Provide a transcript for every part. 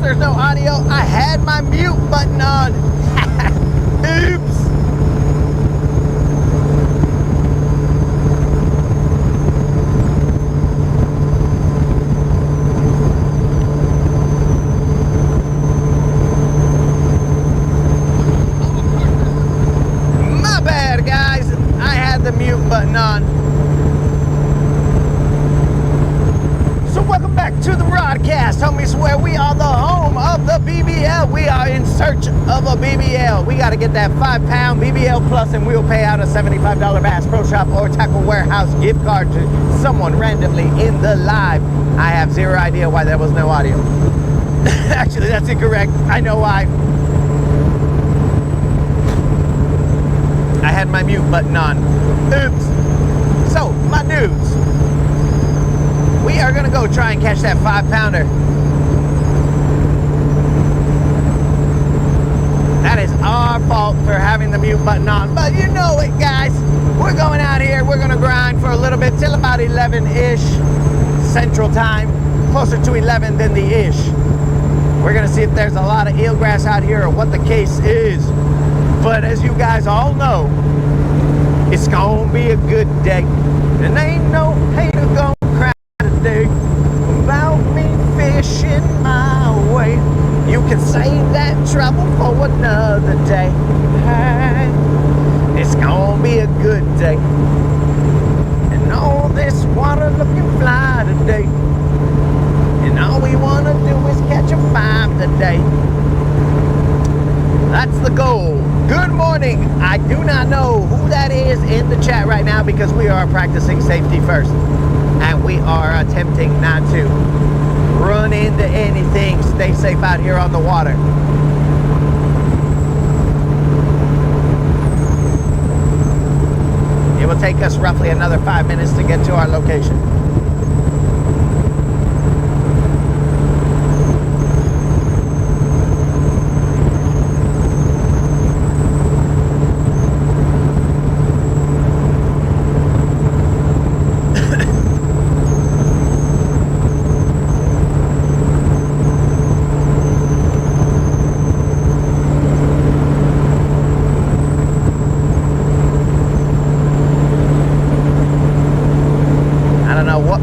there's no audio. I had my mute button on. Oops. My bad, guys. I had the mute button on. So welcome back to the broadcast, homies, where we are the home of the BBL. We are in search of a BBL. We got to get that 5-pound BBL plus, and we'll pay out a $75 Bass Pro Shop or Tackle Warehouse gift card to someone randomly in the live. I have zero idea why there was no audio. Actually, that's incorrect. I know why. I had my mute button on. Oops. So, my dudes. We are gonna go try and catch that 5-pounder. That is our fault for having the mute button on, but you know it, guys. We're going out here, we're gonna grind for a little bit till about 11-ish Central Time, closer to 11 than the ish. We're gonna see if there's a lot of eelgrass out here or what the case is. But as you guys all know, it's gonna be a good day, and ain't no hater gonna cry today about me fishing my way. You can save that trouble for another day. Hey, it's gonna be a good day, and all this water looking fly today, and all we wanna do is catch a 5 today. That's the goal. Good morning. I do not know who that is in the chat right now because we are practicing safety first. And we are attempting not to run into anything. Stay safe out here on the water. It will take us roughly another 5 minutes to get to our location.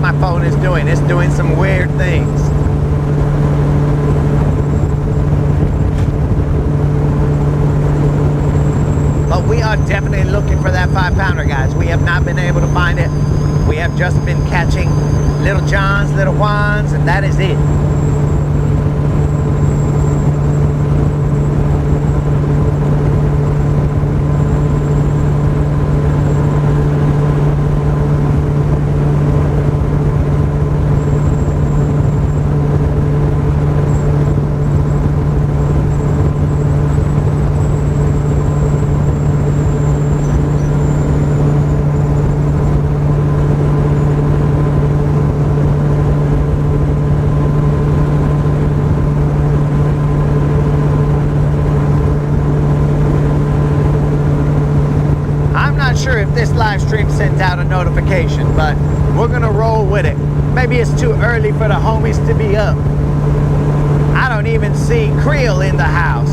My phone is doing. It's doing some weird things. But we are definitely looking for that 5-pounder, guys. We have not been able to find it. We have just been catching little Johns, little Juans, and that is it. Sure if this live stream sent out a notification, but we're gonna roll with it. Maybe it's too early for the homies to be up. I don't even see Creel in the house.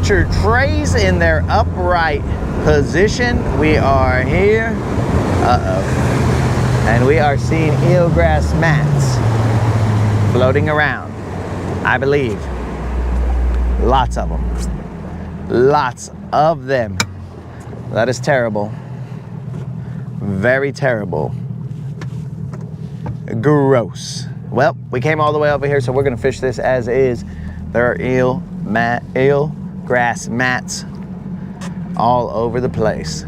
picture trays in their upright position. We are here. And we are seeing eelgrass mats floating around, I believe. Lots of them. Lots of them. That is terrible. Very terrible. Gross. Well, we came all the way over here, so we're gonna fish this as is. There are eelgrass mats all over the place.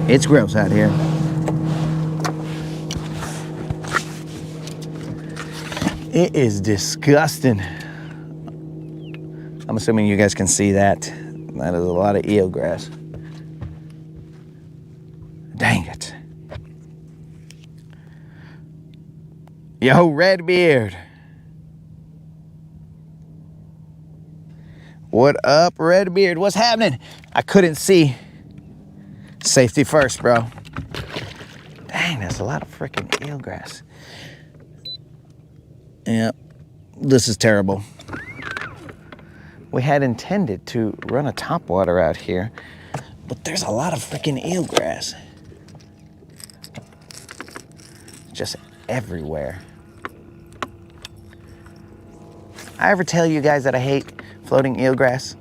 It's gross out here. It is disgusting. I'm assuming you guys can see that. That is a lot of eelgrass. Dang it. Yo, Redbeard. What up, Redbeard? What's happening? I couldn't see. Safety first, bro. Dang, that's a lot of freaking eelgrass. Yep, this is terrible. We had intended to run a topwater out here, but there's a lot of freaking eelgrass. Just everywhere. I ever tell you guys that I hate floating eelgrass?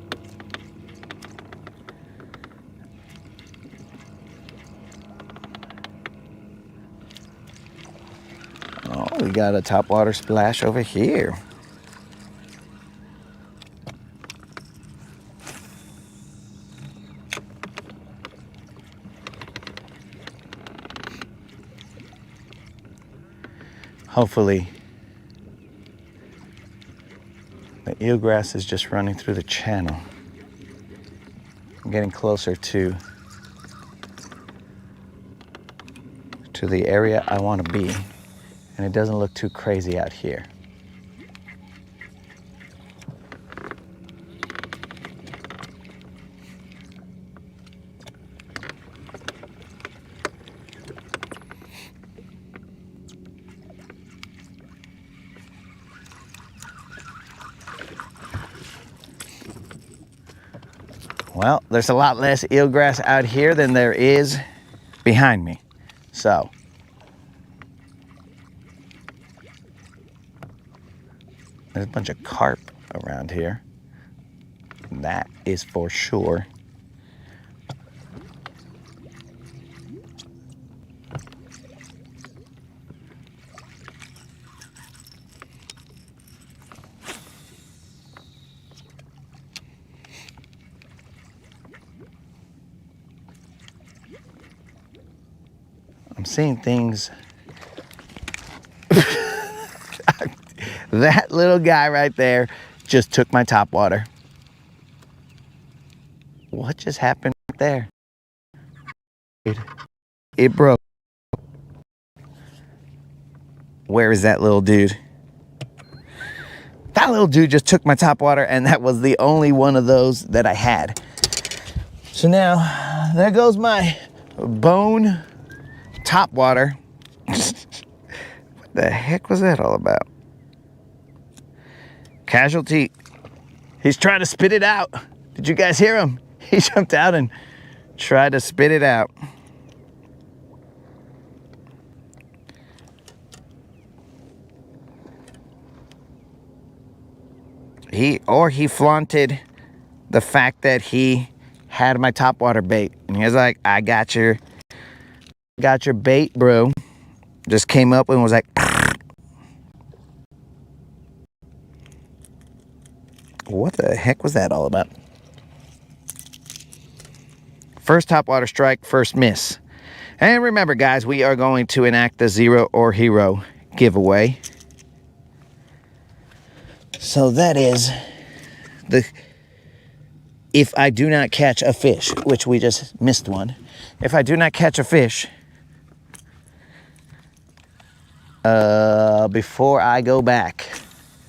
Oh, we got a topwater splash over here. Hopefully, the eelgrass is just running through the channel. I'm getting closer to the area I want to be, and it doesn't look too crazy out here. Well, there's a lot less eelgrass out here than there is behind me. So, there's a bunch of carp around here. That is for sure. I'm seeing things. That little guy right there just took my topwater. What just happened right there? It broke. Where is that little dude? That little dude just took my topwater, and that was the only one of those that I had. So now, there goes my bone topwater. What the heck was that all about? Casualty. He's trying to spit it out. Did you guys hear him? He jumped out and tried to spit it out. He flaunted the fact that he had my topwater bait, and he was like, I got your bait, bro. Just came up and was like, what the heck was that all about? First topwater strike, first miss. And remember, guys, we are going to enact the Zero or Hero giveaway. So that is if I do not catch a fish, which we just missed one. If I do not catch a fish before I go back,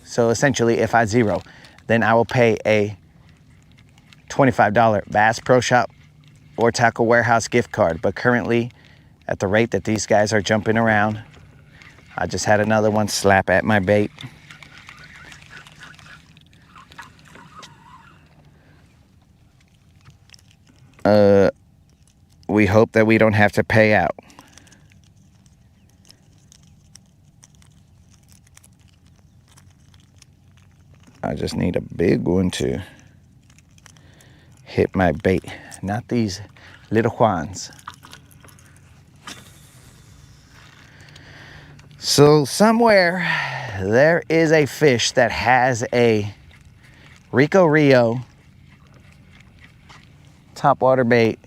so essentially if I zero, then I will pay a $25 Bass Pro Shop or Tackle Warehouse gift card. But currently, at the rate that these guys are jumping around, I just had another one slap at my bait. We hope that we don't have to pay out. I just need a big one to hit my bait, not these little ones. So somewhere there is a fish that has a Rico Rio topwater bait.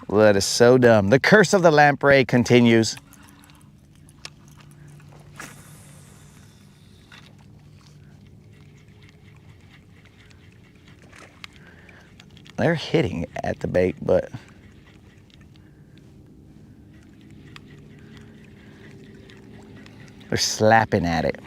Well, that is so dumb. The curse of the lamprey continues. They're hitting at the bait, but they're slapping at it.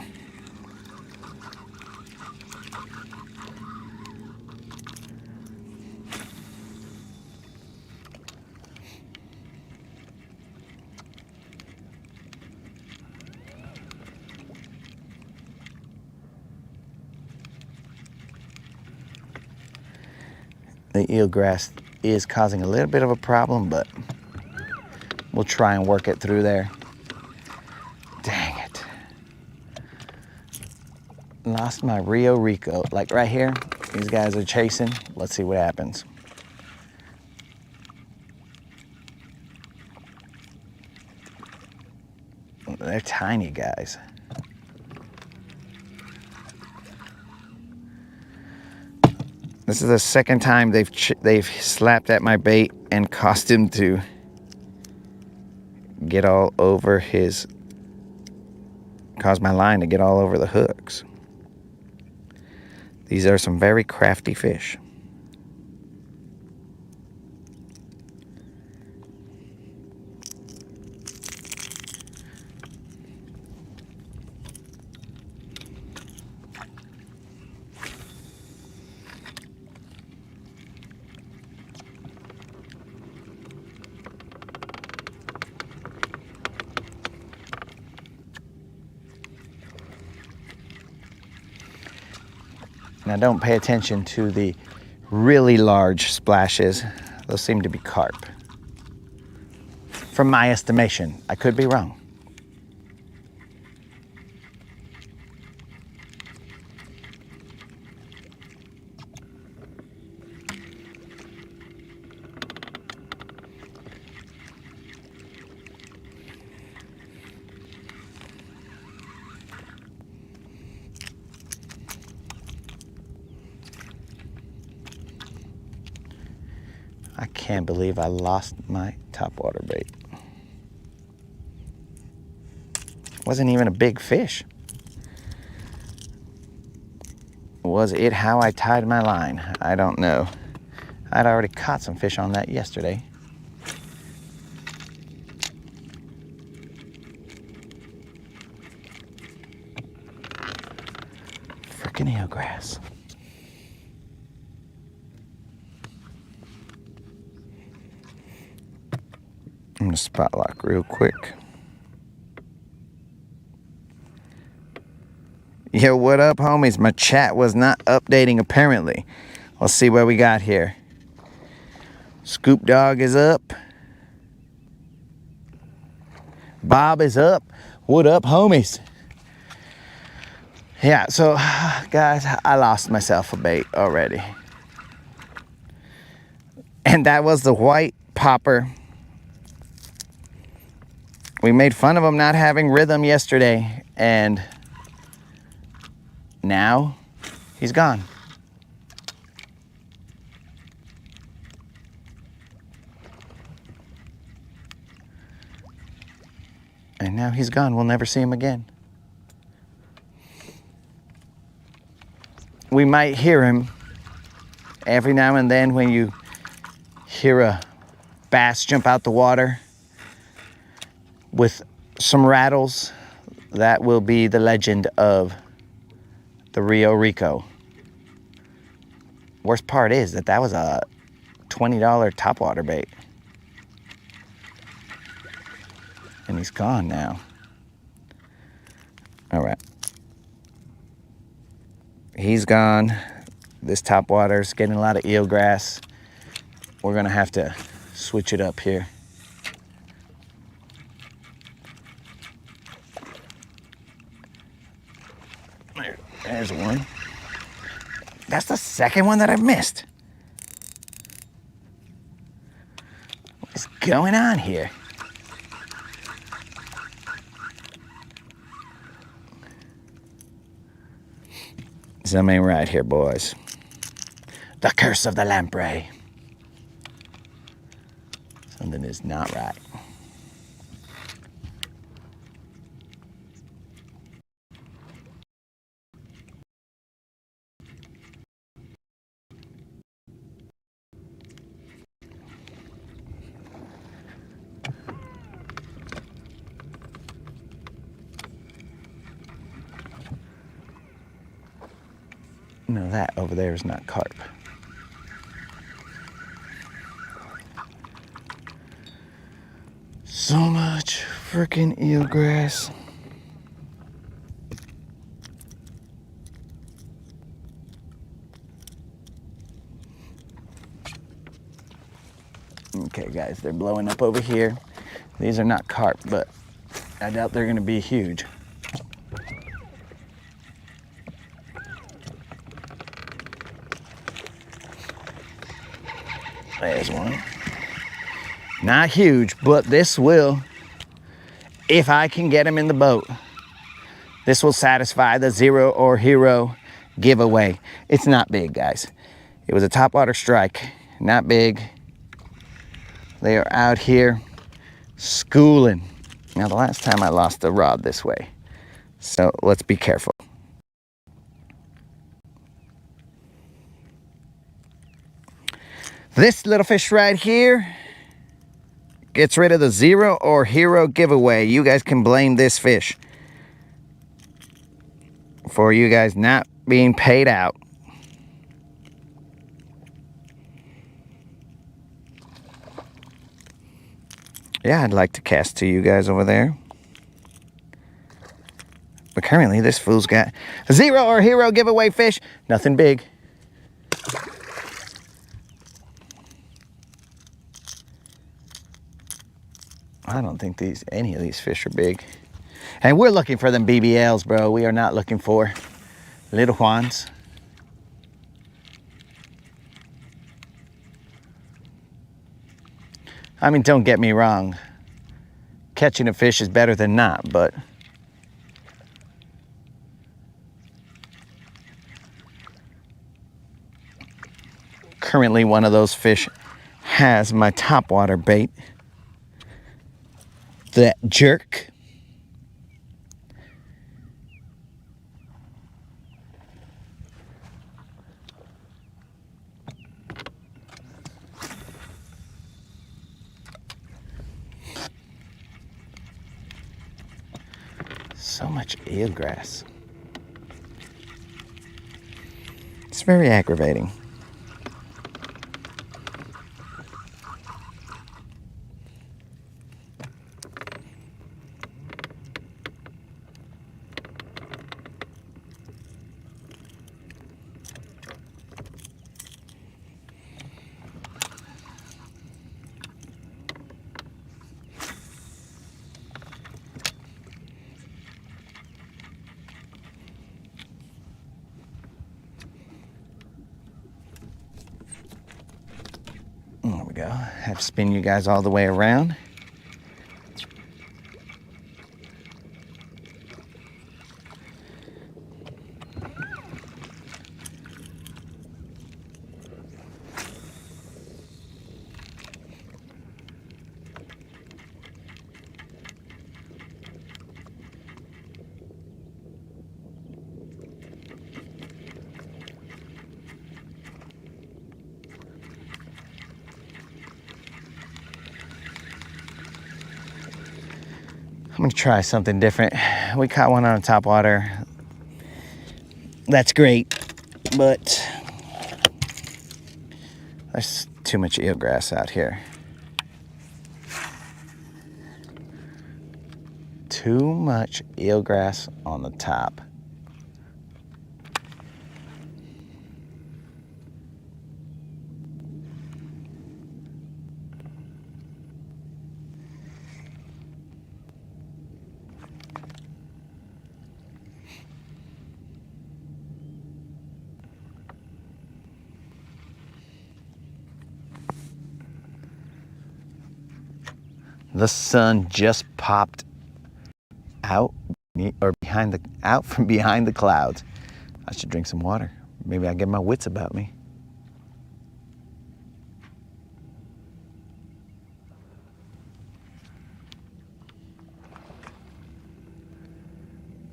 The eelgrass is causing a little bit of a problem, but we'll try and work it through there. Dang it. Lost my Rio Rico. Like right here, these guys are chasing. Let's see what happens. They're tiny guys. This is the second time they've slapped at my bait and caused him to get all over his, caused my line to get all over the hooks. These are some very crafty fish. Now don't pay attention to the really large splashes. Those seem to be carp. From my estimation, I could be wrong. I can't believe I lost my topwater bait. Wasn't even a big fish. Was it how I tied my line? I don't know. I'd already caught some fish on that yesterday. Frickin' eelgrass. I'm gonna spot lock real quick. Yo, what up, homies? My chat was not updating apparently. Let's see what we got here. Scoop Dog is up. Bob is up. What up, homies? Yeah, so guys, I lost myself a bait already. And that was the white popper. We made fun of him not having rhythm yesterday, and now he's gone. And now he's gone. We'll never see him again. We might hear him every now and then when you hear a bass jump out the water with some rattles. That will be the legend of the Rio Rico. Worst part is that was a $20 topwater bait. And he's gone now. All right. He's gone. This topwater's getting a lot of eelgrass. We're gonna have to switch it up here. There's one. That's the second one that I've missed. What's going on here? Something ain't right here, boys. The curse of the lamprey. Something is not right. No, that over there is not carp. So much freaking eelgrass. Okay, guys, they're blowing up over here. These are not carp, but I doubt they're gonna be huge. There's one. Not huge, but this will, if I can get him in the boat, this will satisfy the zero or hero giveaway. It's not big, guys. It was a topwater strike, not big. They are out here schooling. Now, the last time I lost the rod this way, so let's be careful. This little fish right here gets rid of the zero or hero giveaway. You guys can blame this fish for you guys not being paid out. Yeah, I'd like to cast to you guys over there. But currently this fool's got zero or hero giveaway fish. Nothing big. I don't think any of these fish are big. And we're looking for them BBLs, bro. We are not looking for little Juans. I mean, don't get me wrong. Catching a fish is better than not, but currently one of those fish has my topwater bait. That jerk. So much eelgrass. It's very aggravating. There we go. Have to spin you guys all the way around. I'm gonna try something different. We caught one on topwater. That's great, but Too much eelgrass out here. Too much eelgrass on the top. The sun just popped out from behind the clouds. I should drink some water. Maybe I get my wits about me.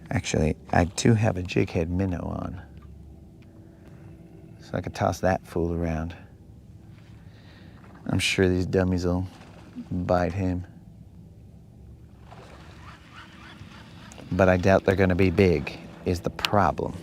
Actually, I do have a jig head minnow on, so I could toss that fool around. I'm sure these dummies will bite him. But I doubt they're gonna be big, is the problem.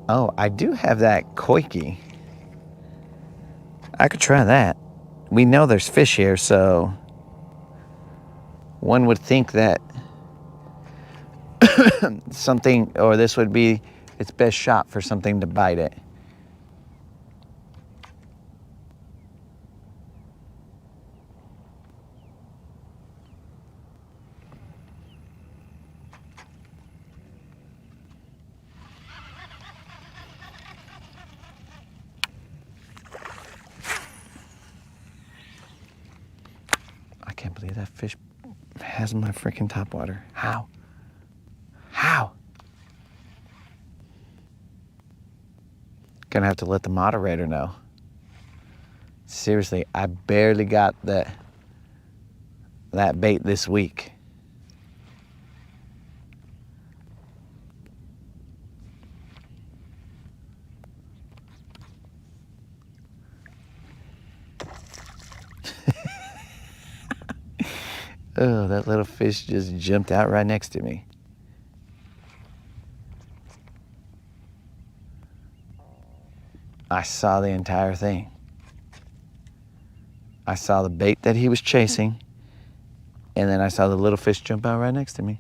Oh, I do have that koiki. I could try that. We know there's fish here, so one would think that something, or this would be its best shot for something to bite it. I can't believe that fish has my freaking topwater. How? How? Gonna have to let the moderator know. Seriously, I barely got that bait this week. Oh, that little fish just jumped out right next to me. I saw the entire thing. I saw the bait that he was chasing, and then I saw the little fish jump out right next to me.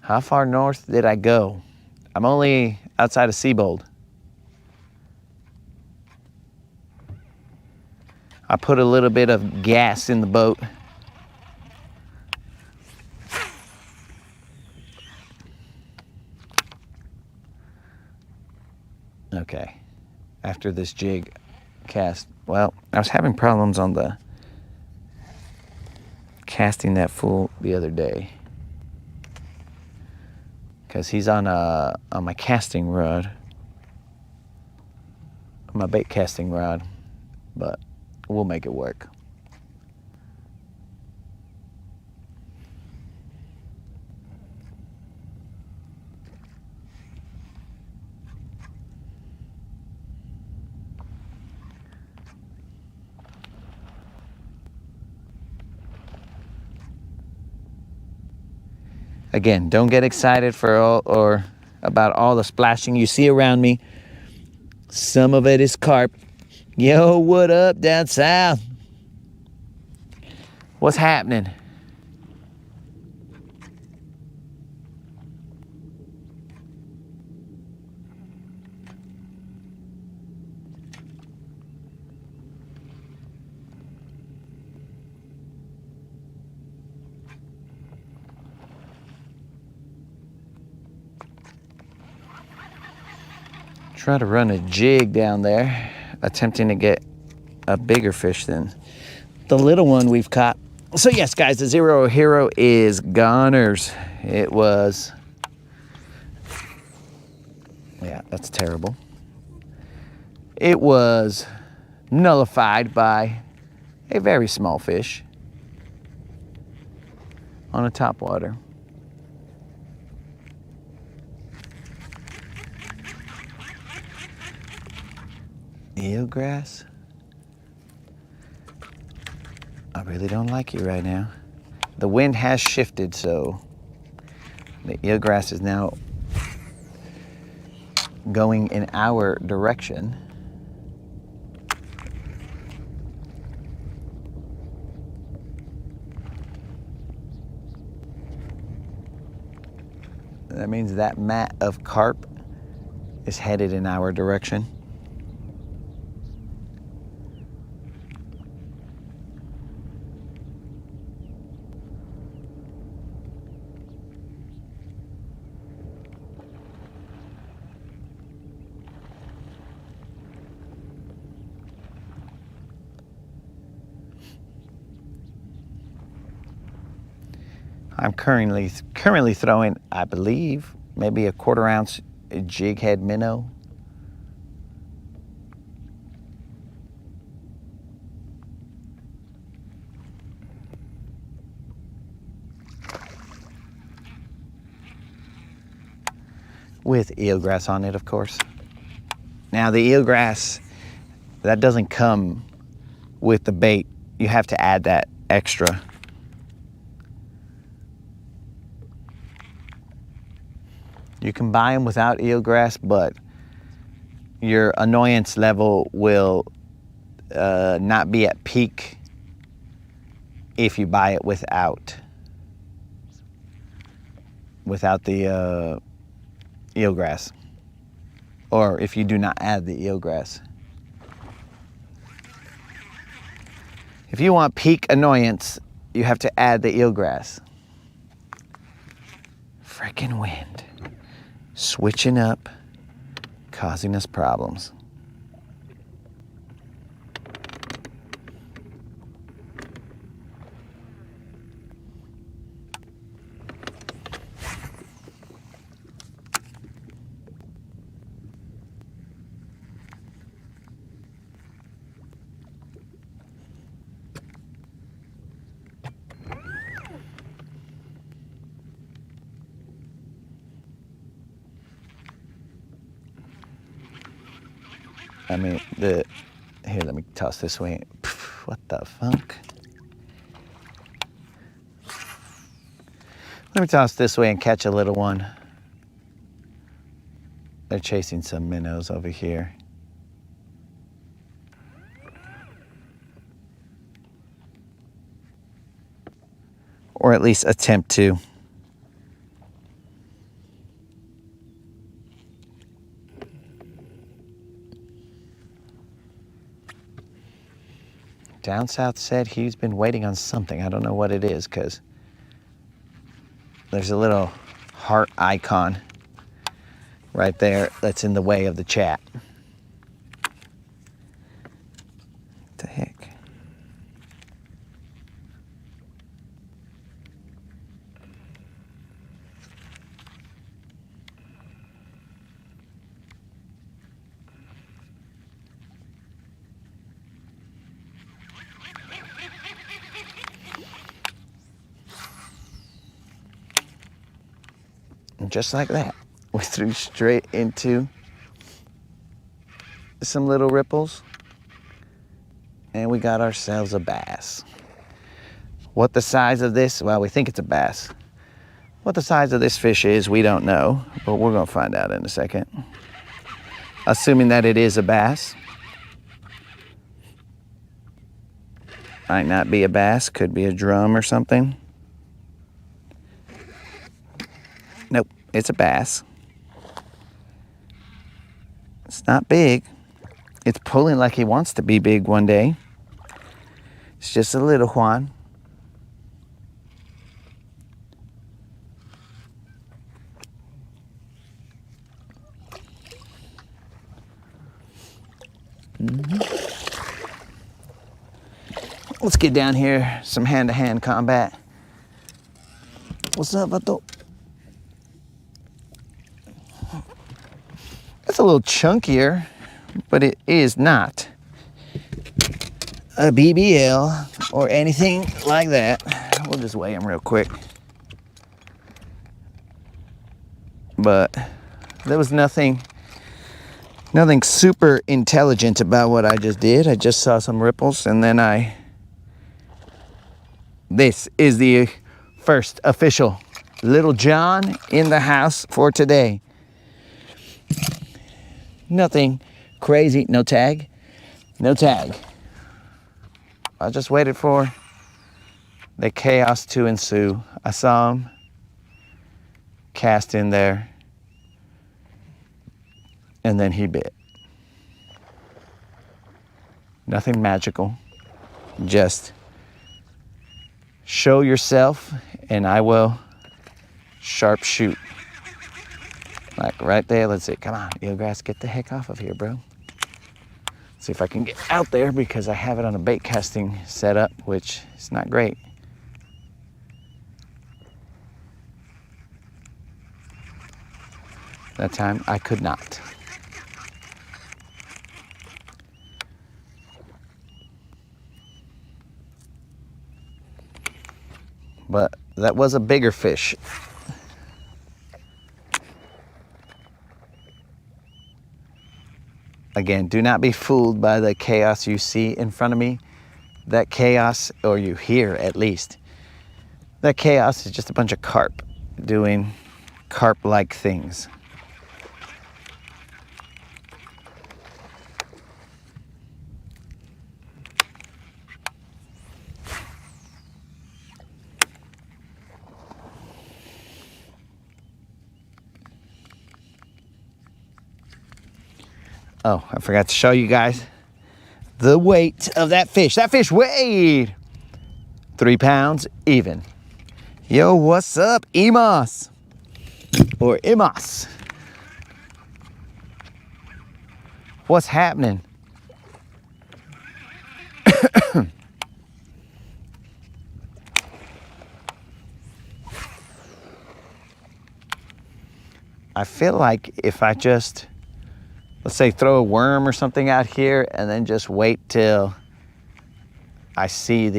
How far north did I go? I'm only outside of Seabold. I put a little bit of gas in the boat. Okay, after this jig cast, well, I was having problems on the casting that fool the other day, because he's on my casting rod, my bait casting rod, but we'll make it work. Again, don't get excited about all the splashing you see around me. Some of it is carp. Yo, what up down south? What's happening? Try to run a jig down there. attempting to get a bigger fish than the little one we've caught. So yes, guys, the zero hero is Gunners. It was, yeah, that's terrible. It was nullified by a very small fish on a topwater. Eelgrass? I really don't like you right now. The wind has shifted, so the eelgrass is now going in our direction. That means that mat of carp is headed in our direction. I'm currently throwing, I believe, maybe a 1/4 ounce jig head minnow. With eelgrass on it, of course. Now the eelgrass, that doesn't come with the bait. You have to add that extra. You can buy them without eelgrass, but your annoyance level will not be at peak if you buy it without the eelgrass, or if you do not add the eelgrass. If you want peak annoyance, you have to add the eelgrass. Frickin' wind. Switching up, causing us problems. I mean, here, let me toss this way. What the funk? Let me toss this way and catch a little one. They're chasing some minnows over here. Or at least attempt to. Down South said he's been waiting on something. I don't know what it is, because there's a little heart icon right there that's in the way of the chat. What the heck? And just like that, we threw straight into some little ripples, and we got ourselves a bass. What the size of this, well, we think it's a bass. What the size of this fish is, we don't know, but we're gonna find out in a second. Assuming that it is a bass. Might not be a bass, could be a drum or something. Nope, it's a bass. It's not big. It's pulling like he wants to be big one day. It's just a little one. Let's get down here, some hand-to-hand combat. What's up, Vato? It's a little chunkier, but it is not a BBL or anything like that. We'll just weigh him real quick. But there was nothing super intelligent about what I just did. I just saw some ripples, and then this is the first official Little John in the house for today. Nothing crazy, no tag. I just waited for the chaos to ensue. I saw him cast in there, and then he bit. Nothing magical, just show yourself and I will sharp shoot. Like right there, let's see, come on, eelgrass, get the heck off of here, bro. See if I can get out there because I have it on a bait casting setup, which is not great. That time I could not. But that was a bigger fish. Again, do not be fooled by the chaos you see in front of me. That chaos, or you hear at least, that chaos is just a bunch of carp doing carp-like things. Oh, I forgot to show you guys the weight of that fish. That fish weighed 3 pounds even. Yo, what's up, Emas? Or Imas? What's happening? I feel like if I just, let's say, throw a worm or something out here and then just wait till I see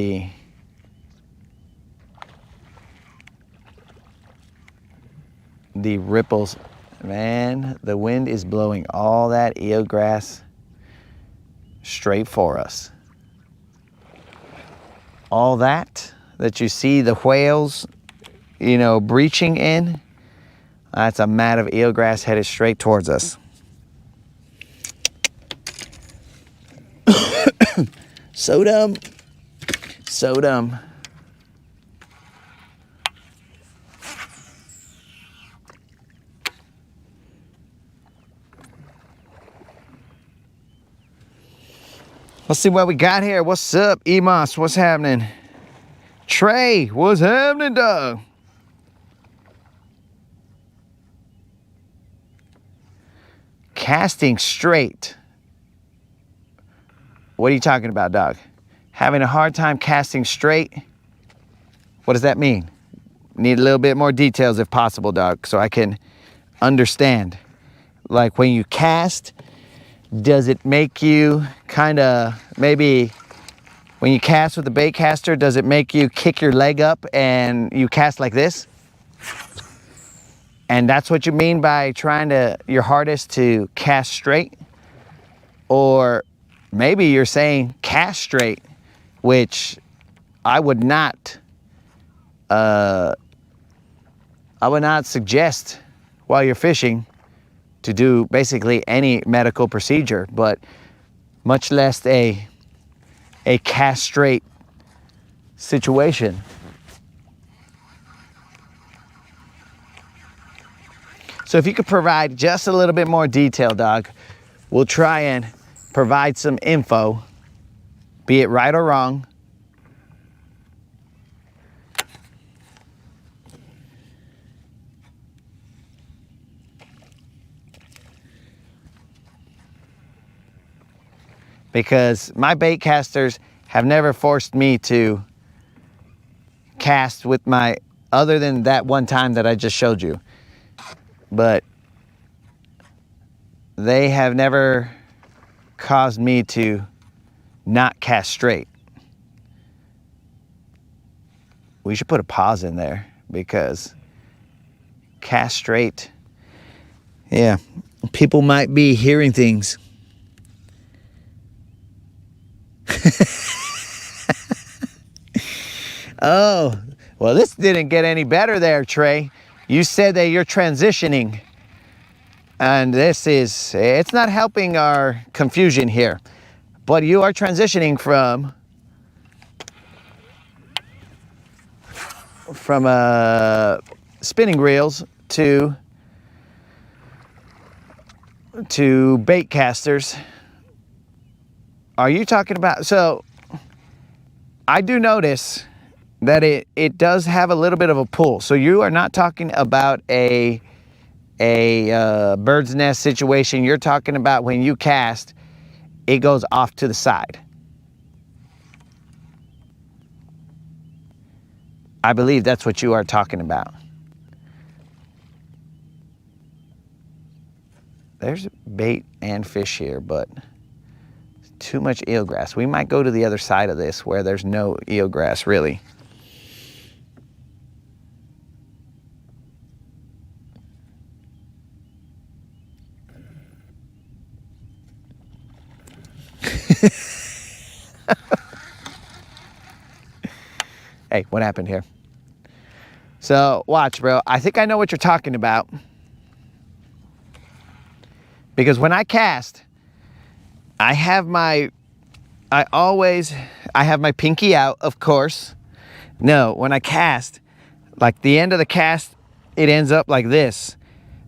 the ripples. Man, the wind is blowing all that eelgrass straight for us. All that you see the whales, you know, breaching in, that's a mat of eelgrass headed straight towards us. So dumb. So dumb. Let's see what we got here. What's up, Emas? What's happening? Trey, what's happening, dog? Casting straight. What are you talking about, dog? Having a hard time casting straight? What does that mean? Need a little bit more details if possible, dog, so I can understand. Like when you cast, does it make you kind of, maybe when you cast with the bait caster, does it make you kick your leg up and you cast like this? And that's what you mean by trying your hardest to cast straight? Or maybe you're saying cast straight, which I would not suggest while you're fishing to do basically any medical procedure, but much less a cast straight situation. So if you could provide just a little bit more detail, dog, we'll try and provide some info, be it right or wrong. because my bait casters have never forced me to cast with my, other than that one time that I just showed you. But they have never caused me to not cast straight. We should put a pause in there, because cast straight, yeah, people might be hearing things. Oh, well, this didn't get any better there, Trey. You said that you're transitioning, and it's not helping our confusion here, but you are transitioning from spinning reels to bait casters. Are you talking about, so I do notice that it does have a little bit of a pull. So you are not talking about a bird's nest situation. You're talking about when you cast, it goes off to the side. I believe that's what you are talking about. There's bait and fish here, but too much eelgrass. We might go to the other side of this where there's no eelgrass really. Hey, what happened here? So watch, bro. I think I know what you're talking about. Because when I cast, I have my pinky out, of course. No, when I cast, like the end of the cast, it ends up like this.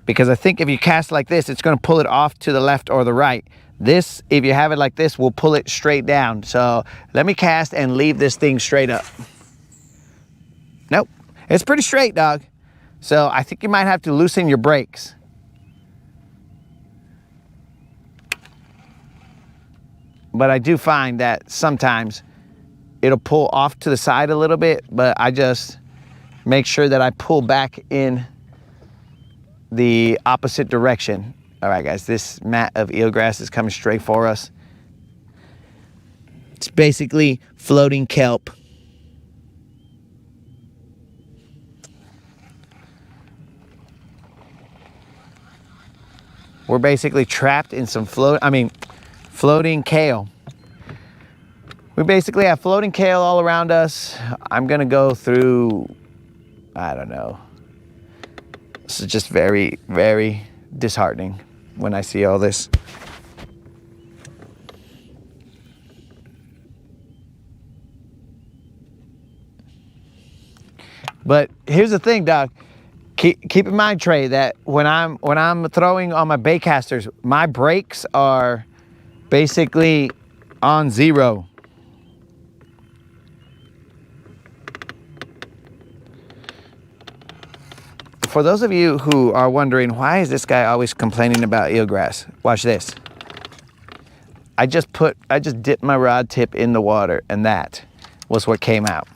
Because I think if you cast like this, it's going to pull it off to the left or the right. This, if you have it like this, will pull it straight down. So let me cast and leave this thing straight up. Nope, it's pretty straight, dog. So I think you might have to loosen your brakes. But I do find that sometimes it'll pull off to the side a little bit, but I just make sure that I pull back in the opposite direction. All right, guys, this mat of eelgrass is coming straight for us. It's basically floating kelp. We're basically trapped in some floating kale. We basically have floating kale all around us. I'm gonna go through, I don't know. This is just very, very disheartening when I see all this. But here's the thing, dog. Keep in mind, Trey, that when I'm throwing on my bait casters, my brakes are basically on 0. For those of you who are wondering, why is this guy always complaining about eelgrass? Watch this. I just dipped my rod tip in the water, and that was what came out.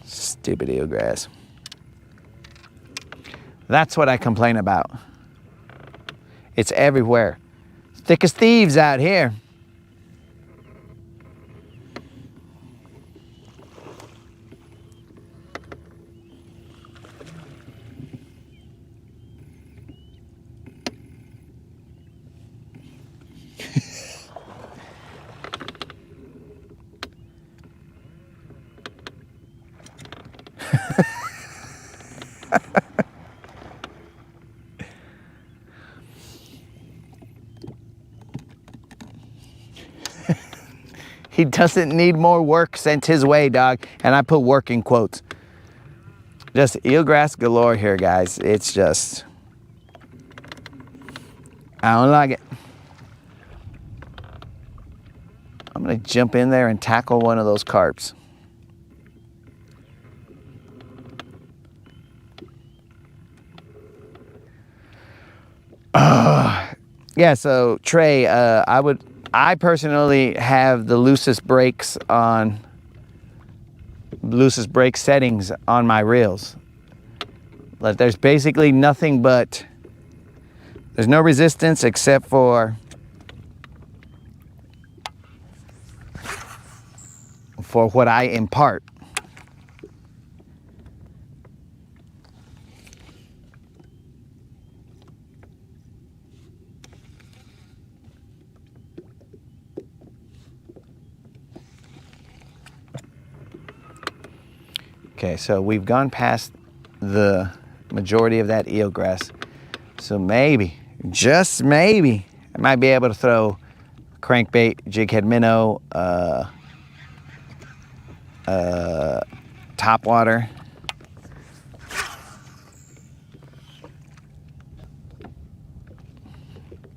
Stupid eelgrass. That's what I complain about. It's everywhere. Thick as thieves out here. He doesn't need more work sent his way, dog. And I put work in quotes. Just eelgrass galore here, guys. It's just, I don't like it. I'm gonna jump in there and tackle one of those carps. Ugh. Yeah, so Trey, I personally have the loosest brake settings on my reels. Like there's basically nothing but, there's no resistance except for what I impart. Okay, so we've gone past the majority of that eelgrass. So maybe, just maybe, I might be able to throw crankbait, jighead minnow, topwater.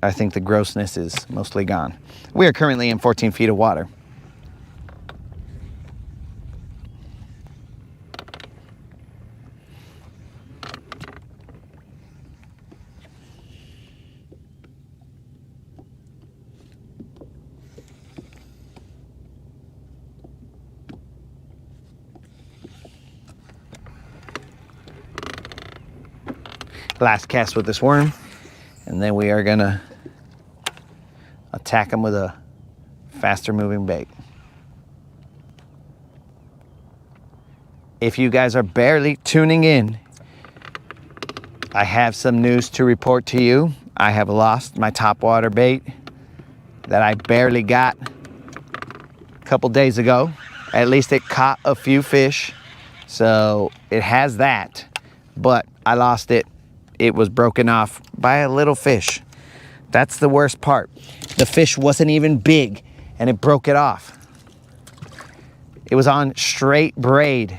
I think the grossness is mostly gone. We are currently in 14 feet of water. Last cast with this worm, and then we are gonna attack him with a faster moving bait. If you guys are barely tuning in, I have some news to report to you. I have lost my topwater bait that I barely got a couple days ago. At least it caught a few fish, so it has that, but I lost it. It was broken off by a little fish. That's the worst part. The fish wasn't even big and it broke it off. It was on straight braid,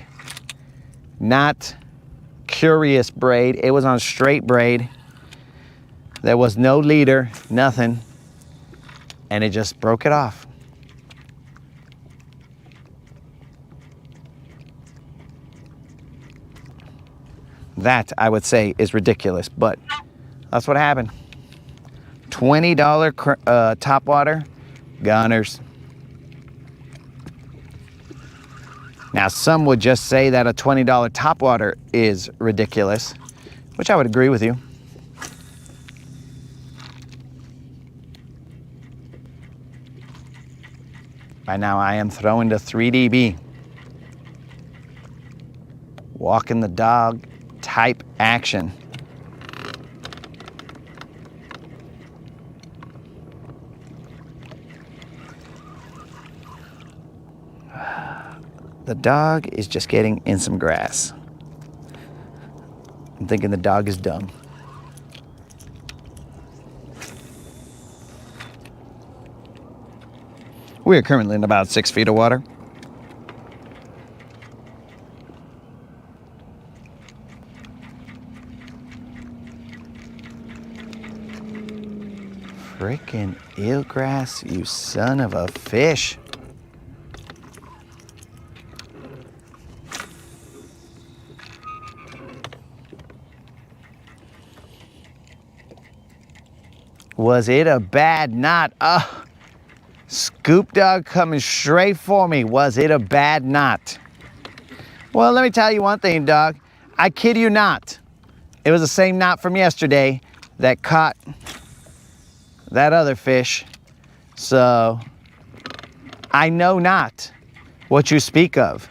not curious braid. It was on straight braid. There was no leader, nothing, and it just broke it off. That, I would say, is ridiculous, but that's what happened. $20 topwater, Gunners. Now, some would just say that a $20 topwater is ridiculous, which I would agree with you. By now, I am throwing to 3dB. Walking the dog type action. The dog is just getting in some grass. I'm thinking the dog is dumb. We are currently in about 6 feet of water. Frickin' eelgrass, you son of a fish. Was it a bad knot? Scoop dog coming straight for me. Was it a bad knot? Well, let me tell you one thing, dog. I kid you not. It was the same knot from yesterday that caught that other fish. So I know not what you speak of.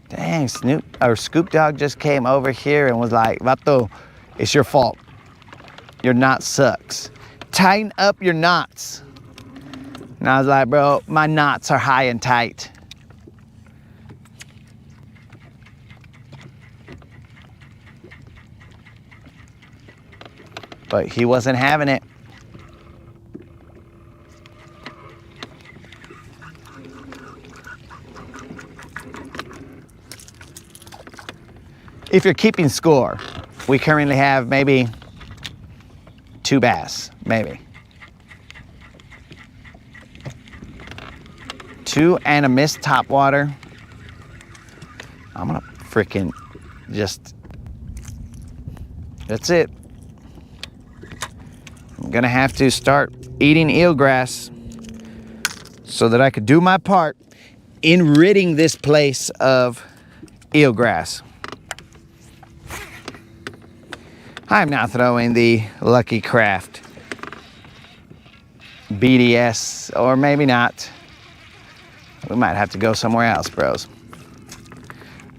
Dang, Scoop dog just came over here and was like, Vato, it's your fault. Your knot sucks. Tighten up your knots. And I was like, bro, my knots are high and tight. But he wasn't having it. If you're keeping score, we currently have maybe 2 bass, maybe. 2 and a missed topwater. I'm gonna freaking just, that's it. I'm gonna have to start eating eelgrass so that I could do my part in ridding this place of eelgrass. I'm now throwing the Lucky Craft BDS, or maybe not. We might have to go somewhere else, bros.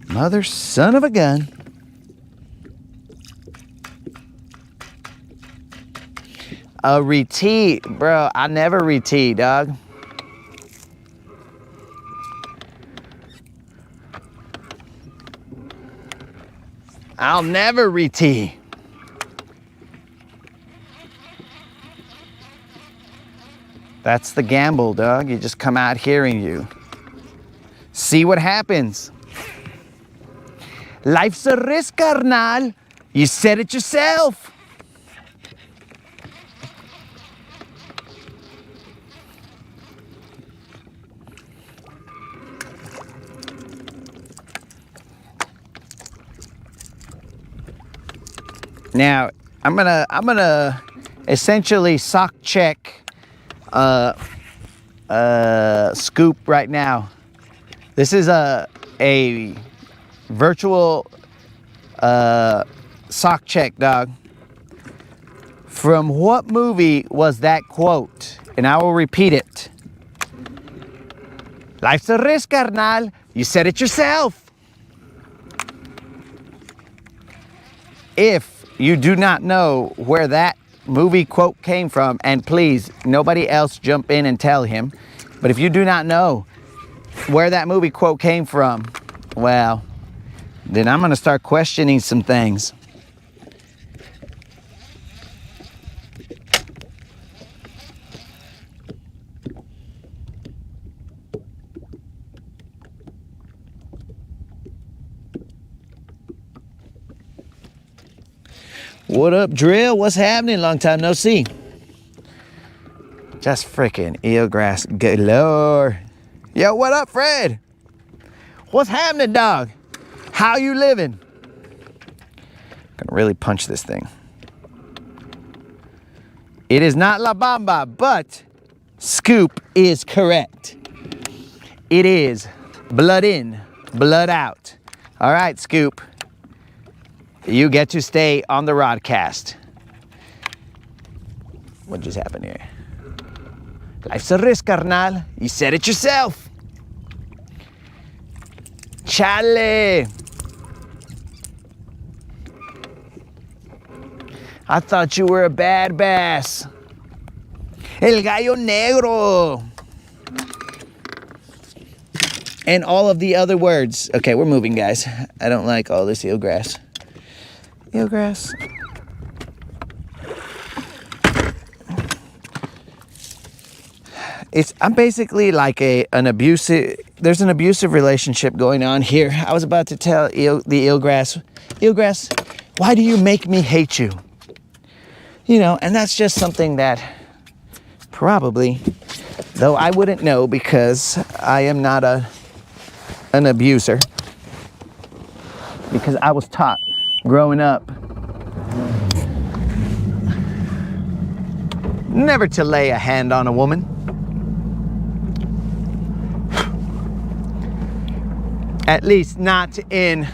Mother son of a gun. A retee, bro. I never retee, dog. I'll never retee. That's the gamble, dog. You just come out here and you see what happens. Life's a risk, carnal. You said it yourself. Now, I'm gonna essentially sock check scoop right now. This is a virtual sock check, dog. From what movie was that quote? And I will repeat it. Life's a risk, carnal. You said it yourself. If you do not know where that movie quote came from, and please, nobody else jump in and tell him, but if you do not know where that movie quote came from, well, then I'm gonna start questioning some things. What up, Drill? What's happening? Long time no see. Just freaking eelgrass galore. Yo, what up, Fred? What's happening, dog? How you living? Gonna really punch this thing. It is not La Bamba, but Scoop is correct. It is blood in, blood out. All right, Scoop. You get to stay on the rodcast. What just happened here? Life's a risk, carnal. You said it yourself. Chale. I thought you were a bad bass. El gallo negro. And all of the other words. Okay, we're moving, guys. I don't like all this eelgrass. Eelgrass. I'm basically like an abusive, there's an abusive relationship going on here. I was about to tell the eelgrass, why do you make me hate you? You know, and that's just something that probably, though I wouldn't know because I am not an abuser, because I was taught growing up never to lay a hand on a woman. At least not in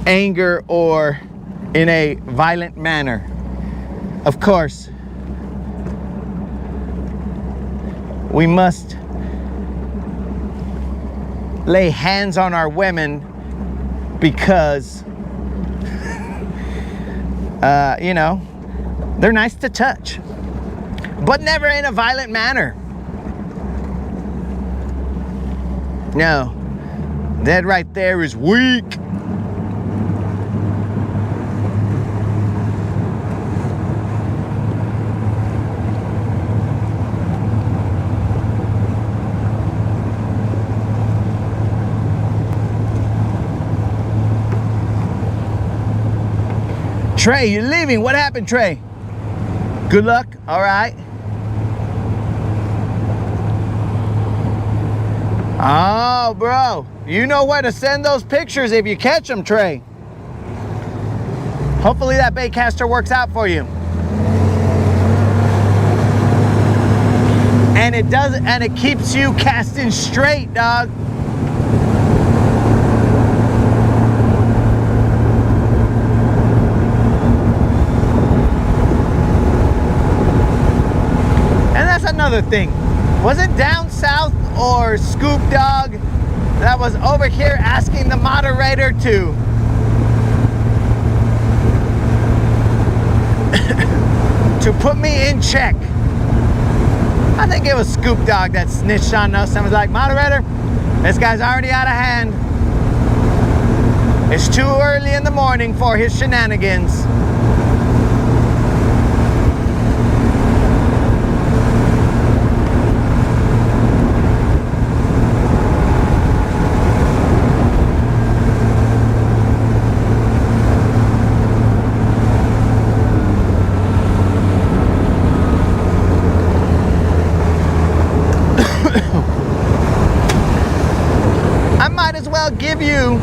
anger or in a violent manner. Of course, we must lay hands on our women because you know, they're nice to touch, but never in a violent manner. No, that right there is weak. Trey, you're leaving. What happened, Trey? Good luck. All right. Oh, bro. You know where to send those pictures if you catch them, Trey. Hopefully that baitcaster works out for you. And it does, and it keeps you casting straight, dog. And that's another thing. Was it Down South or Scoop Dog that was over here asking the moderator to to put me in check? I think it was Scoop Dog that snitched on us and was like, moderator, this guy's already out of hand. It's too early in the morning for his shenanigans. I'll give you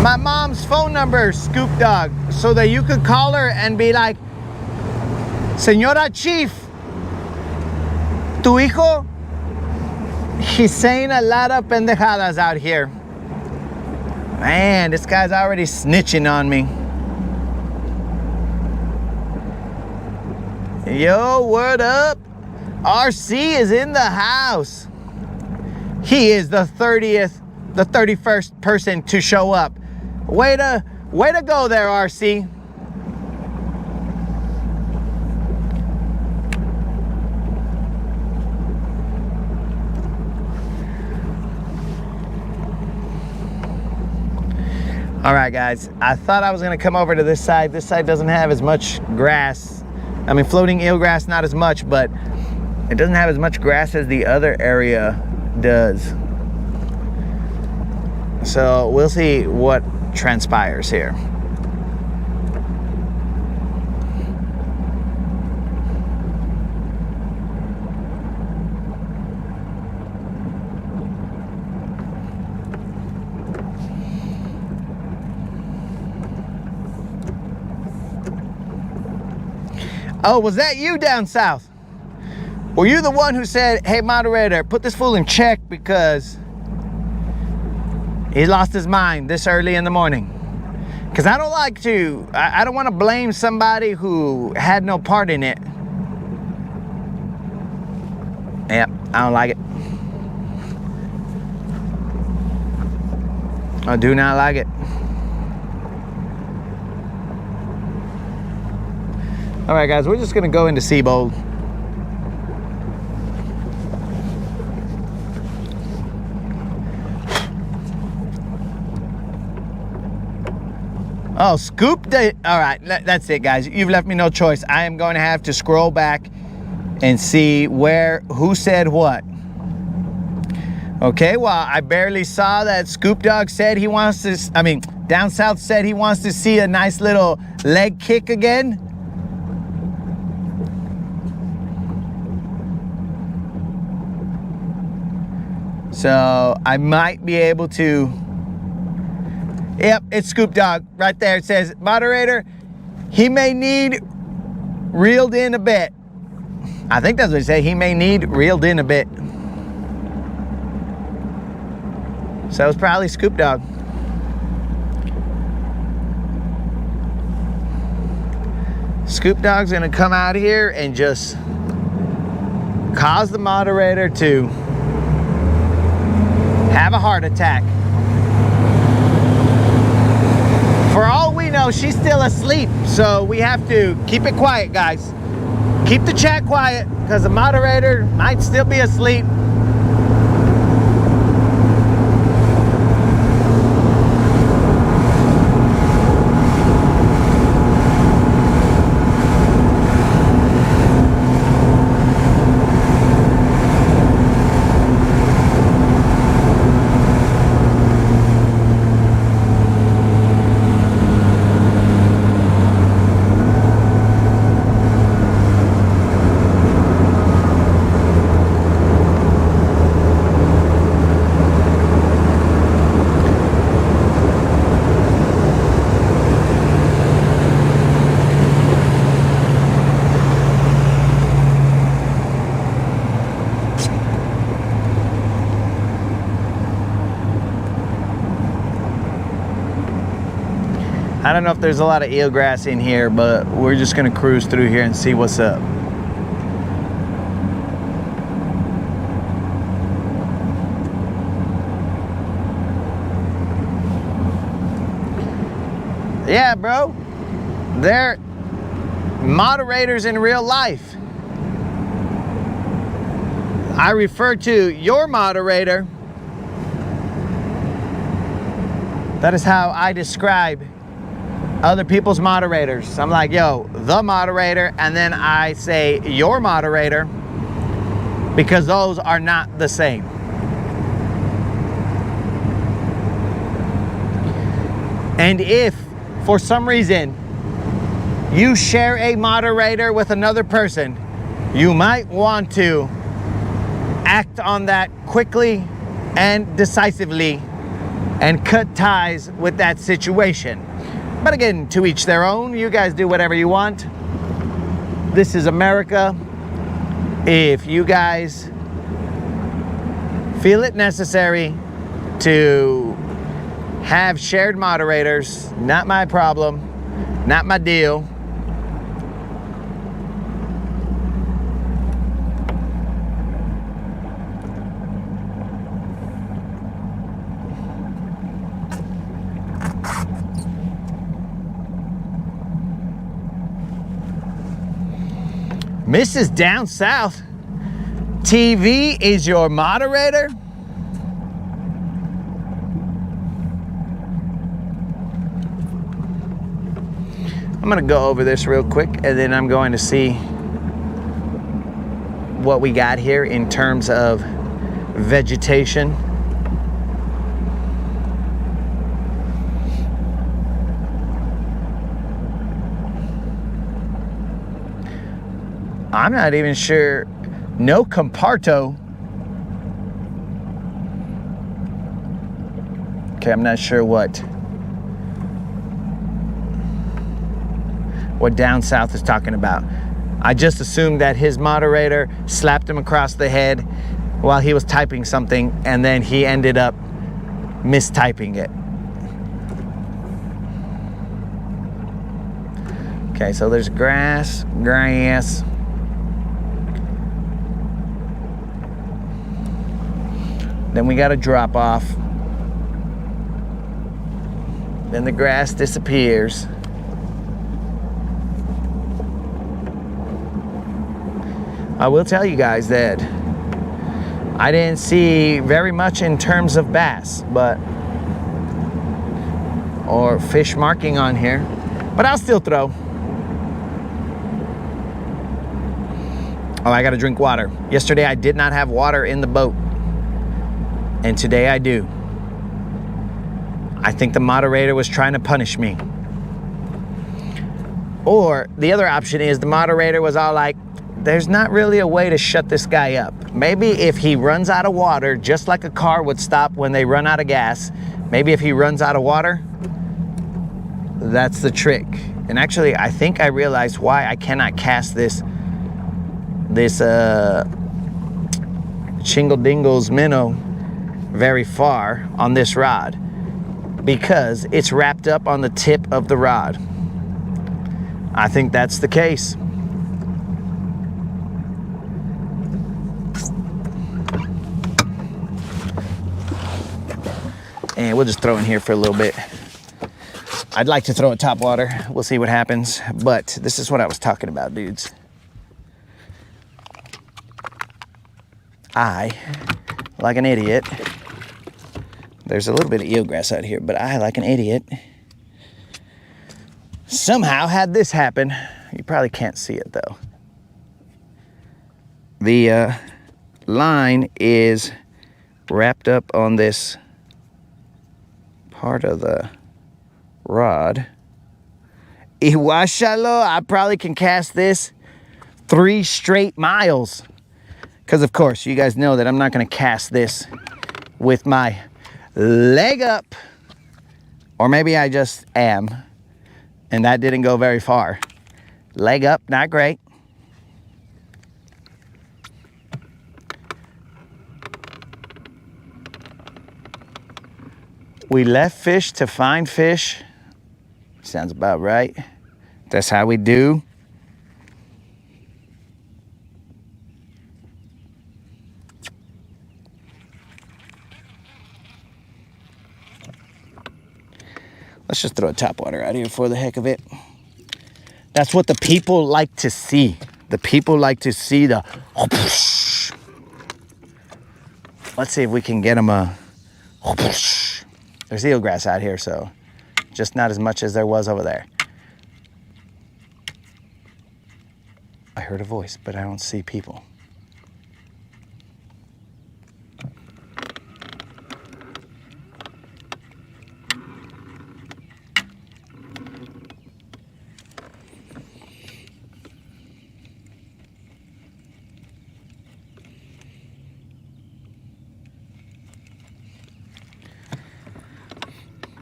my mom's phone number, Scoop Dog, so that you could call her and be like, Señora Chief, tu hijo, he's saying a lot of pendejadas out here. Man, this guy's already snitching on me. Yo, what up? RC is in the house. He is the 31st person to show up. Way to go there, RC. All right, guys. I thought I was gonna come over to this side. This side doesn't have as much grass. I mean, floating eelgrass, not as much, but it doesn't have as much grass as the other area does. So we'll see what transpires here. Oh, was that you down south? Were you the one who said, hey, moderator, put this fool in check because he lost his mind this early in the morning? Because I don't like to, I don't want to blame somebody who had no part in it. Yep, I don't like it. I do not like it. All right, guys, we're just going to go into Seabold. Oh, Scoop Day. All right, that's it, guys. You've left me no choice. I am going to have to scroll back and see who said what. Okay, well, I barely saw that Scoop Dog said he wants to, Down South said he wants to see a nice little leg kick again. So I might be able to. Yep, it's Scoop Dog right there. It says, moderator, he may need reeled in a bit. I think that's what it said. He may need reeled in a bit. So it's probably Scoop Dog. Scoop Dog's gonna come out here and just cause the moderator to have a heart attack. For all we know, she's still asleep, so we have to keep it quiet, guys. Keep the chat quiet, because the moderator might still be asleep. don't know if there's a lot of eelgrass in here, but we're just gonna cruise through here and see what's up. Yeah, bro, they're moderators in real life. I refer to your moderator. That is how I describe other people's moderators. I'm like, yo, the moderator, and then I say your moderator, because those are not the same. And if for some reason you share a moderator with another person, you might want to act on that quickly and decisively and cut ties with that situation. But again, to each their own. You guys do whatever you want. This is America. If you guys feel it necessary to have shared moderators, not my problem, not my deal. Mrs. Down South, TV is your moderator? I'm gonna go over this real quick and then I'm going to see what we got here in terms of vegetation. I'm not even sure. No comparto. Okay, I'm not sure what Down South is talking about. I just assumed that his moderator slapped him across the head while he was typing something, and then he ended up mistyping it. Okay, so there's grass. Then we got a drop off. Then the grass disappears. I will tell you guys that I didn't see very much in terms of bass, or fish marking on here, but I'll still throw. Oh, I gotta drink water. Yesterday I did not have water in the boat, and today I do. I think the moderator was trying to punish me. Or the other option is the moderator was all like, there's not really a way to shut this guy up. Maybe if he runs out of water, just like a car would stop when they run out of gas, maybe if he runs out of water, that's the trick. And actually, I think I realized why I cannot cast this Shingle Dingles minnow very far on this rod, because it's wrapped up on the tip of the rod. I think that's the case. And we'll just throw in here for a little bit. I'd like to throw a top water. We'll see what happens. But this is what I was talking about, dudes. I, like an idiot, there's a little bit of eelgrass out here, but I, like an idiot, somehow had this happen. You probably can't see it though. The line is wrapped up on this part of the rod. Iwashalo, I probably can cast this 3 straight miles. Because of course, you guys know that I'm not going to cast this with my leg up. Or maybe I just am. And that didn't go very far. Leg up, not great. We left fish to find fish. Sounds about right. That's how we do. Let's just throw a topwater out here for the heck of it. That's what the people like to see. The people like to see the... Let's see if we can get them a... There's eelgrass out here, so just not as much as there was over there. I heard a voice, but I don't see people.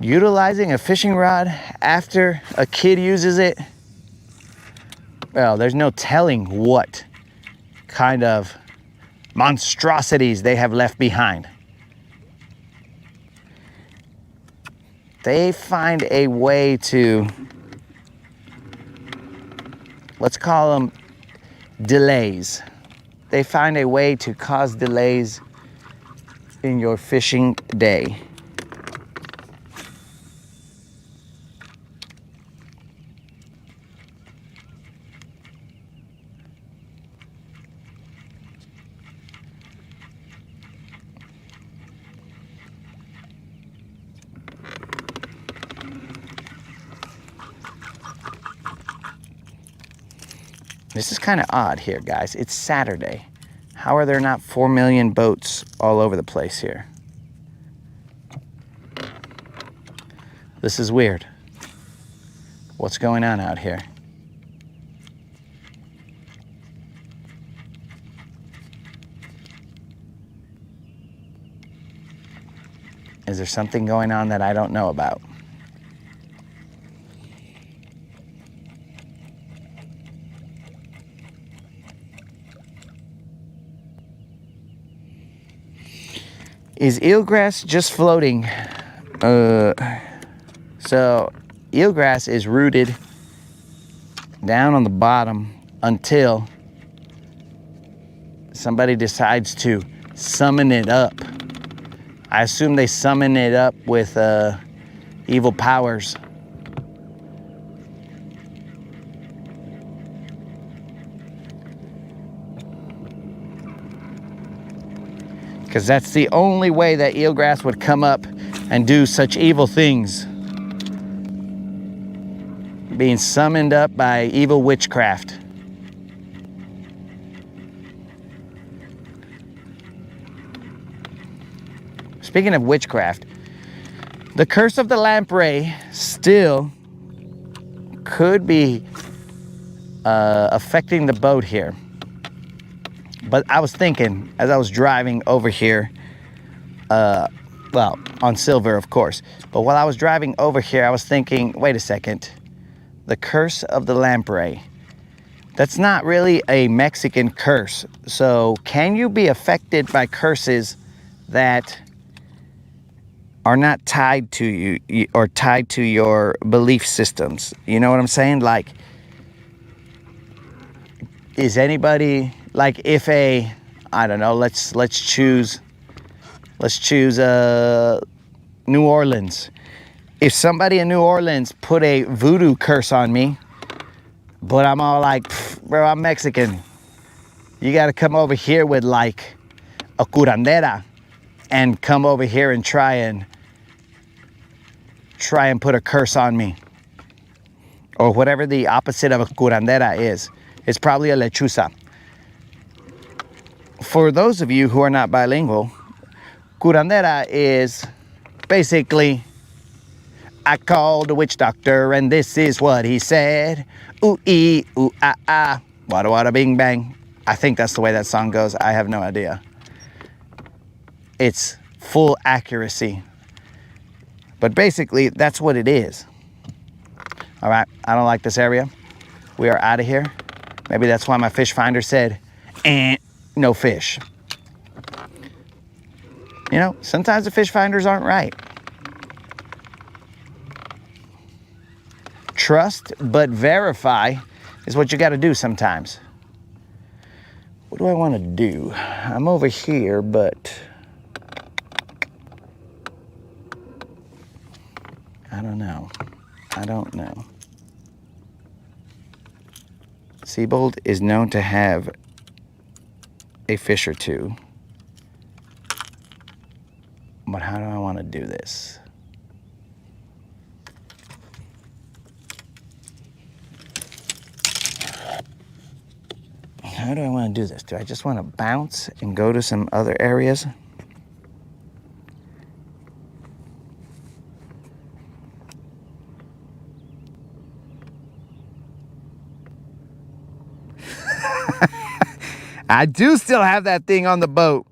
Utilizing a fishing rod after a kid uses it, well, there's no telling what kind of monstrosities they have left behind. They find a way to, let's call them delays. They find a way to cause delays in your fishing day. This is kind of odd here, guys. It's Saturday. How are there not 4 million boats all over the place here? This is weird. What's going on out here? Is there something going on that I don't know about? Is eelgrass just floating? So eelgrass is rooted down on the bottom until somebody decides to summon it up. I assume they summon it up with evil powers. Because that's the only way that eelgrass would come up and do such evil things. Being summoned up by evil witchcraft. Speaking of witchcraft, the curse of the lamprey still could be affecting the boat here. But I was thinking, as I was driving over here, well, on Silver, of course. But while I was driving over here, I was thinking, wait a second. The curse of the lamprey. That's not really a Mexican curse. So can you be affected by curses that are not tied to you or tied to your belief systems? You know what I'm saying? Like, is anybody... Like if a, I don't know, let's choose New Orleans. If somebody in New Orleans put a voodoo curse on me, but I'm all like, bro, I'm Mexican. You got to come over here with like a curandera and come over here and try and put a curse on me. Or whatever the opposite of a curandera is. It's probably a lechuza. For those of you who are not bilingual, curandera is basically, I called a witch doctor and this is what he said. Ooh-ee, ooh-ah-ah, wada-wada bing bang. I think that's the way that song goes. I have no idea. It's full accuracy. But basically, that's what it is. All right, I don't like this area. We are out of here. Maybe that's why my fish finder said, no fish. You know, sometimes the fish finders aren't right. trust but verify is what you got to do sometimes. What do I want to do? I'm over here, but I don't know. I don't know. Siebold is known to have a fish or two. But how do I want to do this? How do I want to do this? Do I just want to bounce and go to some other areas? I do still have that thing on the boat.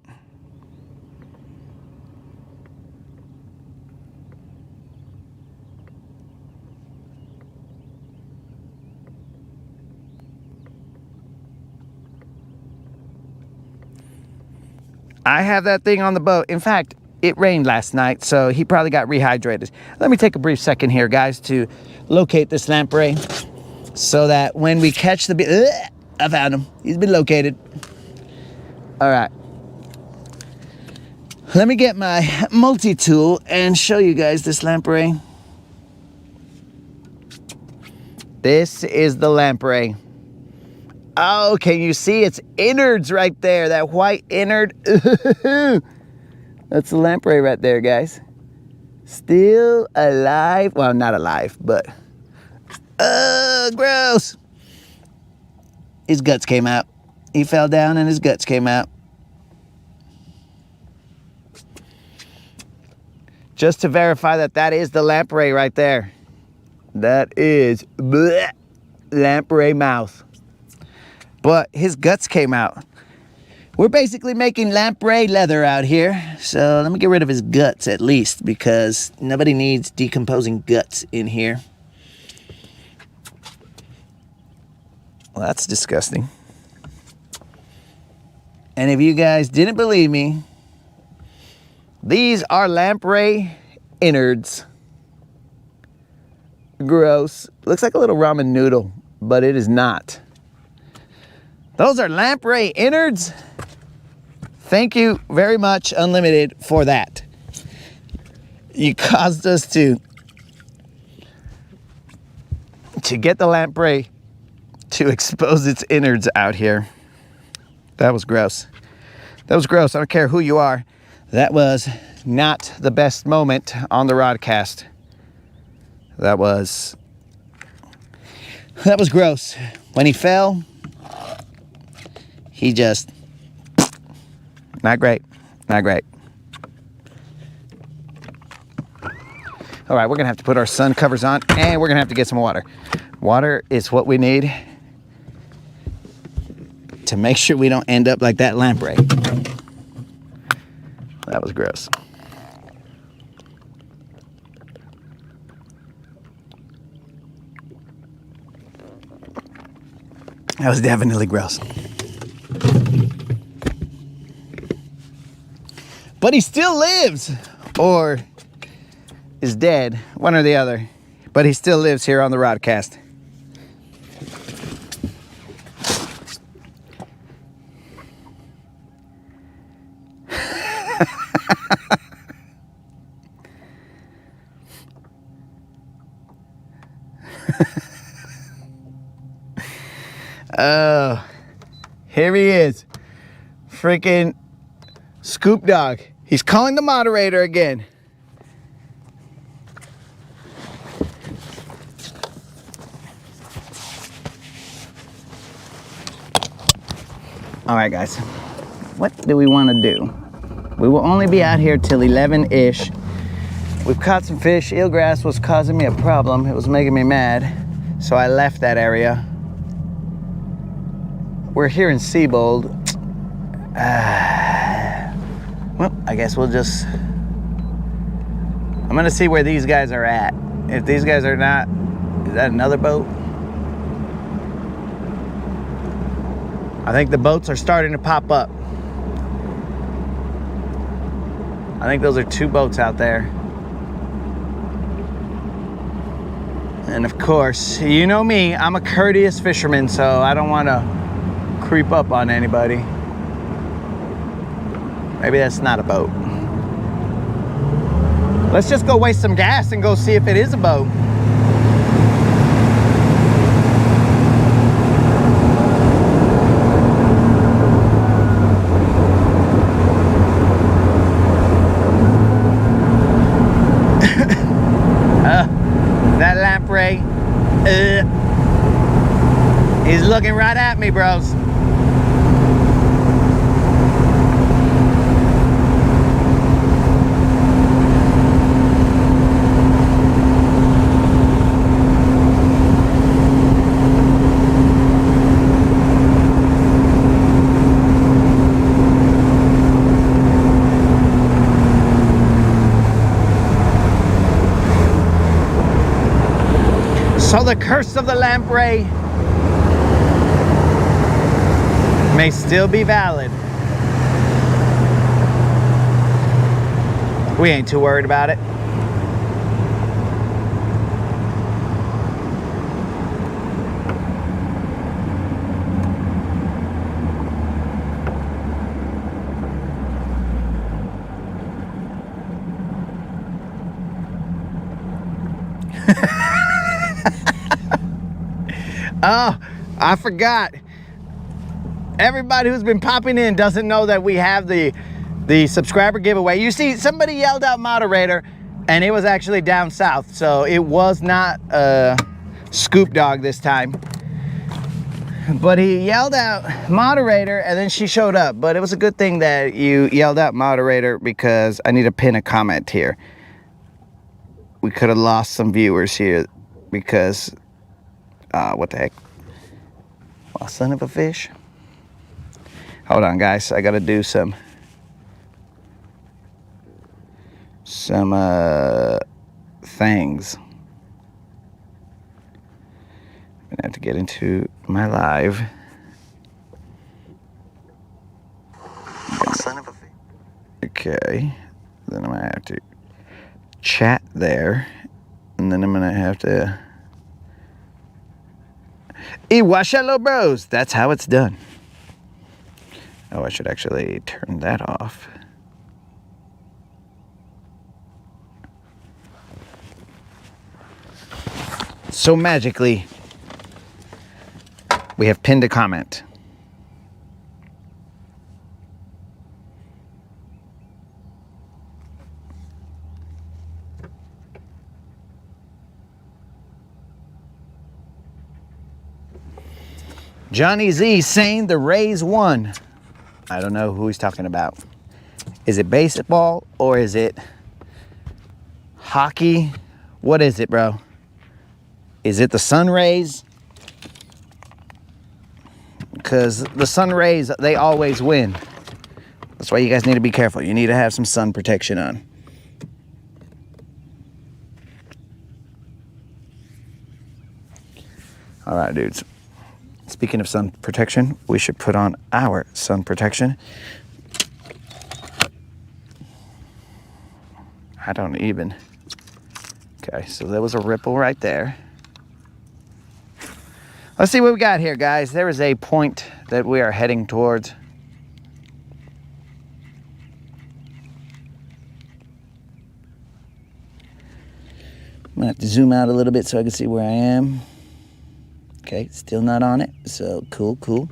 I have that thing on the boat. In fact, it rained last night, so he probably got rehydrated. Let me take a brief second here, guys, to locate this lamprey so that when we catch the... I found him. He's been located. All right. Let me get my multi-tool and show you guys this lamprey. This is the lamprey. Oh, can you see its innards right there? That white innard. That's the lamprey right there, guys. Still alive. Well, not alive, but... gross. His guts came out. He fell down and his guts came out. Just to verify that that is the lamprey right there. That is lamprey mouth. But his guts came out. We're basically making lamprey leather out here. So let me get rid of his guts at least, because nobody needs decomposing guts in here. Well, that's disgusting. And if you guys didn't believe me, these are lamprey innards. Gross. Looks like a little ramen noodle, but it is not. Those are lamprey innards. Thank you very much, Unlimited, for that. You caused us to get the lamprey to expose its innards out here. That was gross. That was gross. I don't care who you are. That was not the best moment on the rodcast. That was gross. When he fell, he just, not great, not great. All right, we're gonna have to put our sun covers on and we're gonna have to get some water. Water is what we need to make sure we don't end up like that lamprey. That was gross. That was definitely gross. But he still lives, or is dead, one or the other. But he still lives here on the rodcast. Oh, here he is. Freaking Scoop Dog. He's calling the moderator again. All right, guys. What do we want to do? We will only be out here till 11-ish. We've caught some fish. Eelgrass was causing me a problem. It was making me mad. So I left that area. We're here in Siebold. Well, I guess we'll just... I'm gonna see where these guys are at. If these guys are not... Is that another boat? I think the boats are starting to pop up. I think those are two boats out there. And of course, you know me, I'm a courteous fisherman, so I don't want to creep up on anybody. Maybe that's not a boat. Let's just go waste some gas and go see if it is a boat. That lamprey, he's looking right at me, bros. So the curse of the lamprey may still be valid. We ain't too worried about it. Oh, I forgot. Everybody who's been popping in doesn't know that we have the subscriber giveaway. You see, somebody yelled out moderator, and it was actually down south, so it was not Scoop Dog this time. But he yelled out moderator, and then she showed up. But it was a good thing that you yelled out moderator, because I need to pin a comment here. We could have lost some viewers here because what the heck? Oh, son of a fish. Hold on, guys. I gotta do some things. I'm gonna have to get into my live. Oh, son of a fish. Okay. Then I'm gonna have to chat there, and then I'm gonna have to Hello bros. That's how it's done. Oh, I should actually turn that off. So magically, we have pinned a comment. Johnny Z saying the Rays won. I don't know who he's talking about. Is it baseball or is it hockey? What is it, bro? Is it the Sun Rays? Because the Sun Rays, they always win. That's why you guys need to be careful. You need to have some sun protection on. All right, dudes. Speaking of sun protection, we should put on our sun protection. I don't even. Okay, so there was a ripple right there. Let's see what we got here, guys. There is a point that we are heading towards. I'm gonna have to zoom out a little bit so I can see where I am. Okay, still not on it, so cool.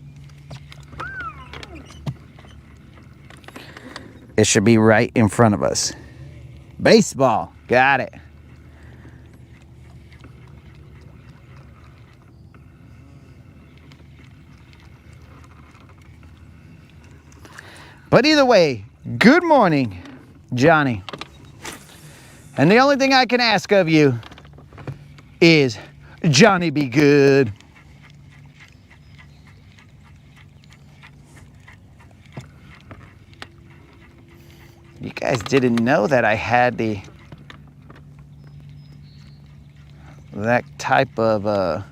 It should be right in front of us. Baseball, got it. But either way, good morning, Johnny. And the only thing I can ask of you is, Johnny, be good. You guys didn't know that I had that type of okay,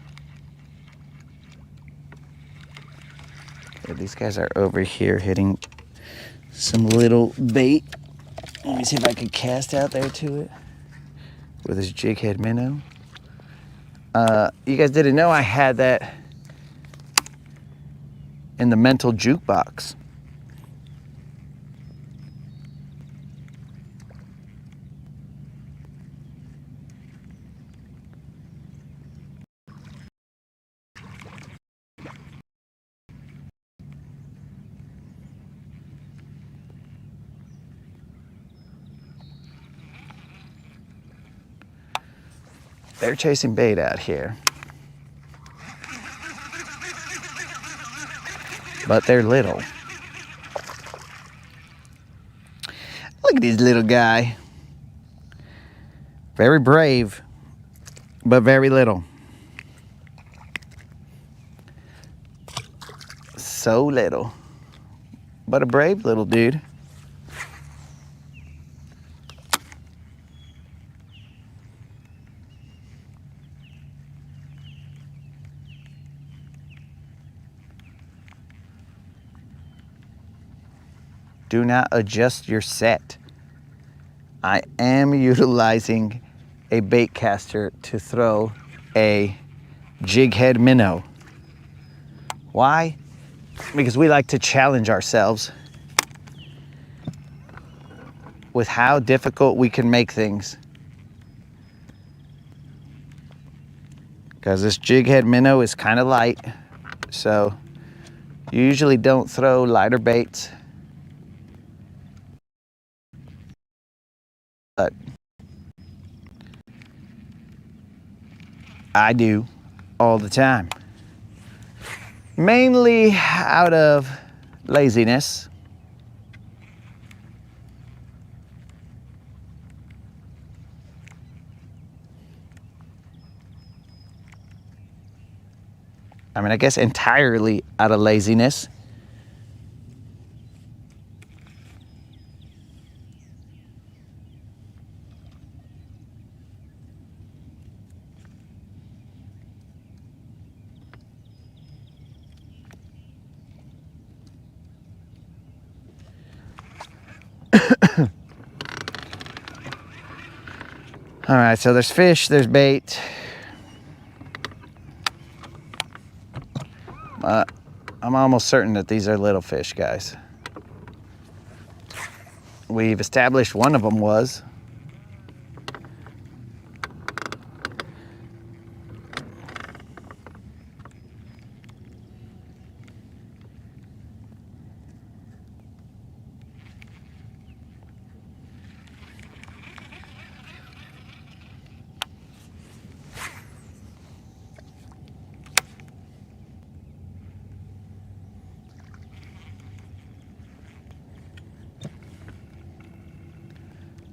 these guys are over here hitting some little bait. Let me see if I can cast out there to it with this jig head minnow. You guys didn't know I had that in the mental jukebox. They're chasing bait out here. But they're little. Look at this little guy. Very brave, but very little. So little, but a brave little dude. Do not adjust your set. I am utilizing a bait caster to throw a jig head minnow. Why? Because we like to challenge ourselves with how difficult we can make things. Because this jig head minnow is kind of light, so you usually don't throw lighter baits. But I do all the time. Mainly out of laziness. I mean, I guess entirely out of laziness. All right, so there's fish, there's bait. I'm almost certain that these are little fish, guys. We've established one of them was.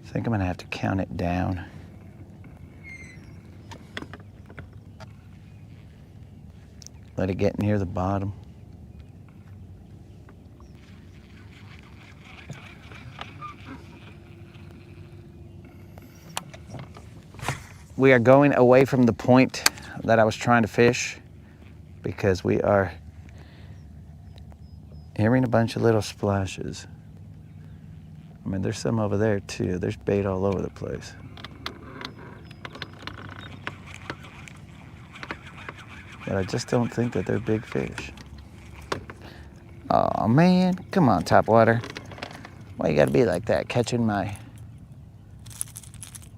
I think I'm gonna have to count it down. Let it get near the bottom. We are going away from the point that I was trying to fish because we are hearing a bunch of little splashes. I mean, there's some over there too. There's bait all over the place. But I just don't think that they're big fish. Oh man, come on, Topwater. Why you gotta be like that, catching my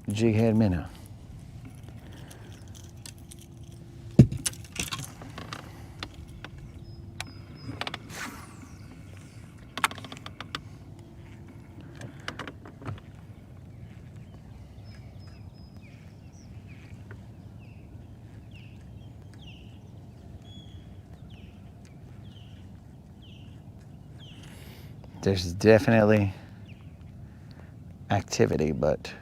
jig head minnow? There's definitely activity, but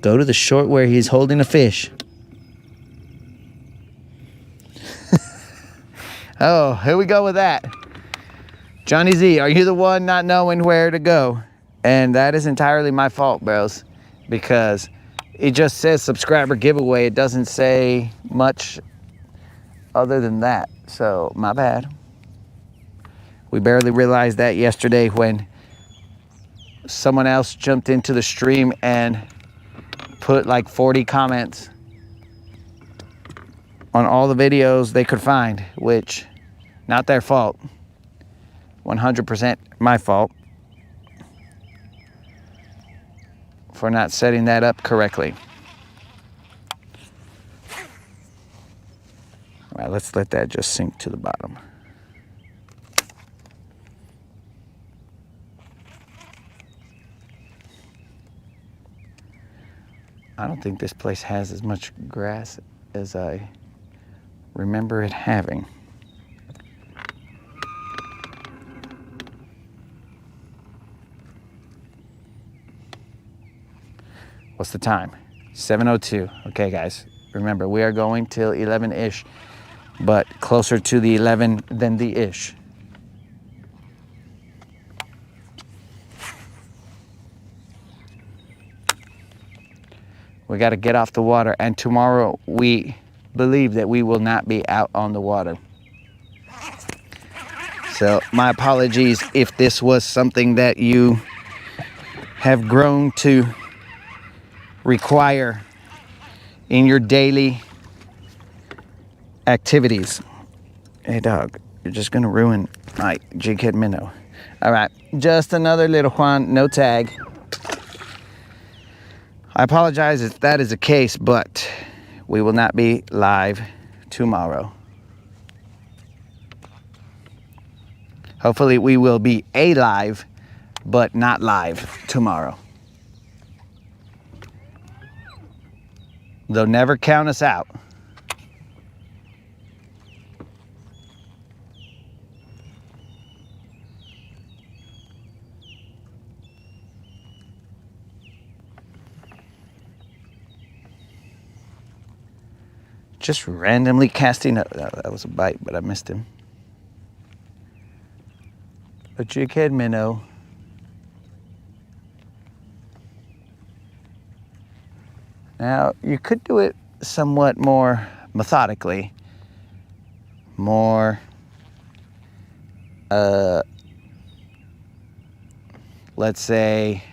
go to the short where he's holding a fish. Oh, here we go with that. Johnny Z, are you the one not knowing where to go? And that is entirely my fault, bros, because it just says subscriber giveaway. It doesn't say much other than that. So my bad. We barely realized that yesterday when someone else jumped into the stream and put like 40 comments on all the videos they could find, which not their fault. 100% my fault for not setting that up correctly. All right, let's let that just sink to the bottom. I don't think this place has as much grass as I remember it having. What's the time? 7:02. Okay, guys. Remember, we are going till 11-ish, but closer to the 11 than the ish. We got to get off the water, and tomorrow we believe that we will not be out on the water. So my apologies if this was something that you have grown to require in your daily activities. Hey dog, you're just gonna ruin my jighead minnow. All right, just another little Juan, no tag. I apologize if that is the case, but we will not be live tomorrow. Hopefully we will be alive, but not live tomorrow. They'll never count us out. Just randomly casting up. That was a bite, but I missed him. A jighead minnow. Now, you could do it somewhat more methodically. More, let's say,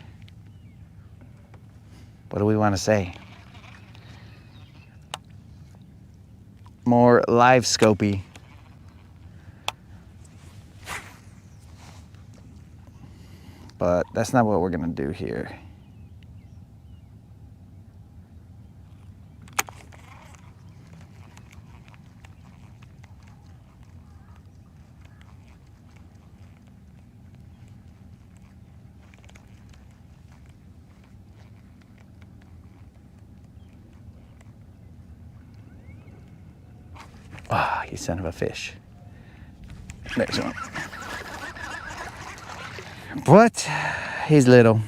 what do we want to say? More live scopy. But that's not what we're gonna do here. Ah, oh, you son of a fish. There's one. What? He's little.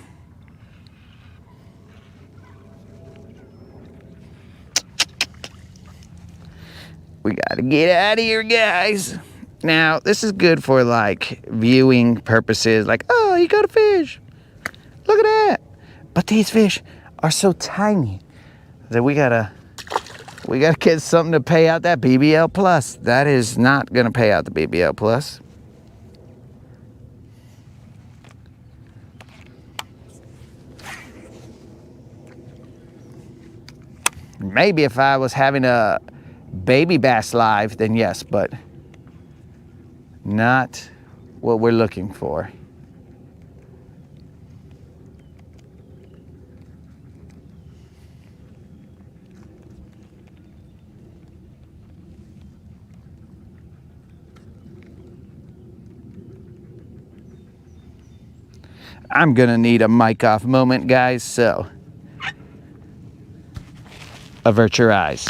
We gotta get out of here, guys. Now, this is good for like viewing purposes. Like, oh, you got a fish. Look at that. But these fish are so tiny that we gotta get something to pay out that BBL plus. That is not gonna pay out the BBL plus. Maybe if I was having a baby bass live, then yes, but not what we're looking for. I'm gonna need a mic off moment, guys, so avert your eyes.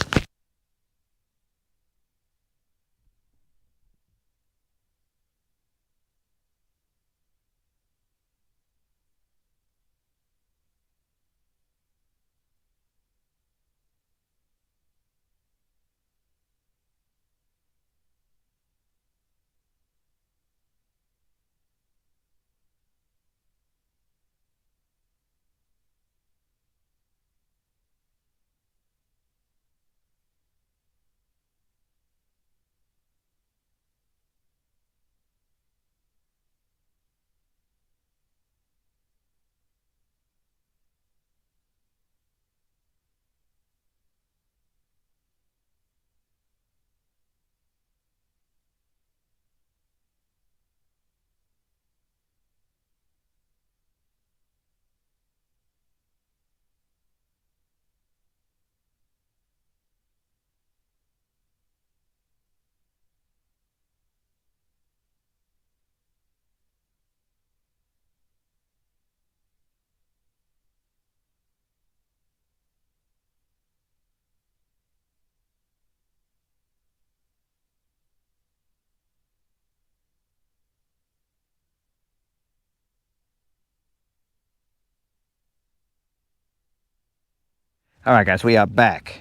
All right, guys, we are back.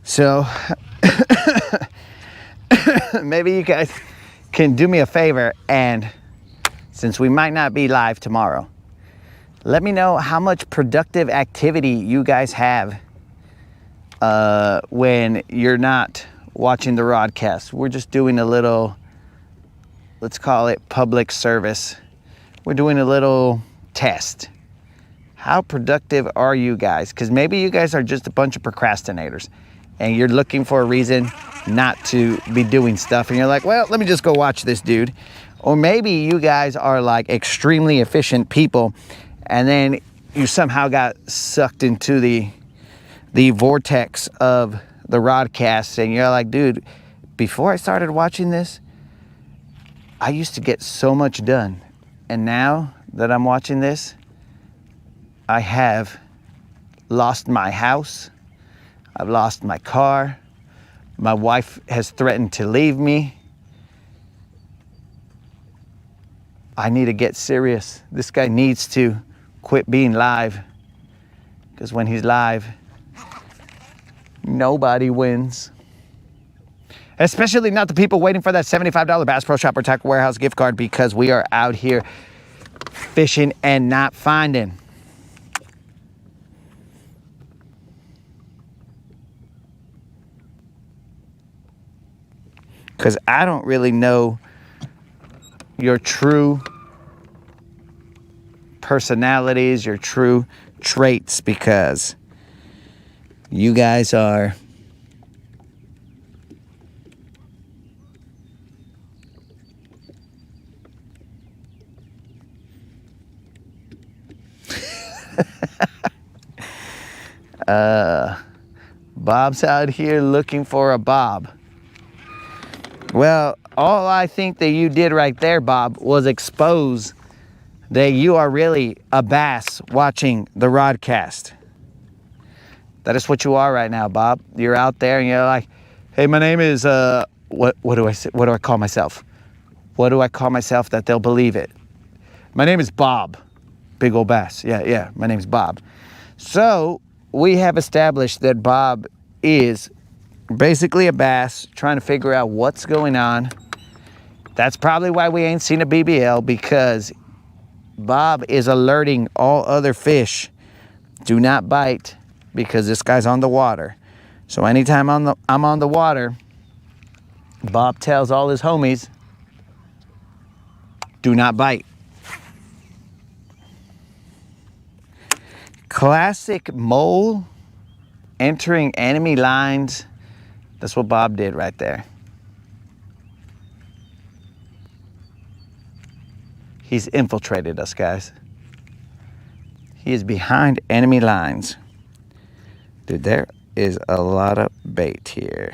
So maybe you guys can do me a favor, and since we might not be live tomorrow, let me know how much productive activity you guys have when you're not watching the broadcast. We're just doing a little, let's call it public service. We're doing a little test. How productive are you guys? Because maybe you guys are just a bunch of procrastinators and you're looking for a reason not to be doing stuff. And you're like, well, let me just go watch this dude. Or maybe you guys are like extremely efficient people and then you somehow got sucked into the vortex of the broadcast. And you're like, dude, before I started watching this, I used to get so much done. And now that I'm watching this, I have lost my house, I've lost my car, my wife has threatened to leave me. I need to get serious. This guy needs to quit being live, because when he's live, nobody wins. Especially not the people waiting for that $75 Bass Pro Shopper Tackle Warehouse gift card, because we are out here fishing and not finding. Because I don't really know your true personalities, your true traits, because you guys are Bob's out here looking for a bob. Well, all I think that you did right there, Bob, was expose that you are really a bass watching the broadcast. That is what you are right now, Bob. You're out there and you're like, hey, my name is, what do I say? What do I call myself? What do I call myself that they'll believe it? My name is Bob. Big old bass. Yeah, my name's Bob. So we have established that Bob is basically a bass trying to figure out what's going on. That's probably why we ain't seen a BBL, because Bob is alerting all other fish, do not bite, because this guy's on the water. So anytime I'm on the water, Bob tells all his homies, do not bite. Classic mole entering enemy lines. That's what Bob did right there. He's infiltrated us, guys. He is behind enemy lines. Dude, there is a lot of bait here.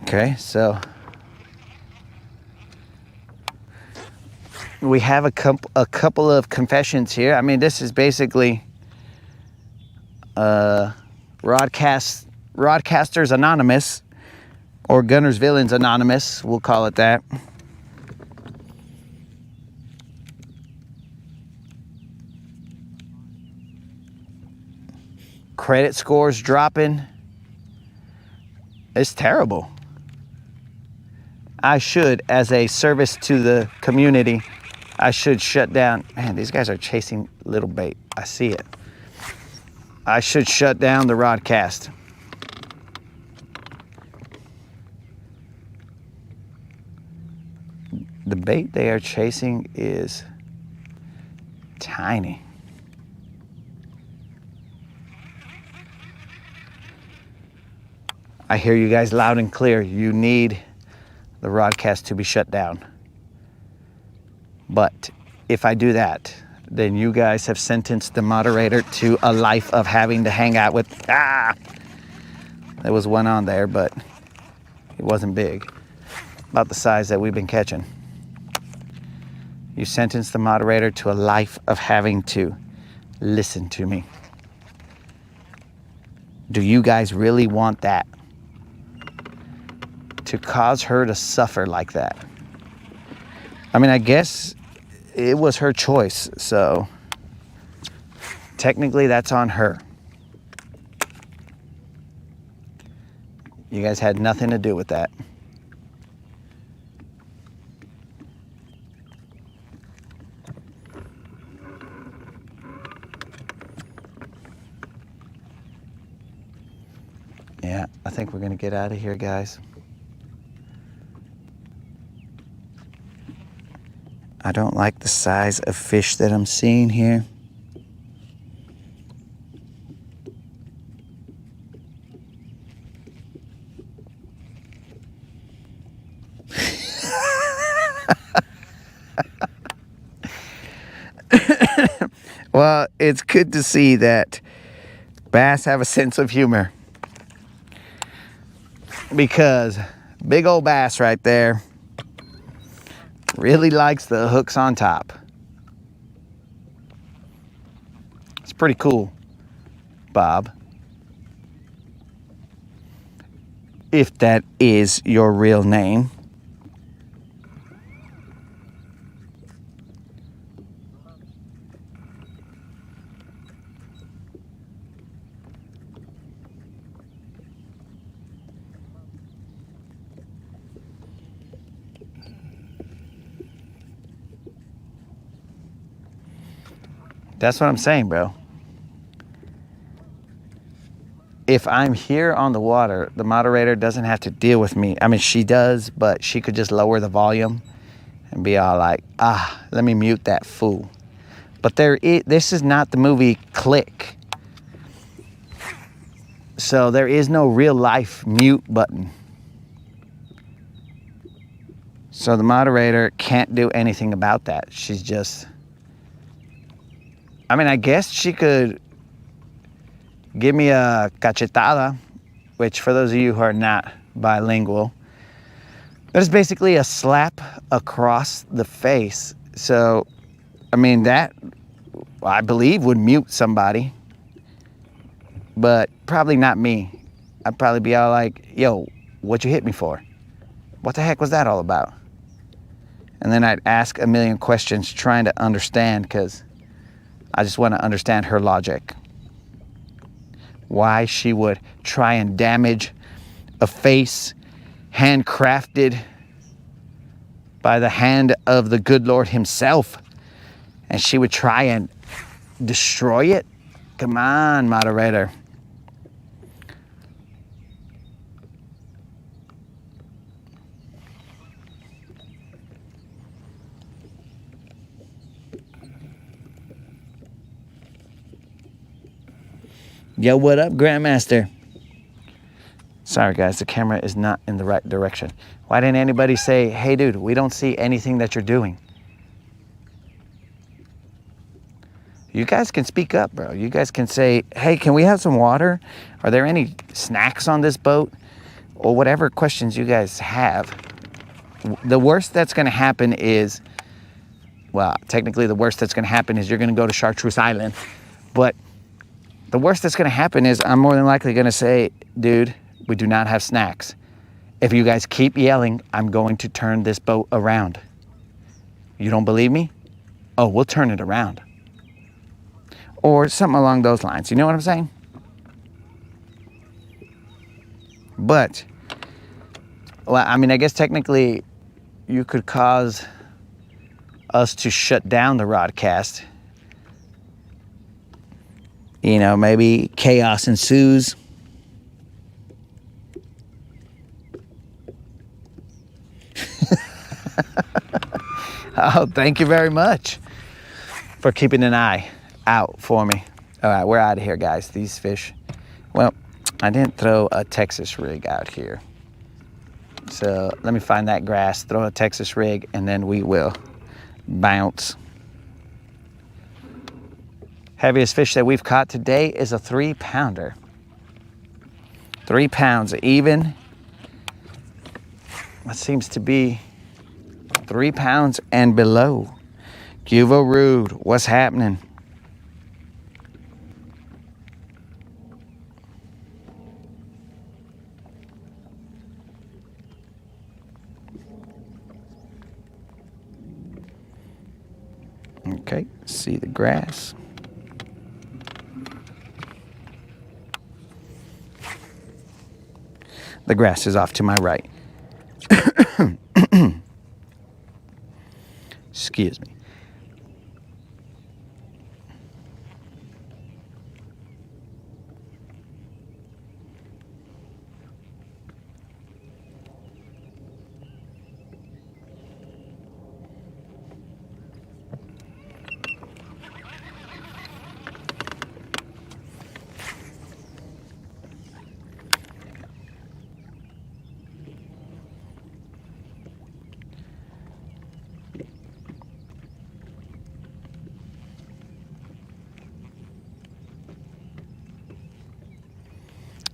Okay, so we have a couple of confessions here. I mean, this is basically Broadcasters Anonymous, or Guntersville Anonymous, we'll call it that. Credit scores dropping. It's terrible. I should, as a service to the community, I should shut down. Man, these guys are chasing little bait. I see it. I should shut down the broadcast. The bait they are chasing is tiny. I hear you guys loud and clear. You need the broadcast to be shut down. But if I do that, then you guys have sentenced the moderator to a life of having to hang out with, there was one on there, but it wasn't big, about the size that we've been catching. You sentenced the moderator to a life of having to listen to me. Do you guys really want that? To cause her to suffer like that? I mean, I guess it was her choice, so technically that's on her. You guys had nothing to do with that. Yeah, I think we're gonna get out of here, guys. I don't like the size of fish that I'm seeing here. Well, it's good to see that bass have a sense of humor, because big old bass right there really likes the hooks on top. It's pretty cool, Bob. If that is your real name. That's what I'm saying, bro. If I'm here on the water, the moderator doesn't have to deal with me. I mean, she does, but she could just lower the volume and be all like, let me mute that fool. But this is not the movie Click. So there is no real life mute button. So the moderator can't do anything about that. She's just... I mean, I guess she could give me a cachetada, which for those of you who are not bilingual, that is basically a slap across the face. So, I mean, that, I believe, would mute somebody, but probably not me. I'd probably be all like, yo, what you hit me for? What the heck was that all about? And then I'd ask a million questions trying to understand, because I just want to understand her logic. Why she would try and damage a face handcrafted by the hand of the good Lord himself, and she would try and destroy it? Come on, moderator. Yo, what up, Grandmaster? Sorry, guys, the camera is not in the right direction. Why didn't anybody say, hey, dude, we don't see anything that you're doing? You guys can speak up, bro. You guys can say, hey, can we have some water? Are there any snacks on this boat? Or whatever questions you guys have. The worst that's going to happen is, well, technically the worst that's going to happen is you're going to go to Chartreuse Island. But the worst that's going to happen is I'm more than likely going to say, dude, we do not have snacks. If you guys keep yelling, I'm going to turn this boat around. You don't believe me? Oh, we'll turn it around. Or something along those lines. You know what I'm saying? But, well, I mean, I guess technically you could cause us to shut down the broadcast. You know, maybe chaos ensues. Oh, thank you very much for keeping an eye out for me. All right, we're out of here, guys. These fish, well, I didn't throw a Texas rig out here. So let me find that grass, throw a Texas rig, and then we will bounce. Heaviest fish that we've caught today is a 3-pounder. 3 pounds even. That seems to be 3 pounds and below. Cuvo Rude, what's happening? Okay, see the grass. The grass is off to my right. Excuse me.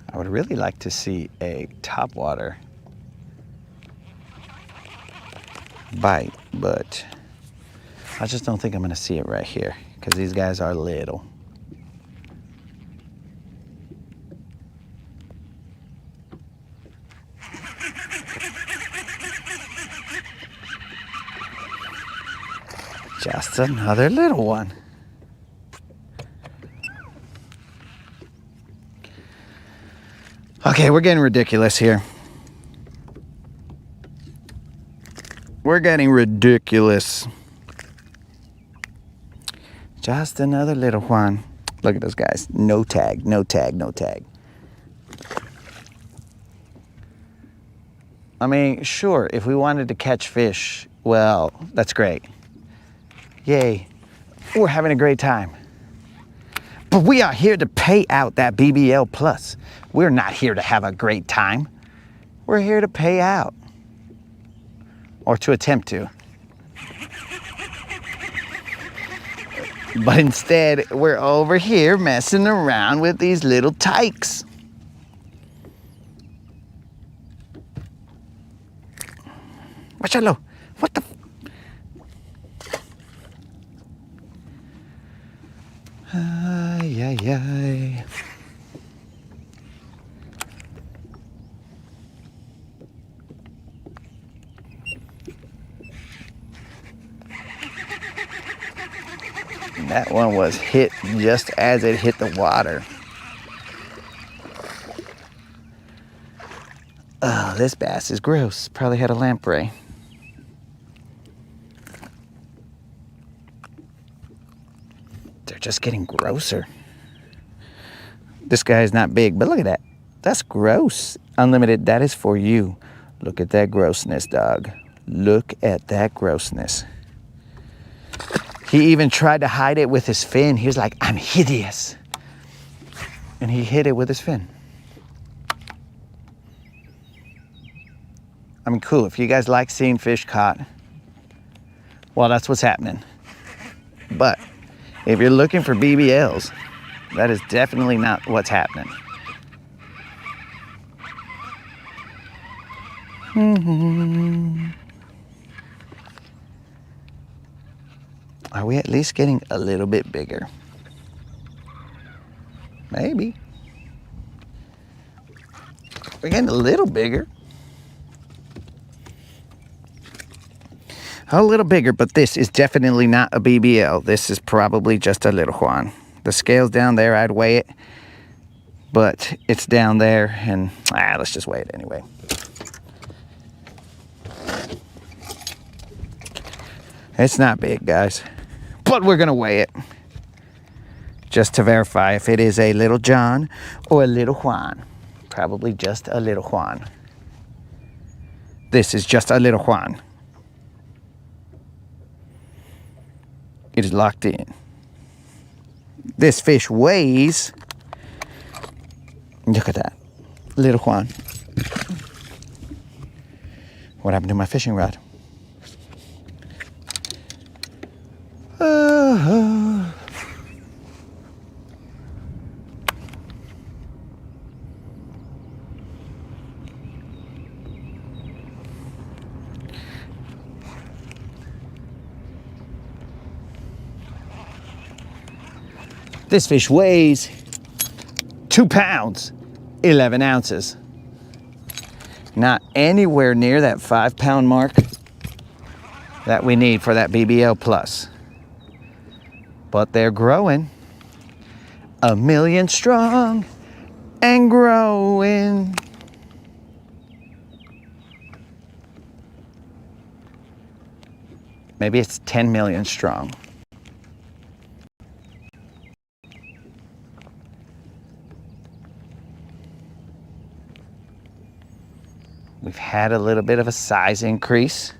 I would really like to see a topwater bite, but I just don't think I'm gonna see it right here because these guys are little. Just another little one. Okay, we're getting ridiculous here. We're getting ridiculous. Just another little one. Look at those guys. No tag, no tag, no tag. I mean, sure, if we wanted to catch fish, well, that's great. Yay, we're having a great time. But we are here to pay out that BBL plus. We're not here to have a great time. We're here to pay out. Or to attempt to. But instead, we're over here messing around with these little tykes. Machalo, what the? Ay, ay, ay. That one was hit just as it hit the water. Oh, this bass is gross. Probably had a lamprey. They're just getting grosser. This guy is not big, but look at that. That's gross. Unlimited, that is for you. Look at that grossness, dog. Look at that grossness. He even tried to hide it with his fin. He was like, I'm hideous. And he hid it with his fin. I mean, cool. If you guys like seeing fish caught, well, that's what's happening. But if you're looking for BBLs, that is definitely not what's happening. Are we at least getting a little bit bigger? Maybe. We're getting a little bigger. A little bigger, but this is definitely not a BBL. This is probably just a little Juan. The scale's down there, I'd weigh it. But it's down there, and let's just weigh it anyway. It's not big, guys. But we're gonna weigh it. Just to verify if it is a little John or a little Juan. Probably just a little Juan. This is just a little Juan. It is locked in. This fish weighs, look at that, little Juan. What happened to my fishing rod? This fish weighs 2 pounds, 11 ounces. Not anywhere near that 5 pound mark that we need for that BBL plus. But they're growing. 1 million strong and growing. Maybe it's 10 million strong. We've had a little bit of a size increase.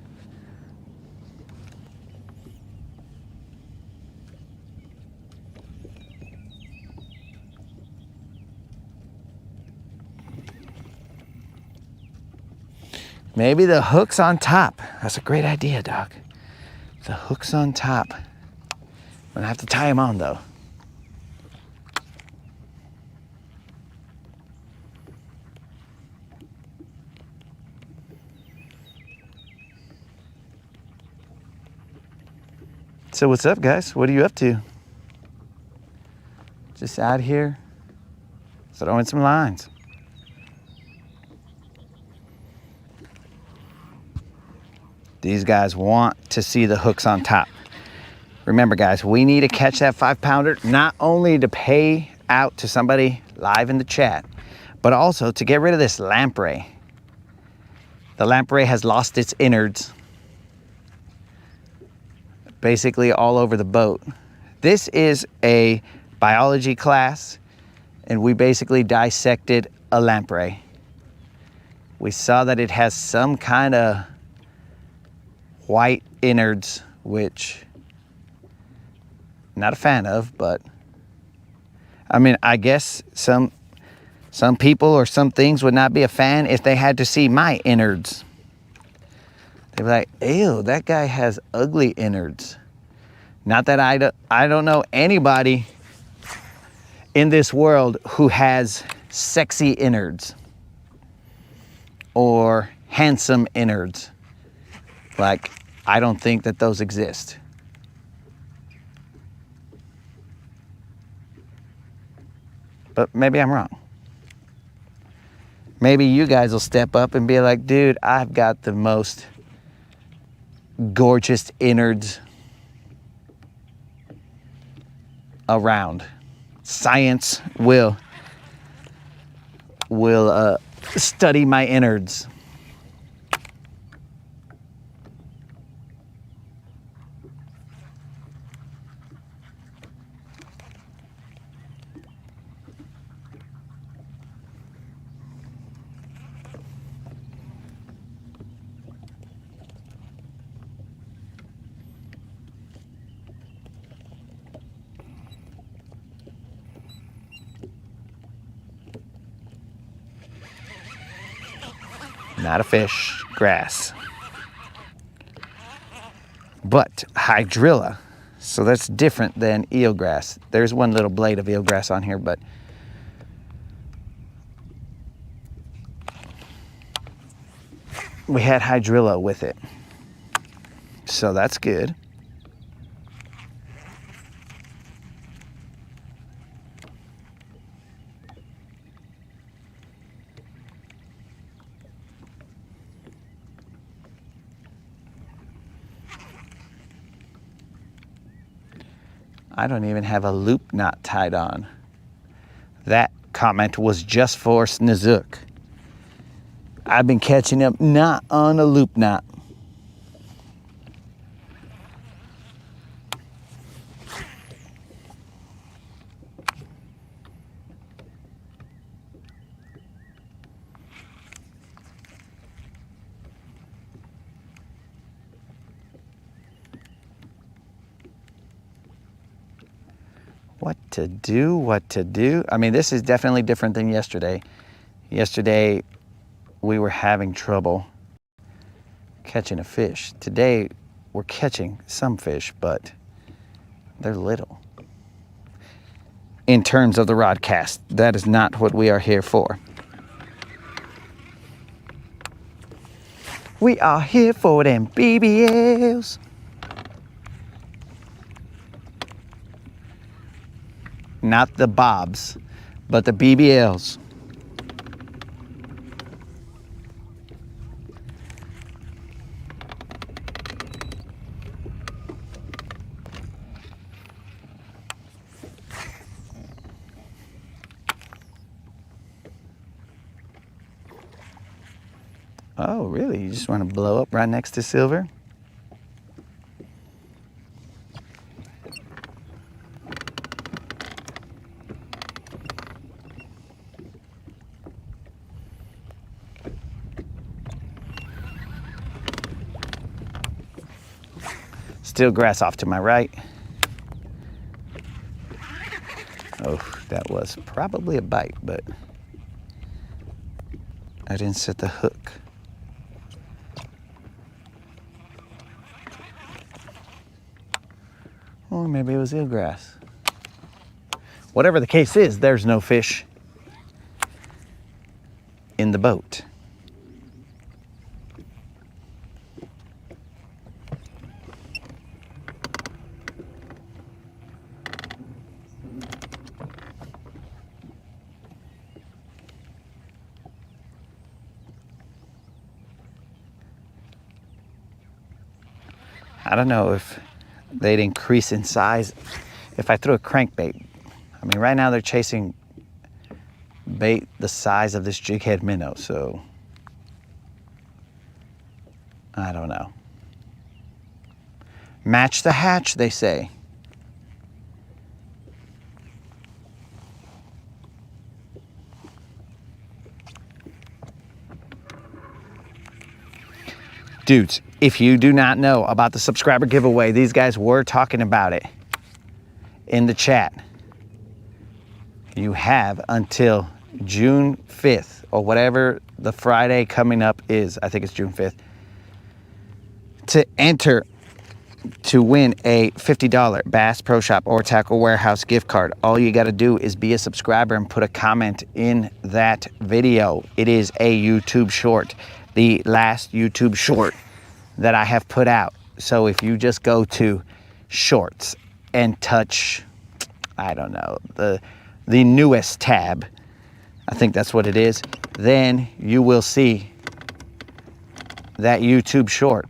Maybe the hook's on top. That's a great idea, Doc. The hook's on top. I'm gonna have to tie him on though. So what's up, guys? What are you up to? Just out here throwing some lines. These guys want to see the hooks on top. Remember, guys, we need to catch that 5 pounder, not only to pay out to somebody live in the chat, but also to get rid of this lamprey. The lamprey has lost its innards basically all over the boat. This is a biology class, and we basically dissected a lamprey. We saw that it has some kind of white innards, which I'm not a fan of, but I mean, I guess some people or some things would not be a fan if they had to see my innards. They'd be like, ew, that guy has ugly innards. Not that I don't know anybody in this world who has sexy innards or handsome innards. Like, I don't think that those exist. But maybe I'm wrong. Maybe you guys will step up and be like, dude, I've got the most gorgeous innards around. Science will study my innards. Not a fish, grass. But hydrilla, so that's different than eelgrass. There's one little blade of eelgrass on here, but we had hydrilla with it. So that's good. I don't even have a loop knot tied on. That comment was just for Snizook. I've been catching up not on a loop knot. What to do? I mean, this is definitely different than yesterday. Yesterday, we were having trouble catching a fish. Today, we're catching some fish, but they're little. In terms of the rod cast, that is not what we are here for. We are here for them BBLs. not the bobs, but the BBLs. Oh, really? You just want to blow up right next to silver? Still grass off to my right. Oh, that was probably a bite, but I didn't set the hook. Or maybe it was eelgrass. Whatever the case is, there's no fish in the boat. I don't know if they'd increase in size if I threw a crankbait. I mean, right now they're chasing bait the size of this jighead minnow, so I don't know. Match the hatch, they say. Dudes, if you do not know about the subscriber giveaway, these guys were talking about it in the chat. You have until June 5th or whatever the Friday coming up is. I think it's June 5th. To enter to win a $50 Bass Pro Shop or Tackle Warehouse gift card. All you got to do is be a subscriber and put a comment in that video. It is a YouTube short, the last YouTube short that I have put out. So if you just go to shorts and touch, I don't know, the newest tab, I think that's what it is, then you will see that YouTube short.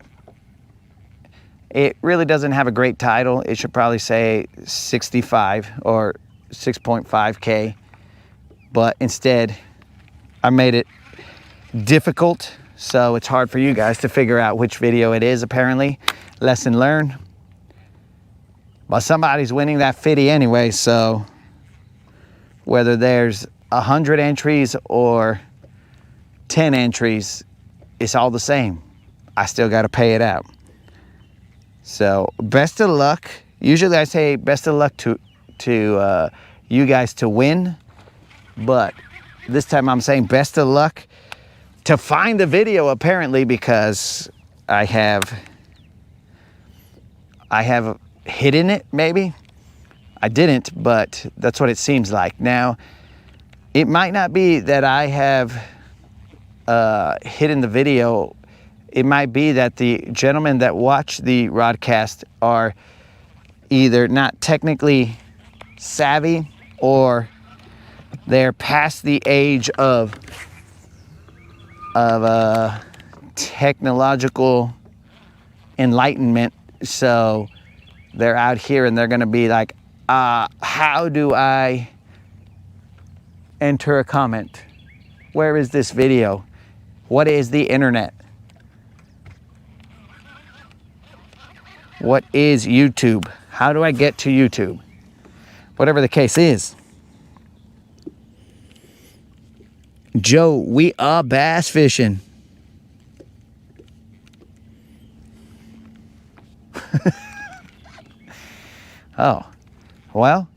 It really doesn't have a great title. It should probably say 65 or 6.5K, but instead I made it difficult, so it's hard for you guys to figure out which video it is, apparently. Lesson learned. But somebody's winning that 50 anyway, so whether there's 100 entries or 10 entries, it's all the same. I still got to pay it out. So best of luck. Usually I say best of luck to you guys to win, but this time I'm saying best of luck to find the video, apparently, because I have hidden it, maybe. I didn't, but that's what it seems like. Now, it might not be that I have hidden the video. It might be that the gentlemen that watch the rodcast are either not technically savvy or they're past the age of technological enlightenment. So they're out here and they're gonna be like, how do I enter a comment? Where is this video? What is the internet? What is YouTube? How do I get to YouTube? Whatever the case is. Joe, we are bass fishing. Oh, well,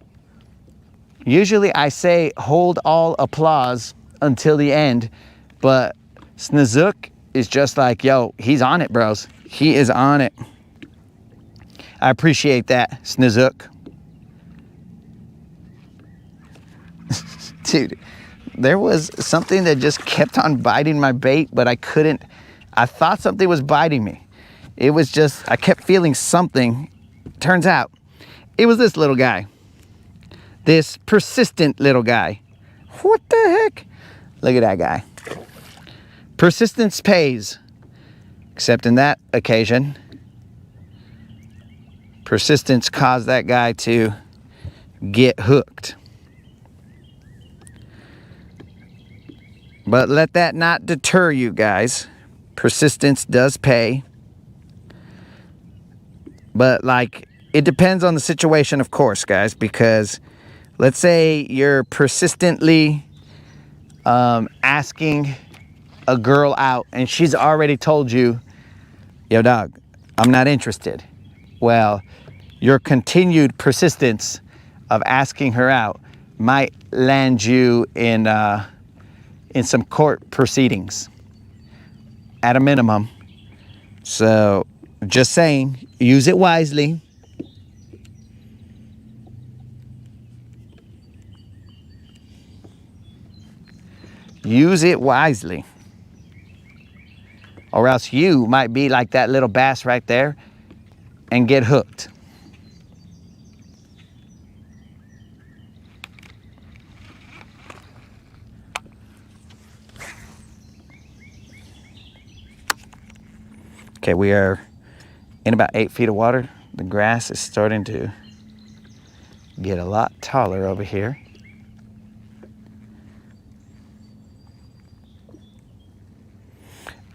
usually I say hold all applause until the end, but Snazook is just like, yo, he's on it, bros. He is on it. I appreciate that, Snazook. Dude, there was something that just kept on biting my bait, but I couldn't. I thought something was biting me. It was just, I kept feeling something. Turns out, it was this little guy. this persistent little guy. What the heck? Look at that guy. Persistence pays. Except in that occasion, persistence caused that guy to get hooked. But let that not deter you guys. Persistence does pay. But like, it depends on the situation, of course, guys, because let's say you're persistently asking a girl out and she's already told you, yo dog, I'm not interested. Well, your continued persistence of asking her out might land you in some court proceedings at a minimum. So just saying, use it wisely. Use it wisely. Or else you might be like that little bass right there and get hooked. Okay, we are in about 8 feet of water. The grass is starting to get a lot taller over here.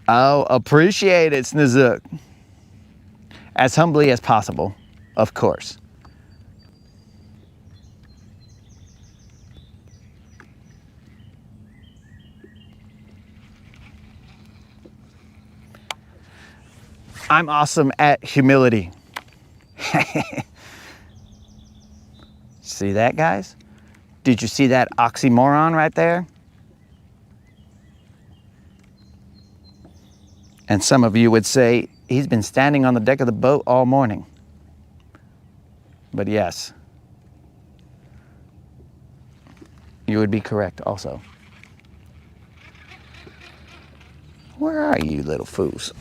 Oh, appreciate it, Snizook. As humbly as possible, of course. I'm awesome at humility. See that, guys? Did you see that oxymoron right there? And some of you would say, he's been standing on the deck of the boat all morning. But yes, you would be correct also. Where are you, little foos?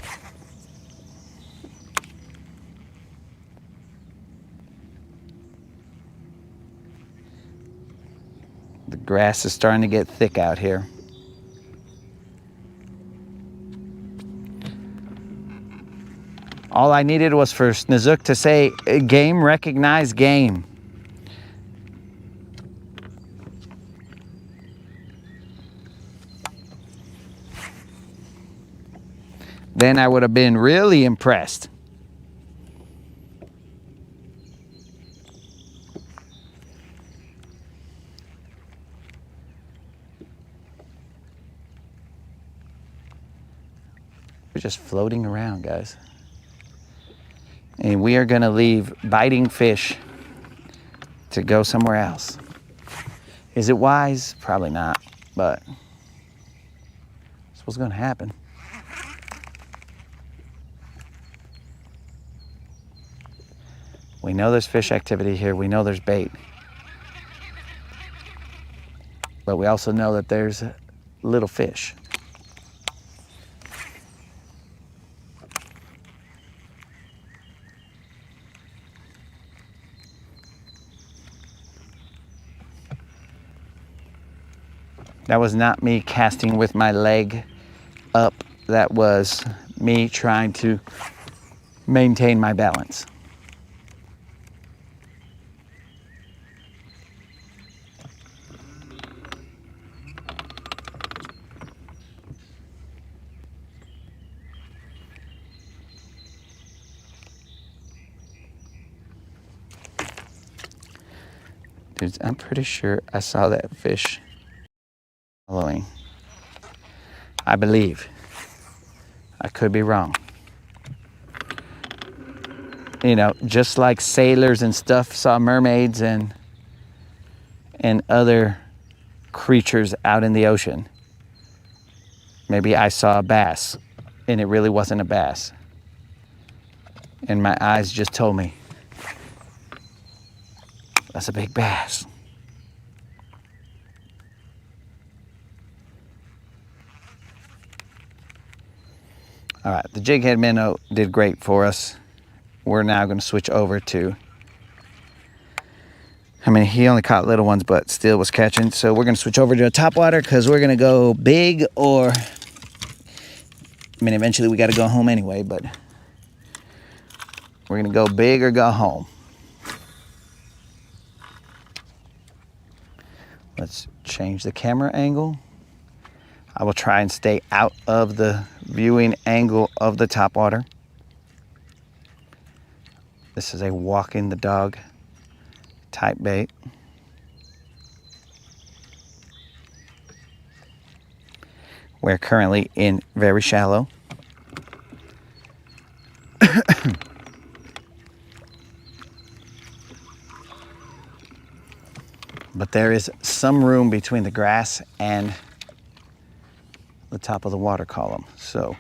The grass is starting to get thick out here. All I needed was for Snizook to say, game, recognize game. Then I would have been really impressed. We're just floating around, guys. And we are going to leave biting fish to go somewhere else. Is it wise? Probably not, but that's what's going to happen. We know there's fish activity here. We know there's bait. But we also know that there's little fish. That was not me casting with my leg up. That was me trying to maintain my balance. Dude, I'm pretty sure I saw that fish following. I believe. I could be wrong. You know, just like sailors and stuff saw mermaids and other creatures out in the ocean. Maybe I saw a bass and it really wasn't a bass. And my eyes just told me, that's a big bass. All right, the jig head minnow did great for us. We're now going to switch over to I mean, he only caught little ones, but still was catching. So we're going to switch over to a topwater because we're going to go big or... I mean, eventually we got to go home anyway, but we're going to go big or go home. Let's change the camera angle. I will try and stay out of the viewing angle of the topwater. This is a walking the dog type bait. We're currently in very shallow. But there is some room between the grass and the top of the water column. So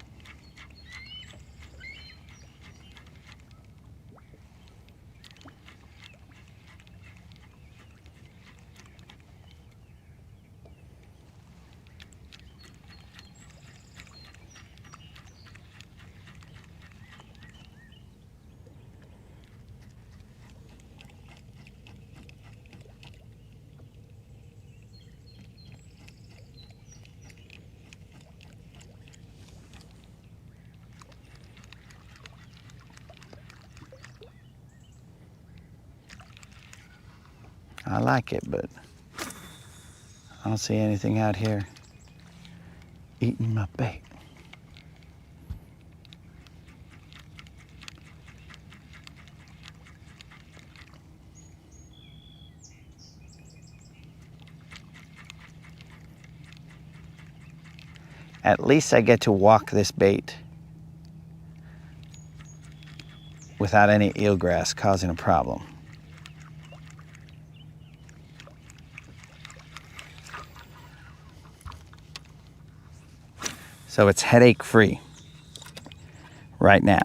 I like it, but I don't see anything out here eating my bait. At least I get to walk this bait without any eelgrass causing a problem. So it's headache free right now.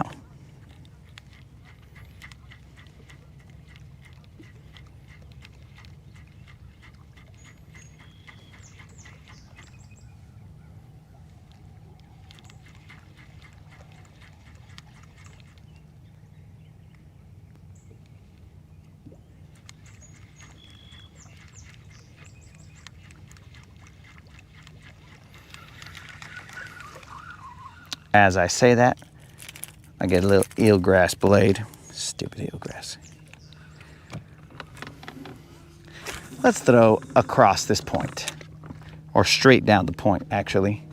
As I say that, I get a little eelgrass blade. Stupid eelgrass. Let's throw across this point, or straight down the point, actually.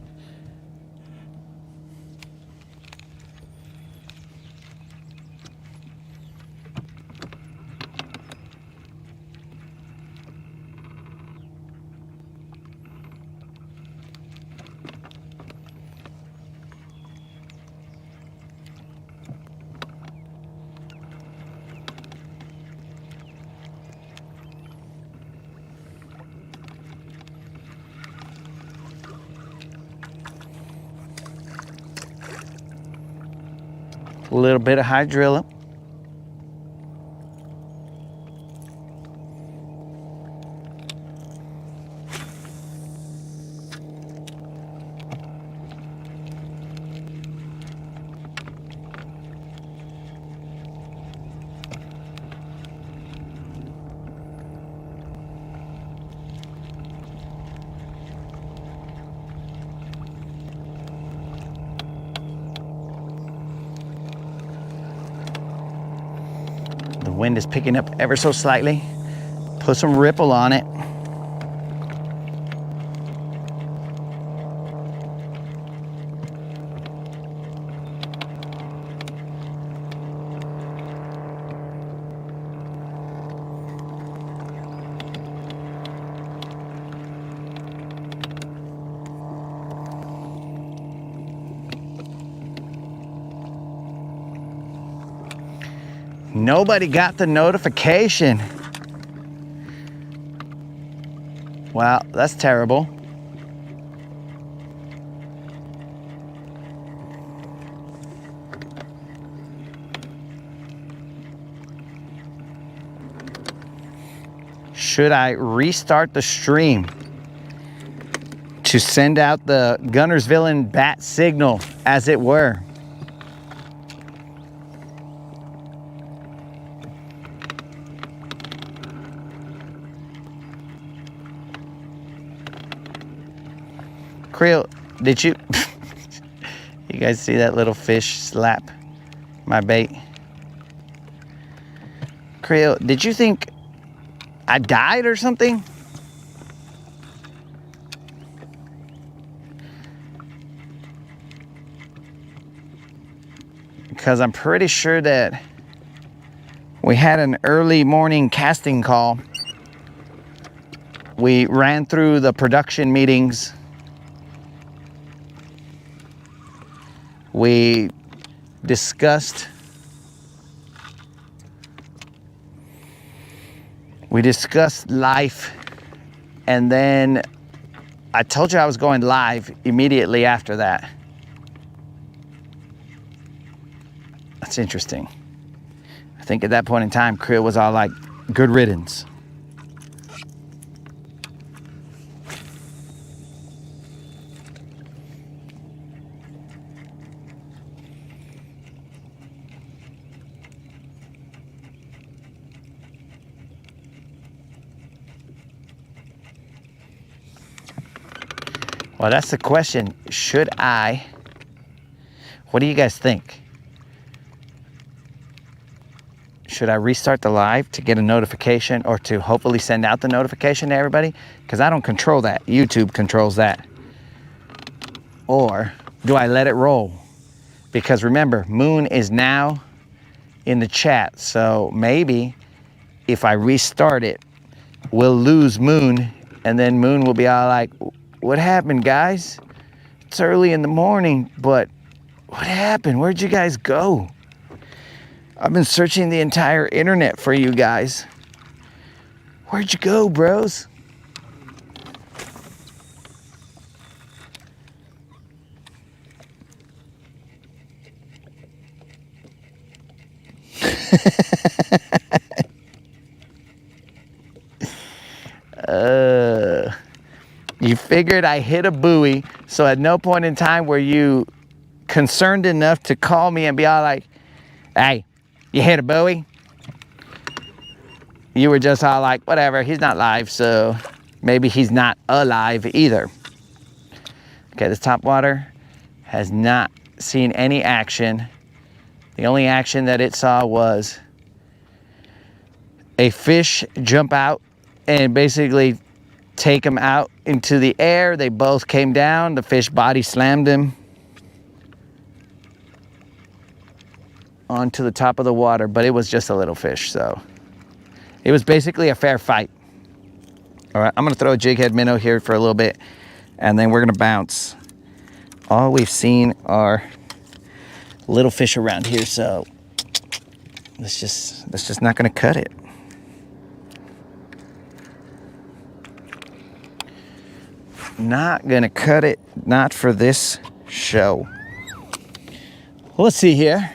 A little bit of hydrilla. The wind is picking up ever so slightly. Put some ripple on it. Nobody got the notification. Wow, that's terrible. Should I restart the stream to send out the Guntersville bat signal, as it were? Creel, did you... You guys see that little fish slap my bait? Creel, did you think I died or something? Because I'm pretty sure that we had an early morning casting call. We ran through the production meetings. We discussed life, and then I told you I was going live immediately after that. That's interesting. I think at that point in time, Creel was all like, good riddance. Well, that's the question. Should I? What do you guys think? Should I restart the live to get a notification or to hopefully send out the notification to everybody? Because I don't control that. YouTube controls that. Or do I let it roll? Because remember, Moon is now in the chat. So maybe if I restart it, we'll lose Moon, and then Moon will be all like, what happened, guys? It's early in the morning, but what happened? Where'd you guys go? I've been searching the entire internet for you guys. Where'd you go, bros? You figured I hit a buoy, so at no point in time were you concerned enough to call me and be all like, hey, you hit a buoy? You were just all like, whatever, he's not live, so maybe he's not alive either. Okay, this top water has not seen any action. The only action that it saw was a fish jump out and basically take him out into the air. They both came down. The fish body slammed him onto the top of the water, but it was just a little fish, so it was basically a fair fight. All right, I'm gonna throw a jig head minnow here for a little bit, and then we're gonna bounce. All we've seen are little fish around here, so that's just not gonna cut it. Not gonna cut it, not for this show. Well, let's see here.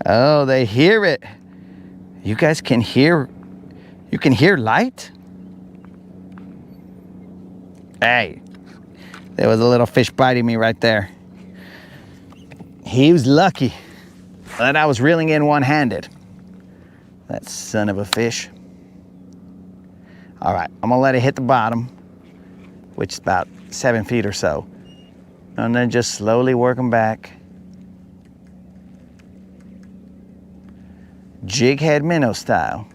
Oh, they hear it. You guys can hear, you can hear light? Hey, there was a little fish biting me right there. He was lucky that I was reeling in one-handed. That son of a fish. All right, I'm gonna let it hit the bottom, which is about 7 feet or so. And then just slowly work them back. Jig head minnow style.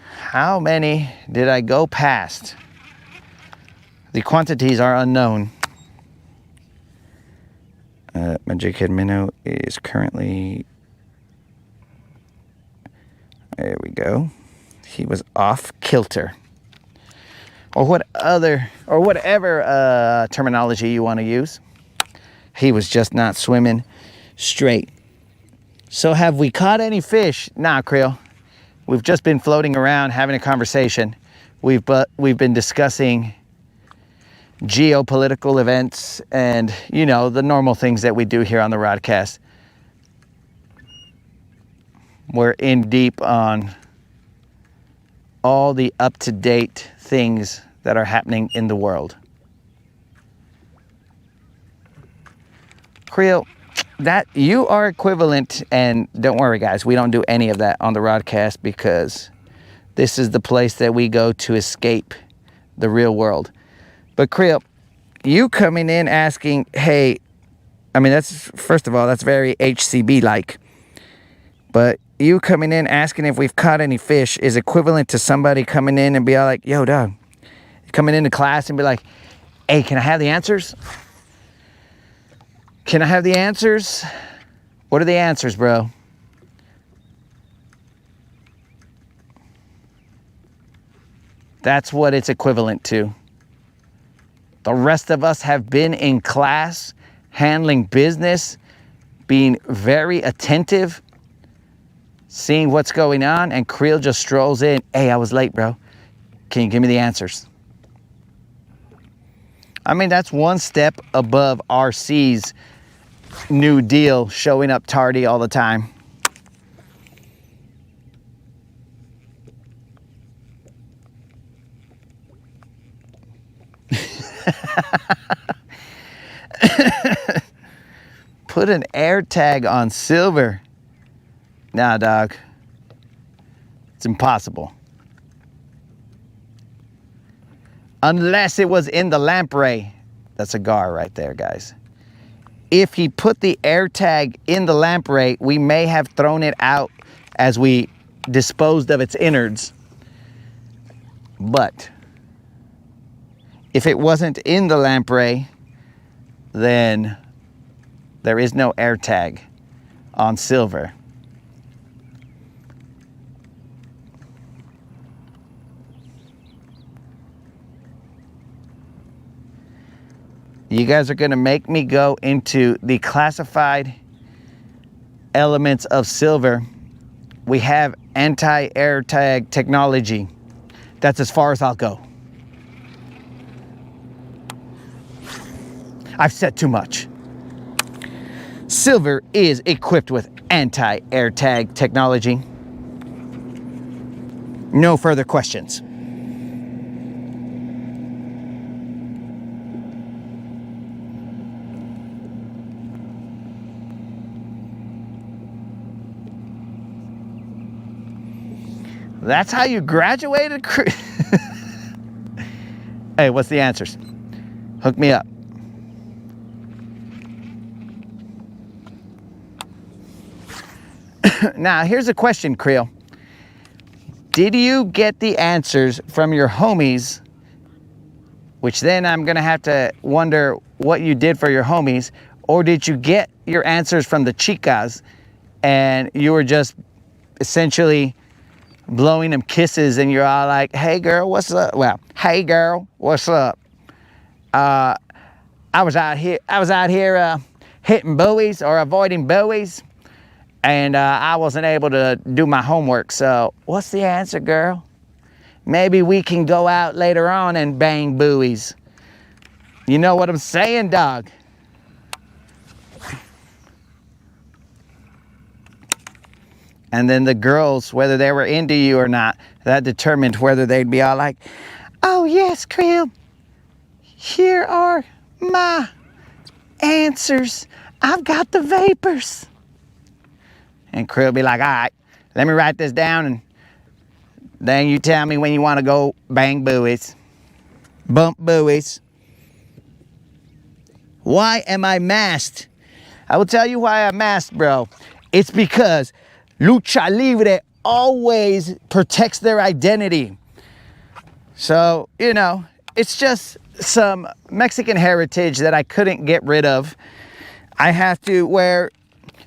How many did I go past? The quantities are unknown. My jig head minnow is currently, there we go. He was off kilter. or whatever terminology you want to use. He was just not swimming straight. So have we caught any fish? Nah, Creel. We've just been floating around having a conversation. We've been discussing geopolitical events and, you know, the normal things that we do here on the Rodcast. We're in deep on all the up-to-date things that are happening in the world. Creel, that you are equivalent, and don't worry guys, we don't do any of that on the Rodcast because this is the place that we go to escape the real world. But Creel, you coming in asking, hey, I mean, that's, first of all, that's very HCB-like. But you coming in asking if we've caught any fish is equivalent to somebody coming in and be all like, yo, dog, coming into class and be like, hey, can I have the answers? Can I have the answers? What are the answers, bro? That's what it's equivalent to. The rest of us have been in class, handling business, being very attentive, seeing what's going on, and Creel just strolls in. Hey, I was late, bro. Can you give me the answers? I mean, that's one step above RC's New Deal, showing up tardy all the time. Put an air tag on silver. Nah, dog. It's impossible. Unless it was in the lamprey. That's a gar right there, guys. If he put the air tag in the lamprey, we may have thrown it out as we disposed of its innards. But if it wasn't in the lamprey, then there is no air tag on silver. You guys are going to make me go into the classified elements of silver. We have anti-air tag technology. That's as far as I'll go. I've said too much. Silver is equipped with anti-air tag technology. No further questions. That's how you graduated? Hey, what's the answers? Hook me up. Now, here's a question, Creel. Did you get the answers from your homies? Which then I'm going to have to wonder what you did for your homies. Or did you get your answers from the chicas and you were just essentially blowing them kisses and you're all like, hey girl, what's up? Well, hey girl, what's up? I was out here hitting buoys or avoiding buoys, and I wasn't able to do my homework. So what's the answer, girl? Maybe we can go out later on and bang buoys. You know what I'm saying, dog? And then the girls, whether they were into you or not, that determined whether they'd be all like, oh yes, Creel, here are my answers. I've got the vapors. And Creel be like, all right, let me write this down and then you tell me when you want to go bang buoys. Bump buoys. Why am I masked? I will tell you why I'm masked, bro. It's because Lucha Libre always protects their identity. So, you know, it's just some Mexican heritage that I couldn't get rid of. I have to wear,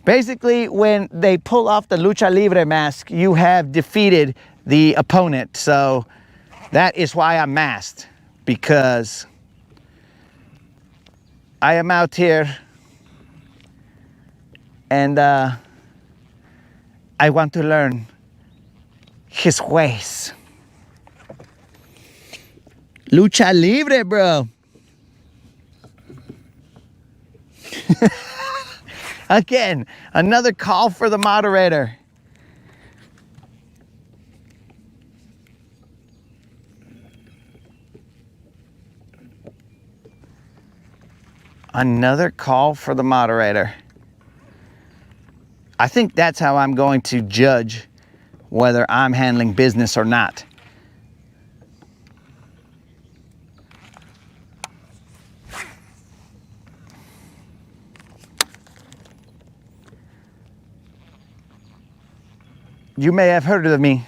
basically when they pull off the Lucha Libre mask, you have defeated the opponent. So that is why I'm masked. because I am out here and I want to learn his ways. Lucha libre, bro. Again, another call for the moderator. Another call for the moderator. I think that's how I'm going to judge whether I'm handling business or not. You may have heard of me.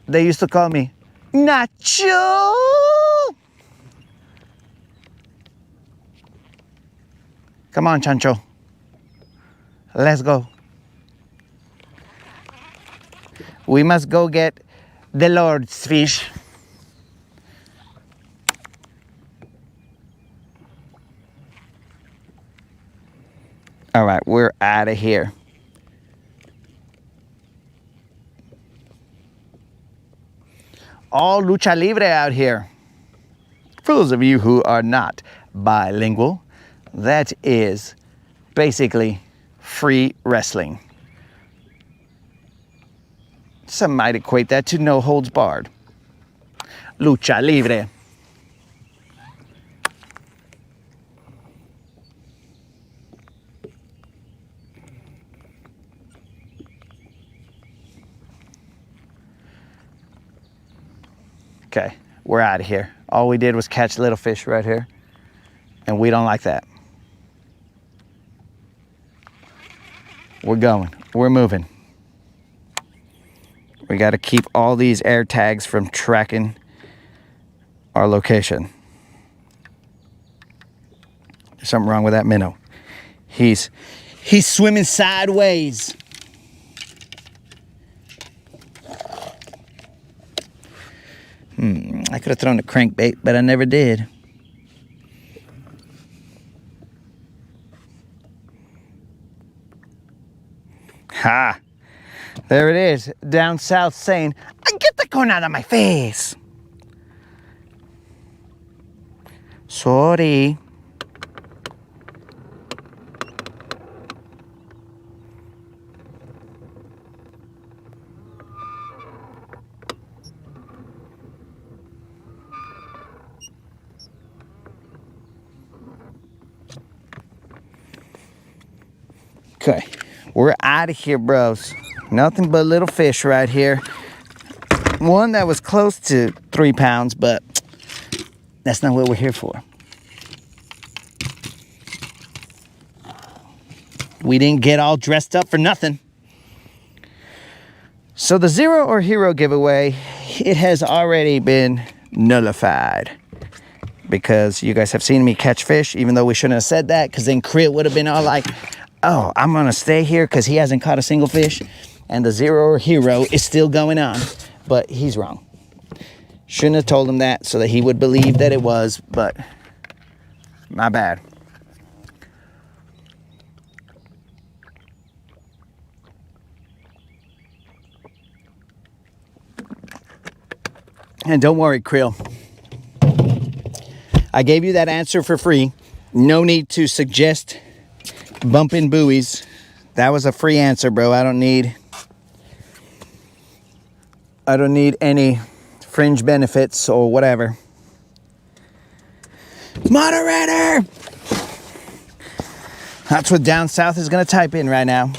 They used to call me Nacho. Come on, Chancho. Let's go. We must go get the Lord's fish. All right, we're out of here. All lucha libre out here. For those of you who are not bilingual, that is basically free wrestling. Some might equate that to no holds barred. Lucha libre. Okay, we're out of here. All we did was catch little fish right here, and we don't like that. We're going, we're moving. We got to keep all these air tags from tracking our location. There's something wrong with that minnow. He's swimming sideways. I could have thrown a crankbait, but I never did. Ha! There it is, down south saying, "Get the corn out of my face." Sorry. Okay, we're out of here, bros. Nothing but little fish right here. One that was close to 3 pounds, but that's not what we're here for. We didn't get all dressed up for nothing. So the Zero or Hero giveaway, it has already been nullified. Because you guys have seen me catch fish, even though we shouldn't have said that, because then Creel would have been all like, "Oh, I'm gonna stay here because he hasn't caught a single fish," and the Zero or Hero is still going on. But he's wrong. Shouldn't have told him that so that he would believe that it was, but my bad. And don't worry, Creel. I gave you that answer for free. No need to suggest bumping buoys. That was a free answer, bro. I don't need any fringe benefits or whatever. Moderator! That's what down south is gonna type in right now.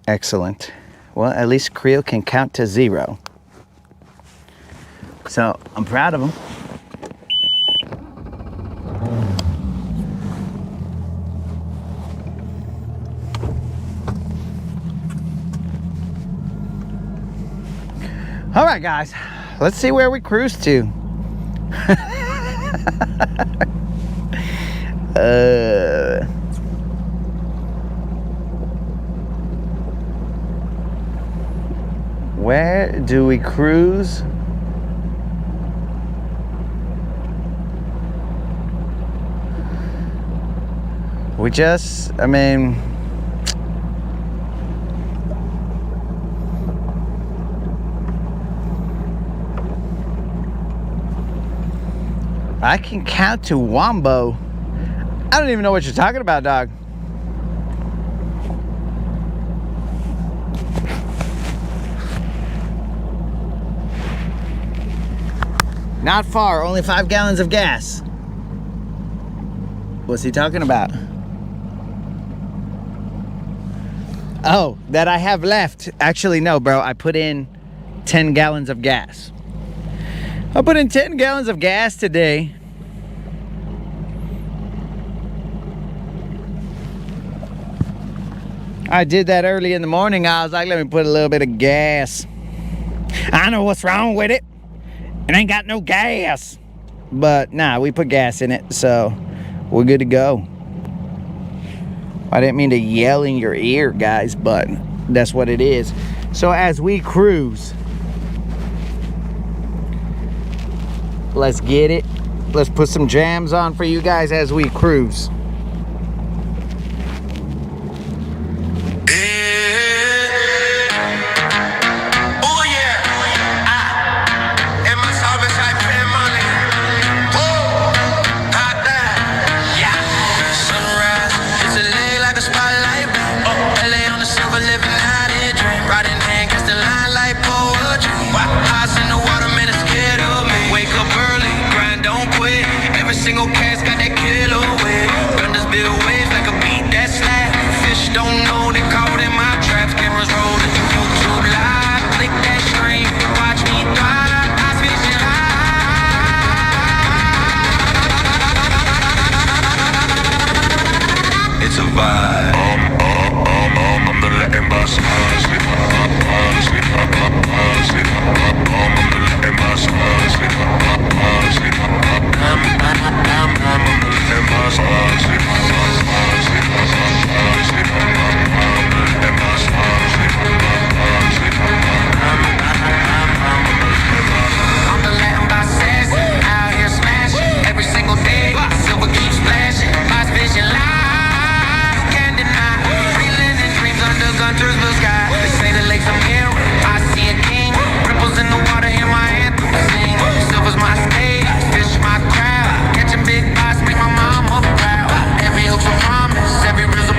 Excellent. Well, at least Creel can count to 0. So I'm proud of him. All right, guys, let's see where we cruise to. Where do we cruise? We just, I mean, I can count to Wombo. I don't even know what you're talking about, dog. Not far, only 5 gallons of gas. What's he talking about? Oh, that I have left. Actually, no, bro. I put in 10 gallons of gas. I put in 10 gallons of gas today. I did that early in the morning. I was like, let me put a little bit of gas. I know what's wrong with it. It ain't got no gas. But, nah, we put gas in it, so we're good to go. I didn't mean to yell in your ear, guys, but that's what it is. So as we cruise, let's get it. Let's put some jams on for you guys as we cruise. Single cast got that killer wave. Guntersville waves like a beat that slap. Fish don't know they caught in my traps. Cameras rolling, YouTube live. Click that stream, watch me thrive. I fishing high. It's a vibe. I'm the Latin boss. I'm the Latin boss. Guntersville sky, they say the lakes I'm here. I see a king, ripples in the water, hear my anthem sing. Silver's my stage, fish my crowd. Catching big bites, make my mama proud. Every hope's a promise, every river's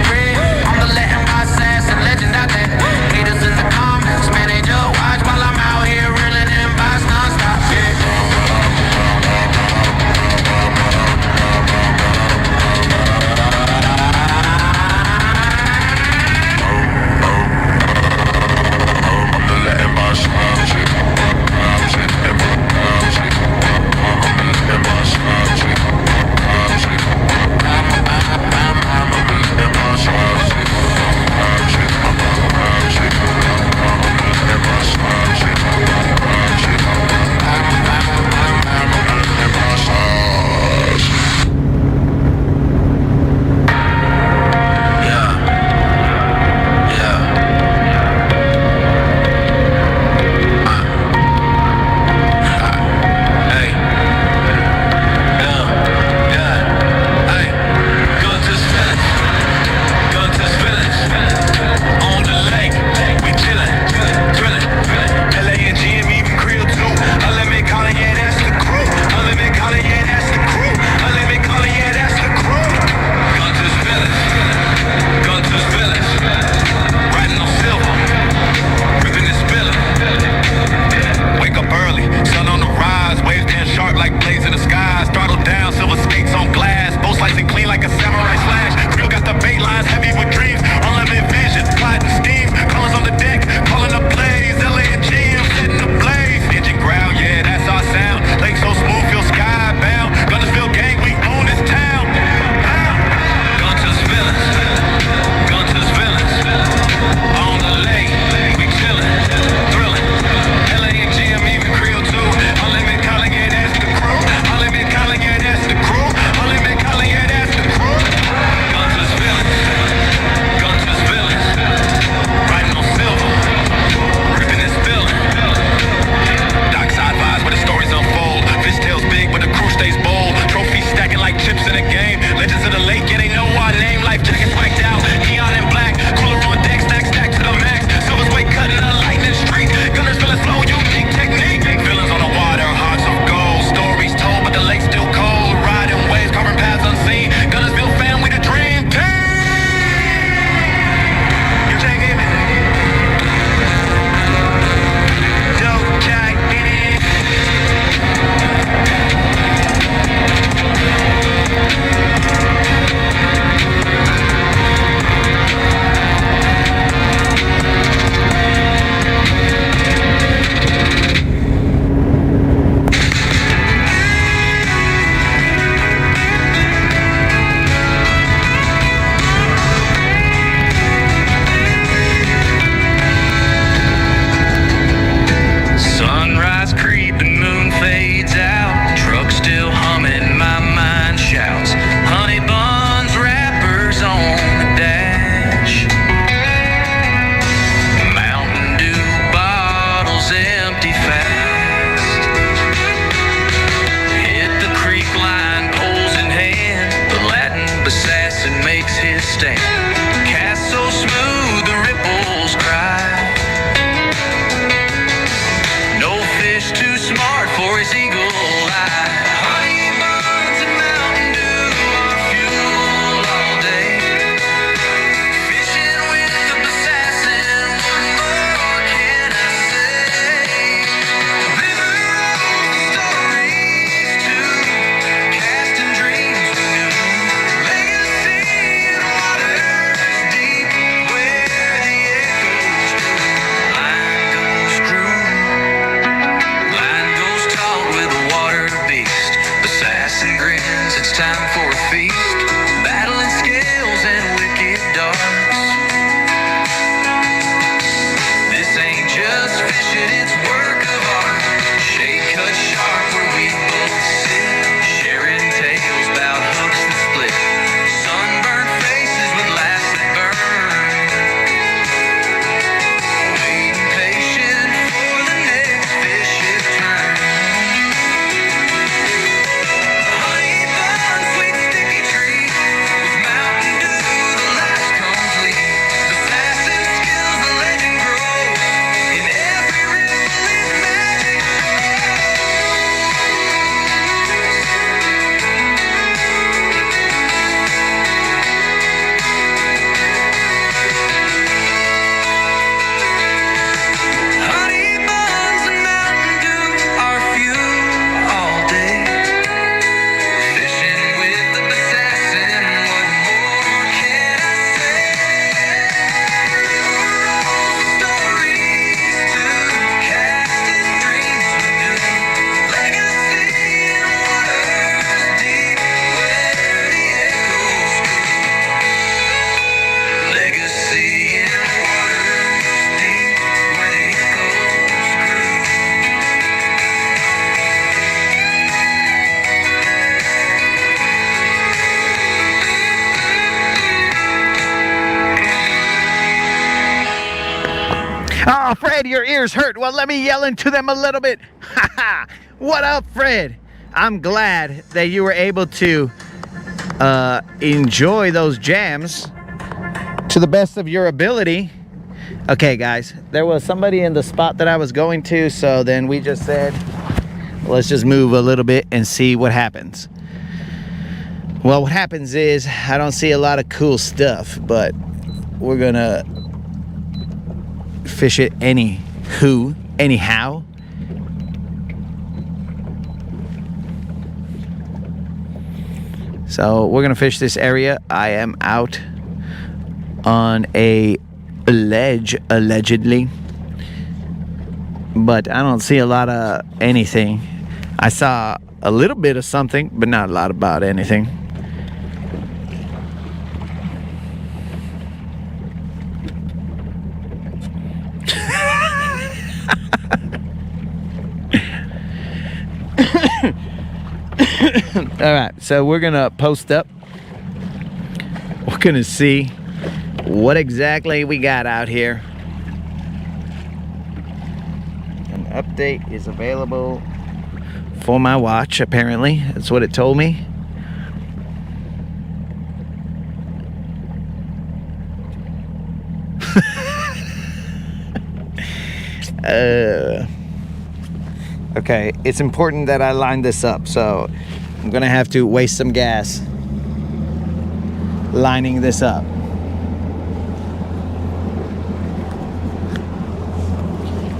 Oh, Fred, your ears hurt. Well, let me yell into them a little bit. What up, Fred? I'm glad that you were able to enjoy those jams to the best of your ability. Okay, guys, there was somebody in the spot that I was going to, so then we just said, let's just move a little bit and see what happens. Well, what happens is I don't see a lot of cool stuff, but we're gonna fish it anyhow. So we're gonna fish this area. I am out on a ledge, allegedly, but I don't see a lot of anything. I saw a little bit of something, but not a lot about anything. All right, so we're gonna post up. We're gonna see what exactly we got out here. An update is available for my watch, apparently. That's what it told me. Okay, it's important that I line this up, so I'm gonna have to waste some gas lining this up.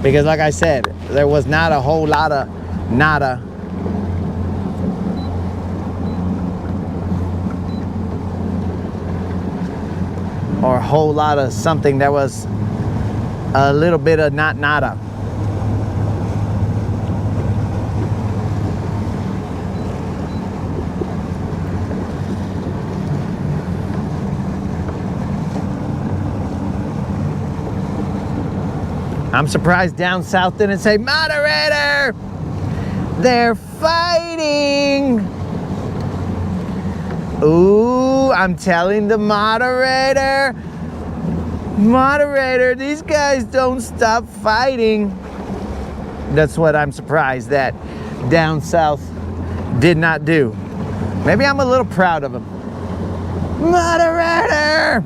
Because like I said, there was not a whole lot of nada. Or a whole lot of something. There was a little bit of not nada. I'm surprised down south didn't say, moderator! They're fighting! Ooh, I'm telling the moderator, these guys don't stop fighting. That's what I'm surprised that down south did not do. Maybe I'm a little proud of them. Moderator!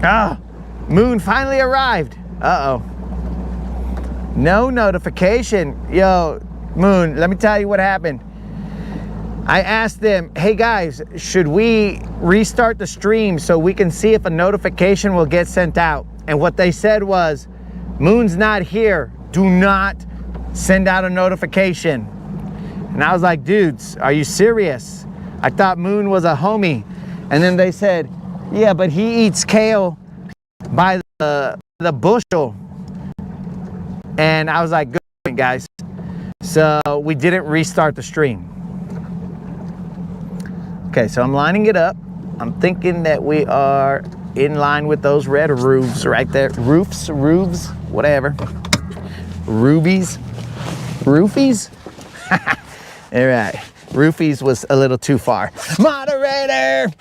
Ah, Moon finally arrived. Uh-oh. No notification. Yo, Moon, let me tell you what happened. I asked them, hey guys, should we restart the stream so we can see if a notification will get sent out? And what they said was, Moon's not here. Do not send out a notification. And I was like, dudes, are you serious? I thought Moon was a homie. And then they said, yeah, but he eats kale by the bushel. And I was like, good point, guys. So we didn't restart the stream. Okay, so I'm lining it up. I'm thinking that we are in line with those red roofs right there. Roofs, whatever. Rubies, roofies. All right, roofies was a little too far. Moderator!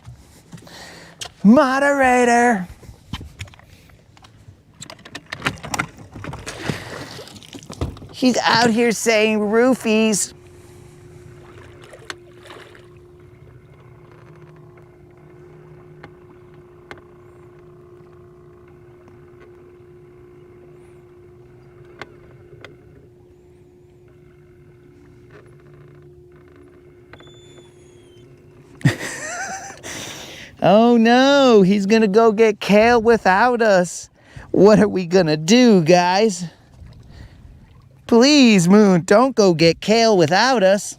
Moderator! He's out here saying roofies. Oh no, he's gonna go get kale without us. What are we gonna do, guys? Please, Moon, don't go get kale without us.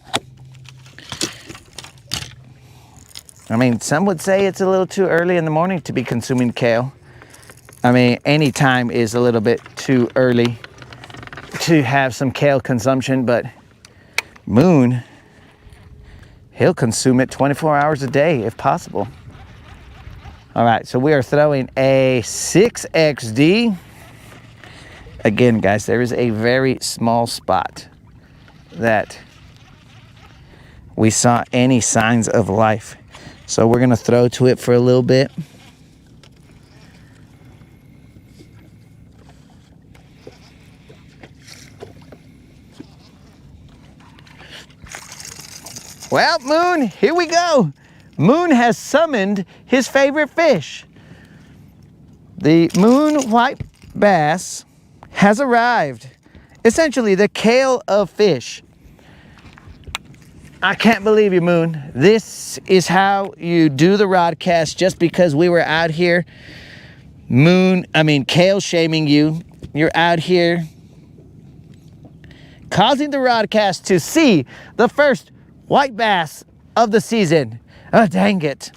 I mean, some would say it's a little too early in the morning to be consuming kale. I mean, any time is a little bit too early to have some kale consumption, but Moon, he'll consume it 24 hours a day if possible. All right, so we are throwing a 6XD Again, guys, there is a very small spot that we saw any signs of life. So we're gonna throw to it for a little bit. Well, Moon, here we go. Moon has summoned his favorite fish. The moon white bass has arrived. Essentially, the kale of fish. I can't believe you, Moon. This is how you do the rod cast just because we were out here kale shaming you. You're out here causing the rod cast to see the first white bass of the season. Oh, dang it.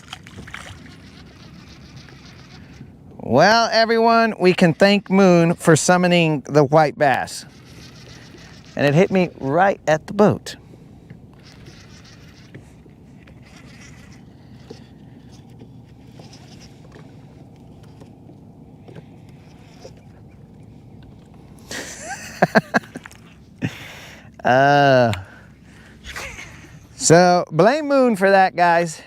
Well, everyone, we can thank Moon for summoning the white bass. And it hit me right at the boat. So blame Moon for that, guys.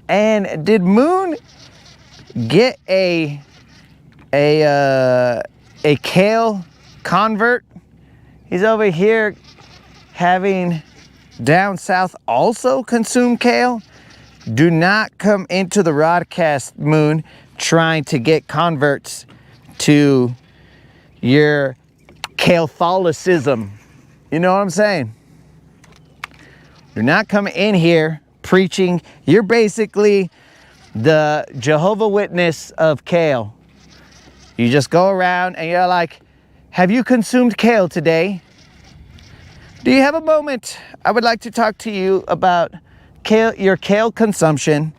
And did Moon get a kale convert? He's over here having down south also consume kale. Do not come into the rodcast, Moon, trying to get converts to your Catholicism. You know what I'm saying? You're not coming in here preaching. You're basically the Jehovah's Witness of kale. You just go around and you're like, have you consumed kale today? Do you have a moment? I would like to talk to you about your kale consumption.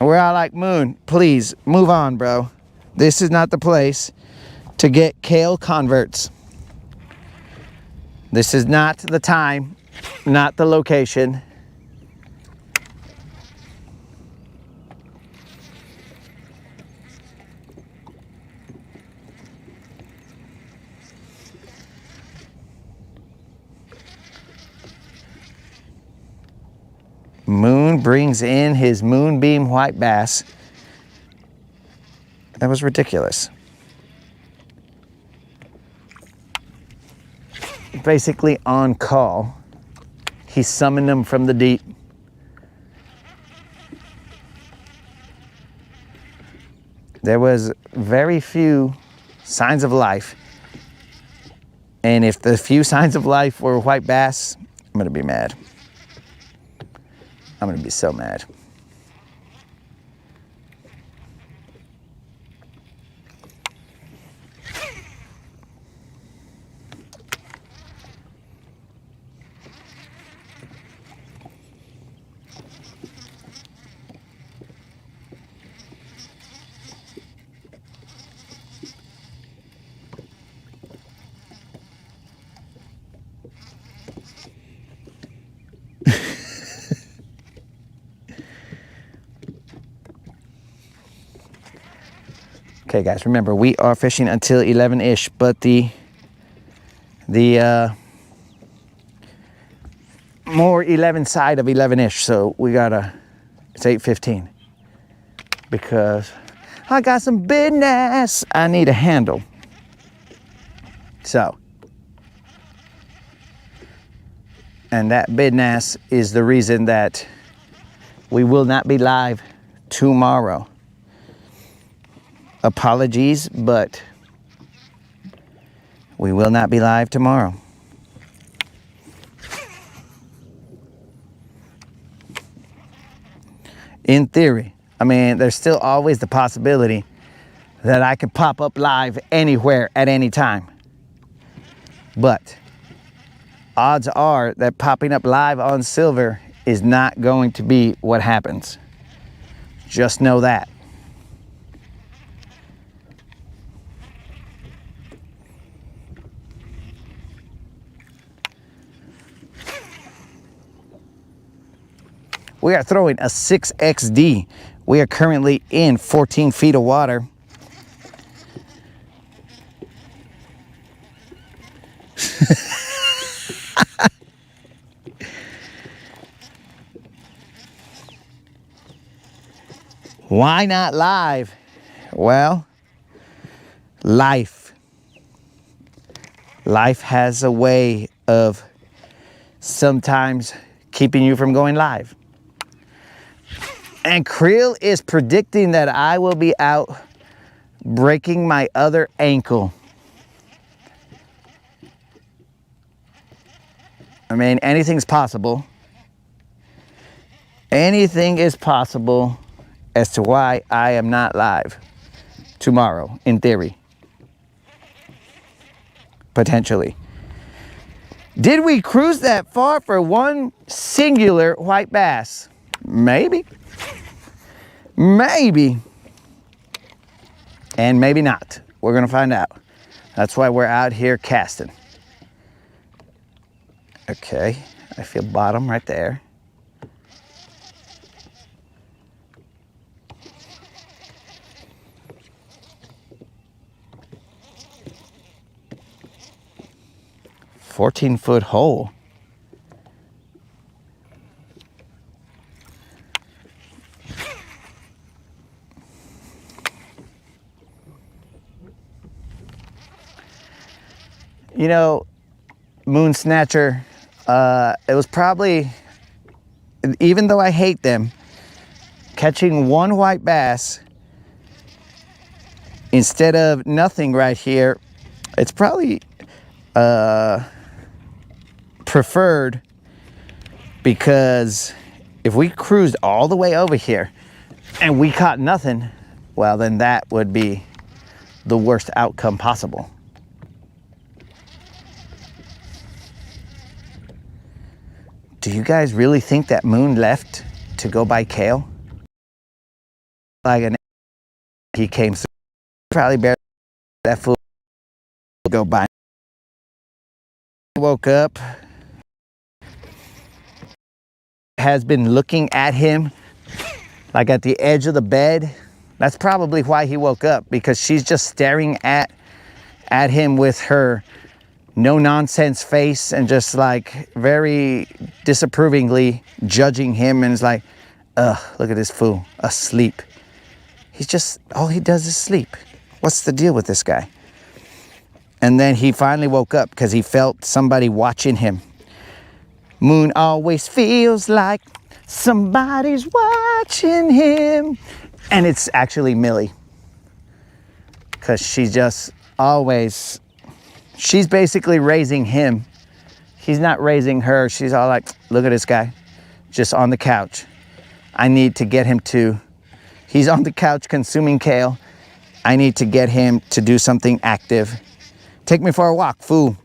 And we're all like, Moon, please move on, bro. This is not the place to get kale converts. This is not the time, not the location. Moon brings in his moonbeam white bass. That was ridiculous. Basically on call. He summoned them from the deep. There was very few signs of life. And if the few signs of life were white bass, I'm gonna be mad. I'm gonna be so mad. Okay, guys, remember, we are fishing until 11-ish, but the more 11 side of 11-ish, so we gotta, it's 8:15, because I got some business I need to handle. So, and that business is the reason that we will not be live tomorrow. Apologies, but we will not be live tomorrow. In theory, I mean, there's still always the possibility that I could pop up live anywhere at any time. But odds are that popping up live on Silver is not going to be what happens. Just know that. We are throwing a 6XD. We are currently in 14 feet of water. Why not live? Well, life. Life has a way of sometimes keeping you from going live. And Creel is predicting that I will be out breaking my other ankle. I mean, anything's possible. Anything is possible as to why I am not live tomorrow, in theory. Potentially. Did we cruise that far for one singular white bass? Maybe. Maybe. And maybe not. We're gonna find out. That's why we're out here casting. Okay, I feel bottom right there. "14-foot hole." You know, Moon Snatcher, it was probably, even though I hate them, catching one white bass instead of nothing right here, it's probably preferred, because if we cruised all the way over here and we caught nothing, well, then that would be the worst outcome possible. Do you guys really think that Moon left to go buy kale? Like an he came through, probably barely that fool go buy. Woke up, has been looking at him like at the edge of the bed. That's probably why he woke up, because she's just staring at him with her no nonsense face and just like very disapprovingly judging him, and is like, ugh, look at this fool asleep. He's just, all he does is sleep. What's the deal with this guy? And then he finally woke up because he felt somebody watching him. Moon always feels like somebody's watching him. And it's actually Millie, because she just always, she's basically raising him. He's not raising her. She's all like, look at this guy, just on the couch. I need to get him to, he's on the couch consuming kale. I need to get him to do something active. Take me for a walk, fool.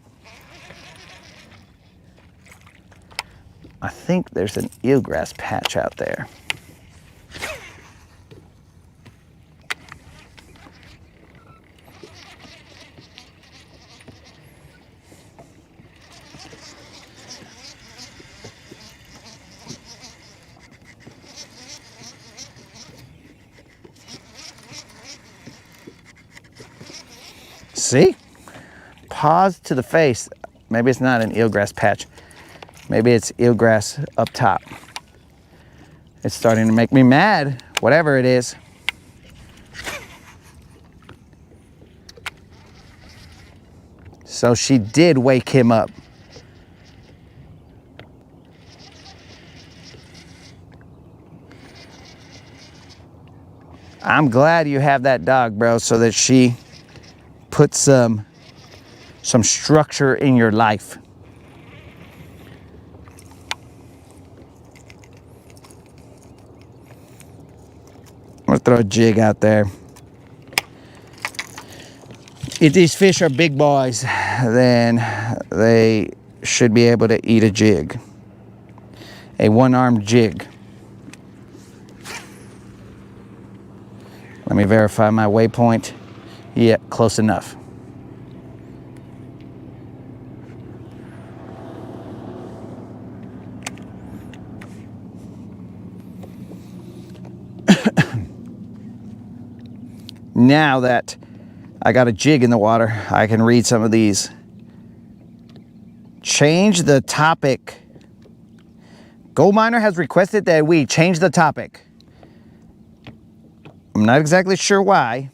I think there's an eelgrass patch out there. See? Pause to the face. Maybe it's not an eelgrass patch. Maybe it's eelgrass up top. It's starting to make me mad, whatever it is. So she did wake him up. I'm glad you have that dog, bro, so that she puts some structure in your life. I'm gonna throw a jig out there. If these fish are big boys, then they should be able to eat a jig. A one-armed jig. Let me verify my waypoint. Yeah, close enough. Now that I got a jig in the water, I can read some of these change the topic. Gold Miner has requested that we change the topic. I'm not exactly sure why.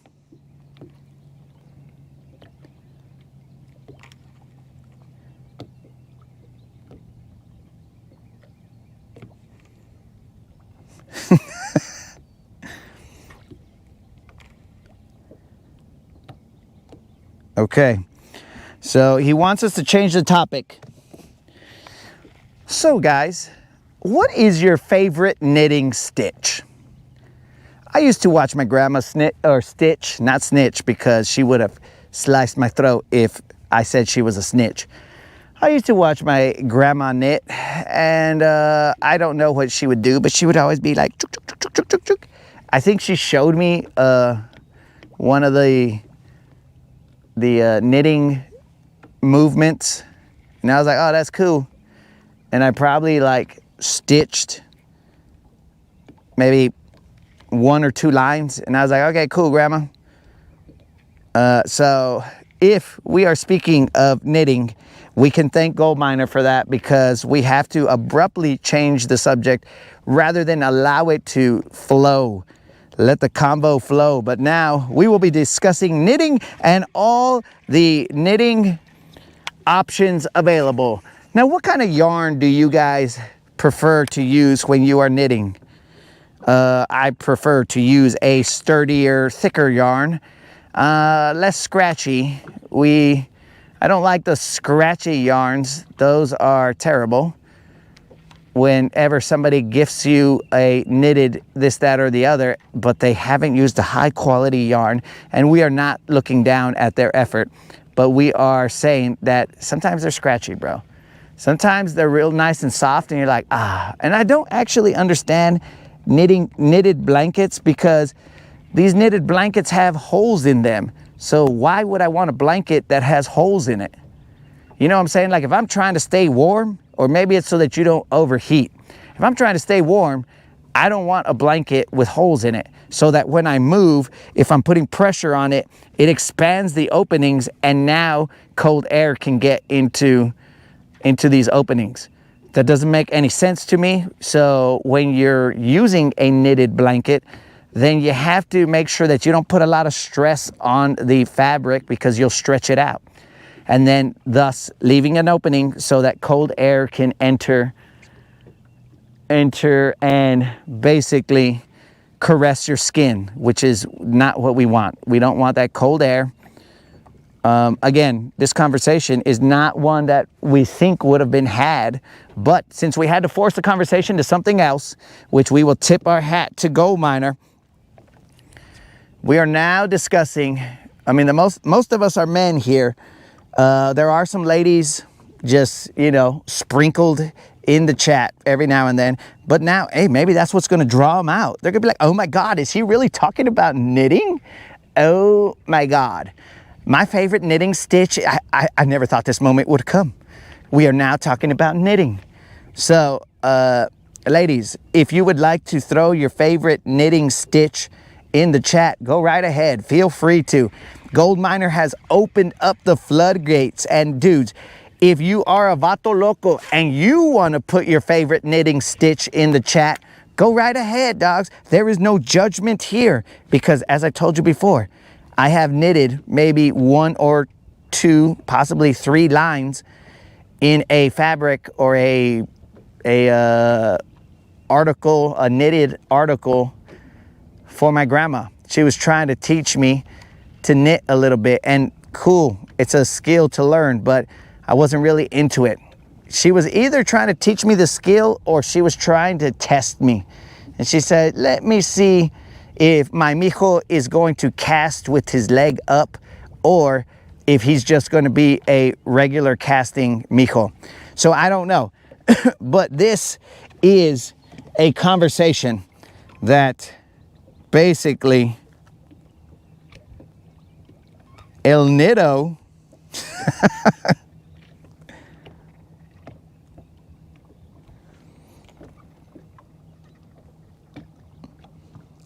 Okay, so he wants us to change the topic. So guys, what is your favorite knitting stitch? I used to watch my grandma stitch, not snitch, because she would have sliced my throat if I said she was a snitch. I used to watch my grandma knit, and I don't know what she would do, but she would always be like, chuk, chuk, chuk, chuk, chuk, chuk. I think she showed me one of the knitting movements, and I was like, oh, that's cool. And I probably like stitched maybe 1 or 2 lines, and I was like, okay, cool, grandma. So if we are speaking of knitting, we can thank Gold Miner for that, because we have to abruptly change the subject rather than allow it to flow. Let the convo flow. But now we will be discussing knitting and all the knitting options available. Now, what kind of yarn do you guys prefer to use when you are knitting? I prefer to use a sturdier, thicker yarn, less scratchy. I don't like the scratchy yarns. Those are terrible. Whenever somebody gifts you a knitted this, that, or the other, but they haven't used a high quality yarn, and we are not looking down at their effort, but we are saying that sometimes they're scratchy, bro. Sometimes they're real nice and soft, and you're like, ah. And I don't actually understand knitted blankets, because these knitted blankets have holes in them. So why would I want a blanket that has holes in it? You know what I'm saying? Like, if I'm trying to stay warm, or maybe it's so that you don't overheat. If I'm trying to stay warm, I don't want a blanket with holes in it, so that when I move, if I'm putting pressure on it, it expands the openings, and now cold air can get into these openings. That doesn't make any sense to me. So when you're using a knitted blanket, then you have to make sure that you don't put a lot of stress on the fabric, because you'll stretch it out. And then thus leaving an opening so that cold air can enter and basically caress your skin, which is not what we want. We don't want that cold air. Again, this conversation is not one that we think would have been had, but since we had to force the conversation to something else, which we will tip our hat to Gold Miner, we are now discussing, I mean, most of us are men here. There are some ladies just, you know, sprinkled in the chat every now and then. But now, hey, maybe that's what's going to draw them out. They're going to be like, oh my God, is he really talking about knitting? Oh my God. My favorite knitting stitch, I never thought this moment would come. We are now talking about knitting. So, ladies, if you would like to throw your favorite knitting stitch in the chat, go right ahead. Feel free to. Gold Miner has opened up the floodgates. And dudes, if you are a vato loco and you want to put your favorite knitting stitch in the chat, go right ahead, dogs. There is no judgment here, because as I told you before, I have knitted maybe 1 or 2, possibly 3 lines in a fabric or a knitted article for my grandma. She was trying to teach me to knit a little bit, and cool, it's a skill to learn, but I wasn't really into it. She was either trying to teach me the skill or she was trying to test me. And she said, let me see if my mijo is going to cast with his leg up, or if he's just going to be a regular casting mijo. So I don't know. But this is a conversation that basically El Nido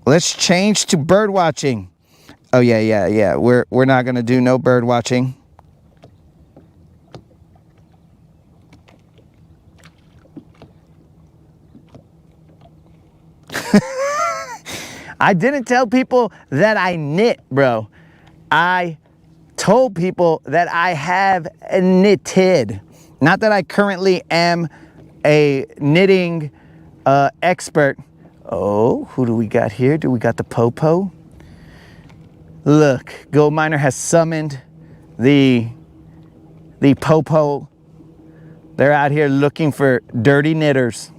let's change to bird watching. Oh yeah. We're not gonna do no bird watching. I didn't tell people that I knit, bro. I told people that I have knitted. Not that I currently am a knitting expert. Oh, who do we got here? Do we got the Popo? Look, Gold Miner has summoned the Popo. They're out here looking for dirty knitters.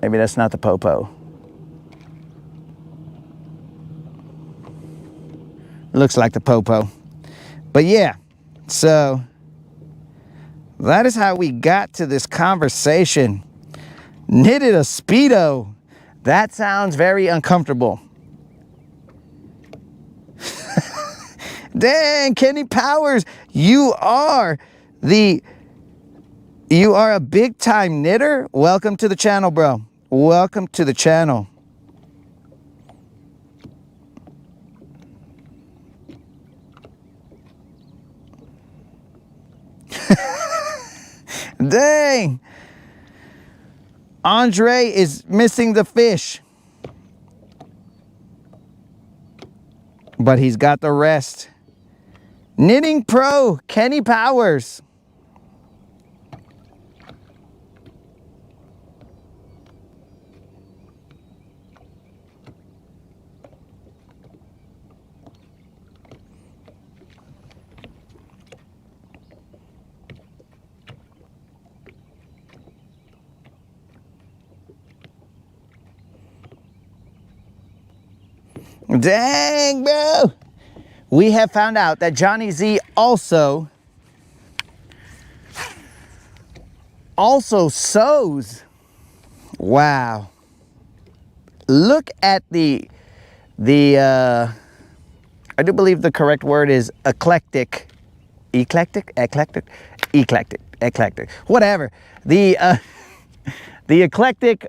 Maybe that's not the Popo. Looks like the Popo. But yeah, so that is how we got to this conversation. Knitted a Speedo. That sounds very uncomfortable. Dang, Kenny Powers, you are a big time knitter. Welcome to the channel, bro. Welcome to the channel. Dang. Andre is missing the fish. But he's got the rest. Knitting pro, Kenny Powers. Dang, bro. We have found out that Johnny Z also sews. Wow. Look at the I do believe the correct word is eclectic. Eclectic? Whatever. The eclectic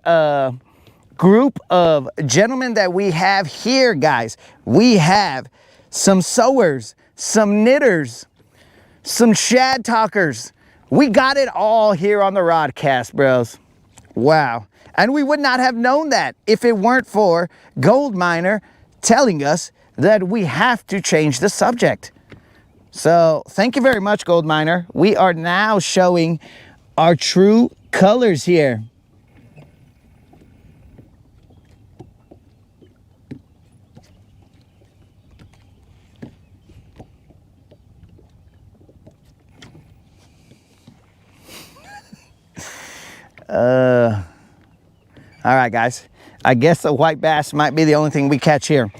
group of gentlemen that we have here, guys. We have some sewers, some knitters, some shad talkers. We got it all here on the Rodcast, bros. Wow. And we would not have known that if it weren't for Gold Miner telling us that we have to change the subject. So thank you very much, Gold Miner. We are now showing our true colors here. All right, guys. I guess the white bass might be the only thing we catch here.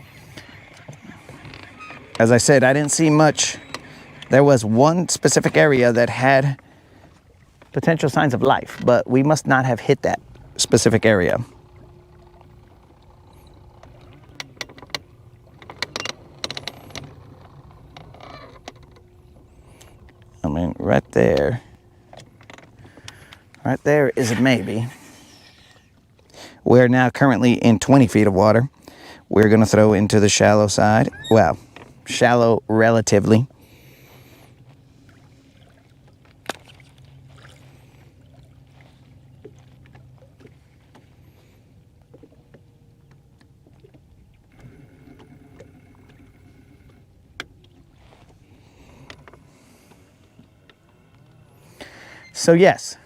As I said, I didn't see much. There was one specific area that had potential signs of life, but we must not have hit that specific area. I mean, right there is a maybe. We're now currently in 20 feet of water. We're going to throw into the shallow side. Well, shallow relatively. So yes,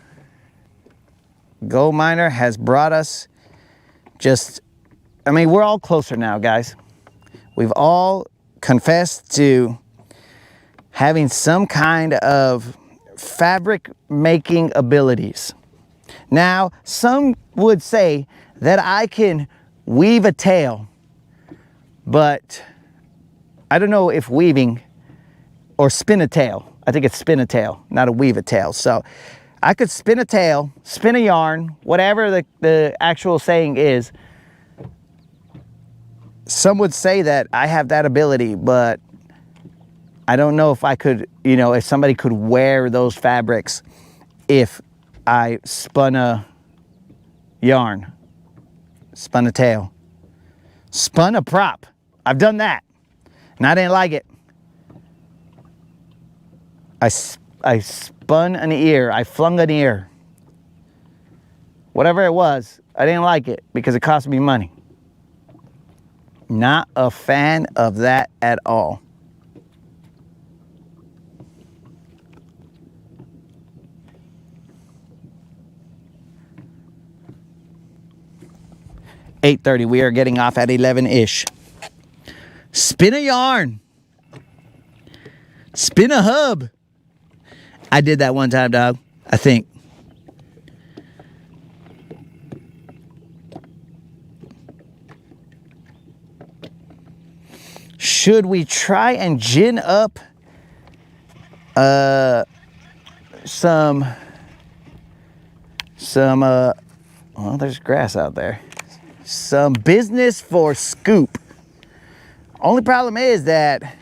Gold Miner has brought us we're all closer now, guys. We've all confessed to having some kind of fabric making abilities. Now, some would say that I can weave a tail, but I don't know if weaving or spin a tail. I think it's spin a tail, not a weave a tail. So I could spin a tail, spin a yarn, whatever the actual saying is. Some would say that I have that ability, but I don't know if I could, if somebody could wear those fabrics if I spun a yarn, spun a tail, spun a prop. I've done that, and I didn't like it. I spun an ear. I flung an ear. Whatever it was, I didn't like it because it cost me money. Not a fan of that at all. $8:30. We are getting off at 11-ish. Spin a yarn. Spin a hub. I did that one time, dog. I think. Should we try and gin up some well, there's grass out there. Some business for Scoop. Only problem is that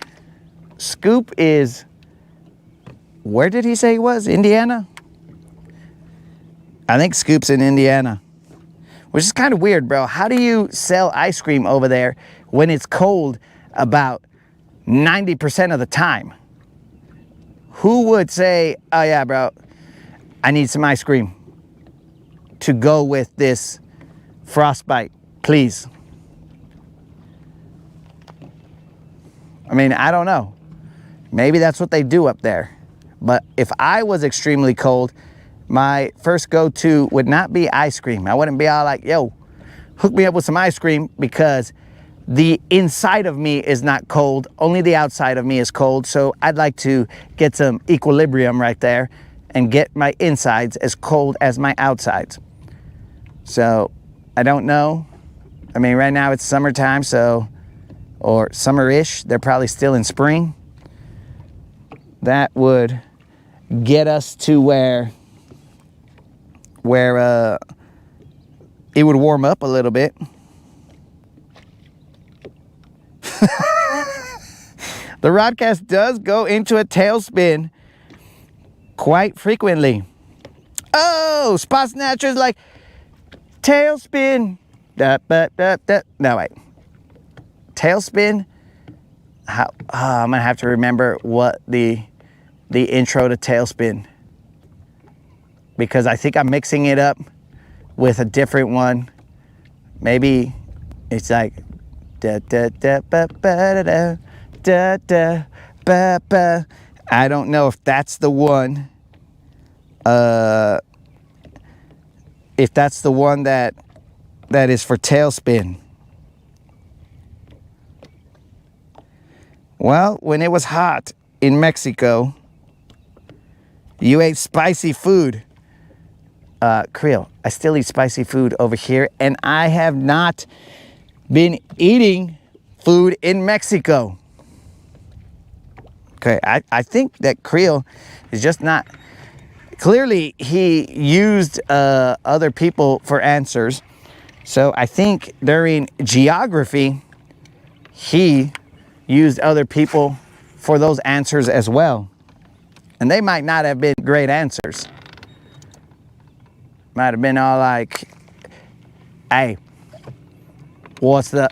Scoop is, where did he say he was? Indiana? I think Scoop's in Indiana. Which is kind of weird, bro. How do you sell ice cream over there when it's cold about 90% of the time? Who would say, oh yeah, bro, I need some ice cream to go with this frostbite, please? I mean, I don't know. Maybe that's what they do up there. But if I was extremely cold, my first go-to would not be ice cream. I wouldn't be all like, yo, hook me up with some ice cream, because the inside of me is not cold. Only the outside of me is cold. So I'd like to get some equilibrium right there and get my insides as cold as my outsides. So I don't know. I mean, right now it's summertime, so, or summer-ish. They're probably still in spring. That would get us to where it would warm up a little bit. The Rodcast does go into a tailspin quite frequently. Oh, Spot Snatcher's like, tailspin. Da, da, da, da. No, wait. Tailspin? How? Oh, I'm going to have to remember what the intro to Tailspin. Because I think I'm mixing it up with a different one. Maybe it's like da da da ba ba da da da ba ba. I don't know if that's the one. If that's the one that is for Tailspin. Well, when it was hot in Mexico, you ate spicy food. Creel, I still eat spicy food over here, and I have not been eating food in Mexico. Okay, I think that Creel is just not, clearly he used other people for answers. So I think during geography, he used other people for those answers as well. And they might not have been great answers. Might have been all like, hey, what's the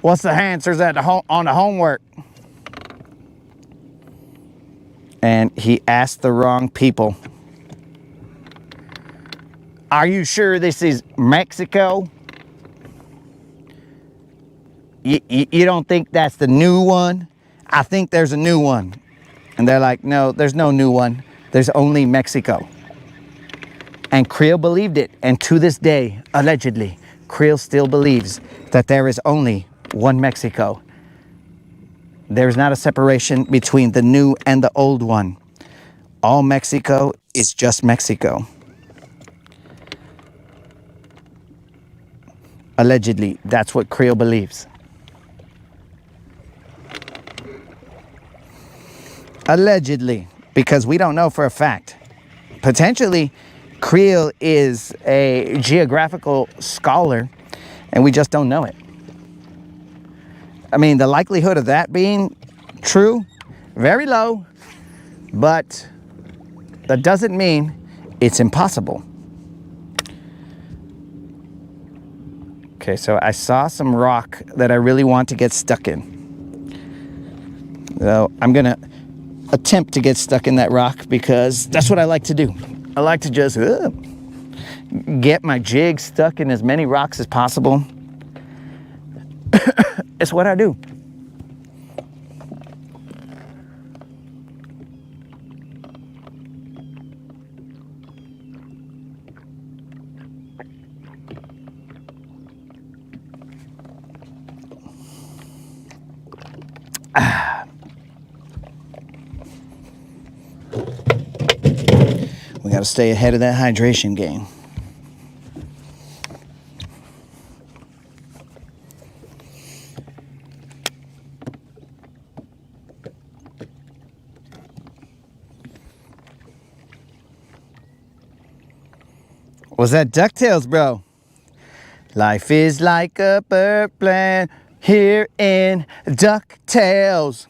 answers at on the homework? And he asked the wrong people. Are you sure this is Mexico? You don't think that's the new one? I think there's a new one. And they're like, no, there's no new one. There's only Mexico. And Creel believed it. And to this day, allegedly, Creel still believes that there is only one Mexico. There's not a separation between the new and the old one. All Mexico is just Mexico. Allegedly, that's what Creel believes. Allegedly, because we don't know for a fact. Potentially, Creel is a geographical scholar, and we just don't know it. I mean, the likelihood of that being true, very low, but that doesn't mean it's impossible. Okay, so I saw some rock that I really want to get stuck in. So I'm gonna attempt to get stuck in that rock because that's what I like to do. I like to just get my jig stuck in as many rocks as possible. It's what I do. We got to stay ahead of that hydration game. Was that DuckTales, bro? Life is like a bird plan here in DuckTales.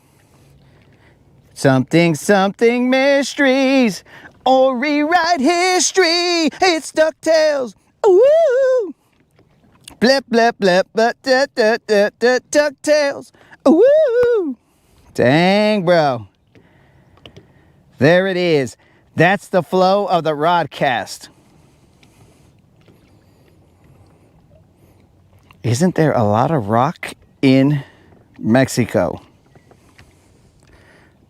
Something, something mysteries or rewrite history. It's DuckTales. Ooh. Blip, blip, blip, but DuckTales. Ooh. Dang, bro. There it is. That's the flow of the rodcast. Isn't there a lot of rock in Mexico?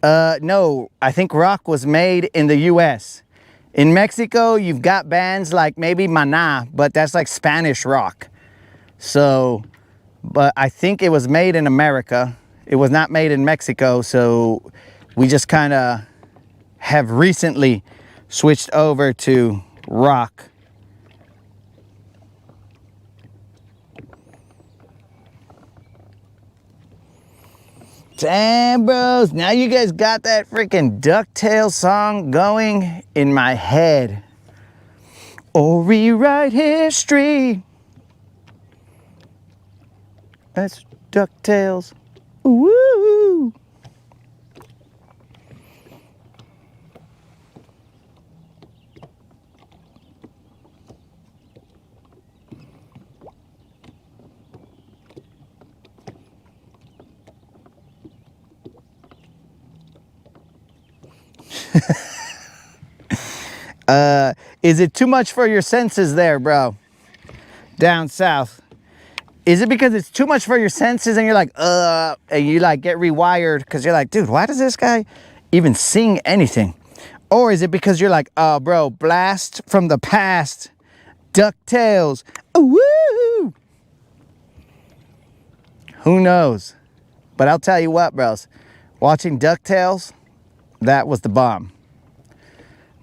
No, I think rock was made in the US. In Mexico, you've got bands like maybe Maná, but that's like Spanish rock. So, but I think it was made in America. It was not made in Mexico, so we just kind of have recently switched over to rock. Damn, bros, now you guys got that freaking DuckTales song going in my head. Or rewrite history. That's DuckTales. Woo! Is it too much for your senses there, bro? Down south. Is it because it's too much for your senses and you're like, and you like get rewired because you're like, dude, why does this guy even sing anything? Or is it because you're like, oh, bro, blast from the past, DuckTales, woo! Who knows? But I'll tell you what, bros, watching DuckTales, that was the bomb.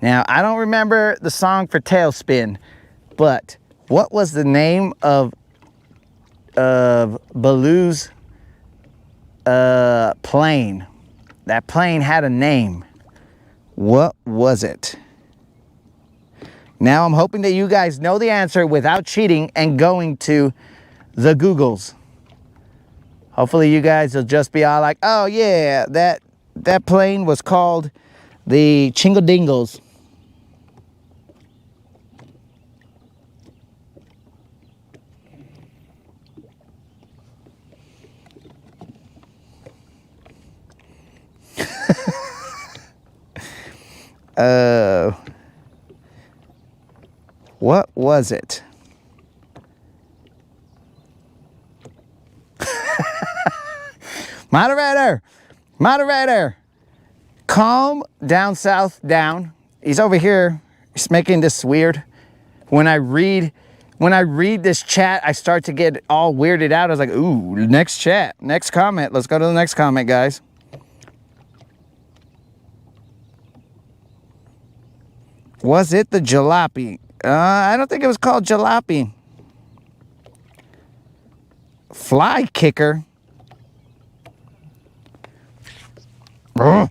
Now, I don't remember the song for Tailspin, but what was the name of Baloo's plane? That plane had a name. What was it? Now I'm hoping that you guys know the answer without cheating and going to the Googles. Hopefully you guys will just be all like, oh yeah, that plane was called the Chingadingles. What was it? Moderator, calm down south down. He's over here. He's making this weird. When I read this chat, I start to get all weirded out. I was like, ooh, next chat, next comment. Let's go to the next comment, guys. Was it the jalopy? I don't think it was called jalopy. Fly kicker. All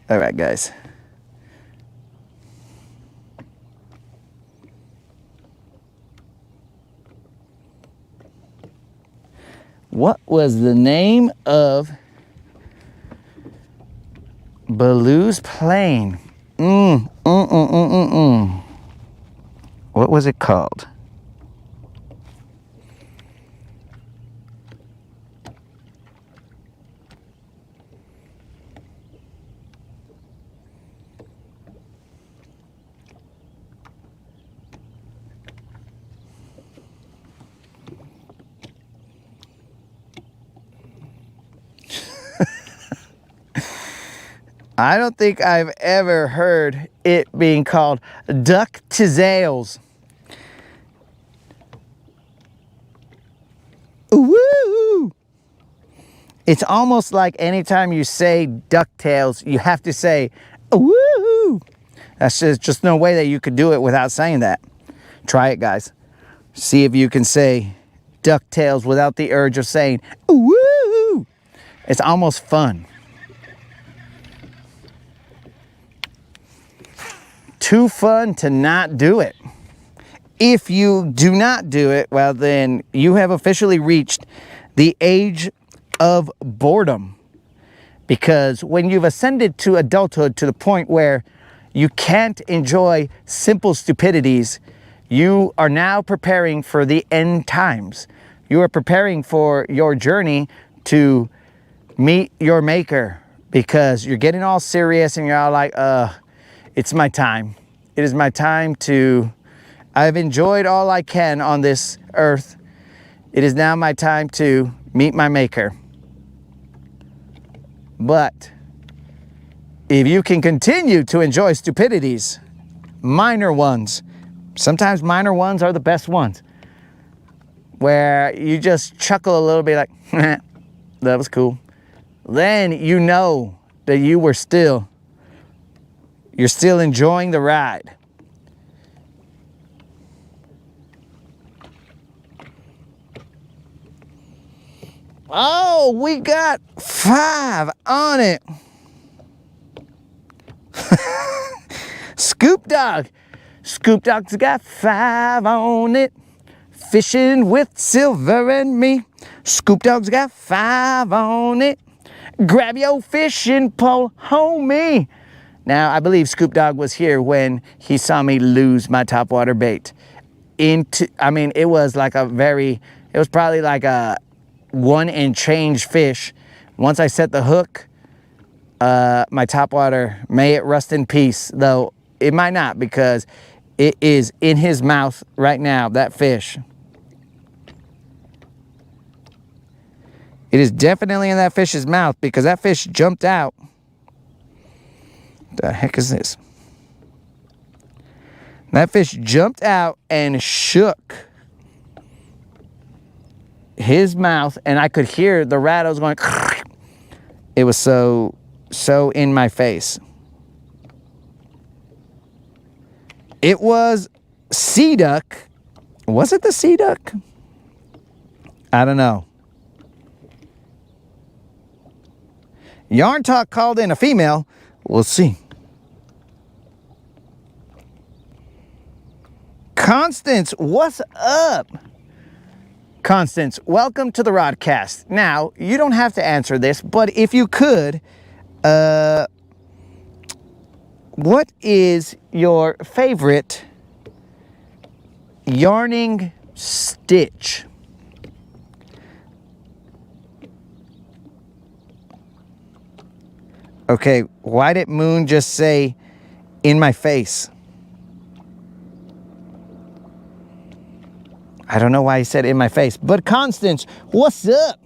right, guys. What was the name of Baloo's plane? What was it called? I don't think I've ever heard it being called ducktails. Woo! It's almost like anytime you say ducktails, you have to say woo! That's just no way that you could do it without saying that. Try it, guys. See if you can say ducktails without the urge of saying woo! It's almost fun. Too fun to not do it. If you do not do it, well, then you have officially reached the age of boredom. Because when you've ascended to adulthood to the point where you can't enjoy simple stupidities, you are now preparing for the end times. You are preparing for your journey to meet your maker, because you're getting all serious and you're all like, it's my time. It is my time to, I've enjoyed all I can on this earth. It is now my time to meet my maker. But if you can continue to enjoy stupidities, minor ones, sometimes minor ones are the best ones, where you just chuckle a little bit like, that was cool. Then you know that you're still enjoying the ride. Oh, we got 5 on it. Scoop Dog. Scoop Dog's got 5 on it. Fishing with Silver and me. Scoop Dog's got 5 on it. Grab your fishing pole, homie. Now, I believe Scoop Dog was here when he saw me lose my topwater bait. It was probably like a 1 and change fish. Once I set the hook, my topwater, may it rest in peace, though it might not, because it is in his mouth right now, that fish. It is definitely in that fish's mouth, because that fish jumped out. The heck is this? That fish jumped out and shook his mouth, and I could hear the rattles going. It was so in my face. It was sea duck. Was it the sea duck? I don't know. Yarn Talk called in a female. We'll see. Constance, what's up? Constance, welcome to the Rodcast. Now, you don't have to answer this, but if you could, what is your favorite yarning stitch? Okay, why did Moon just say in my face? I don't know why he said in my face. But Constance, what's up?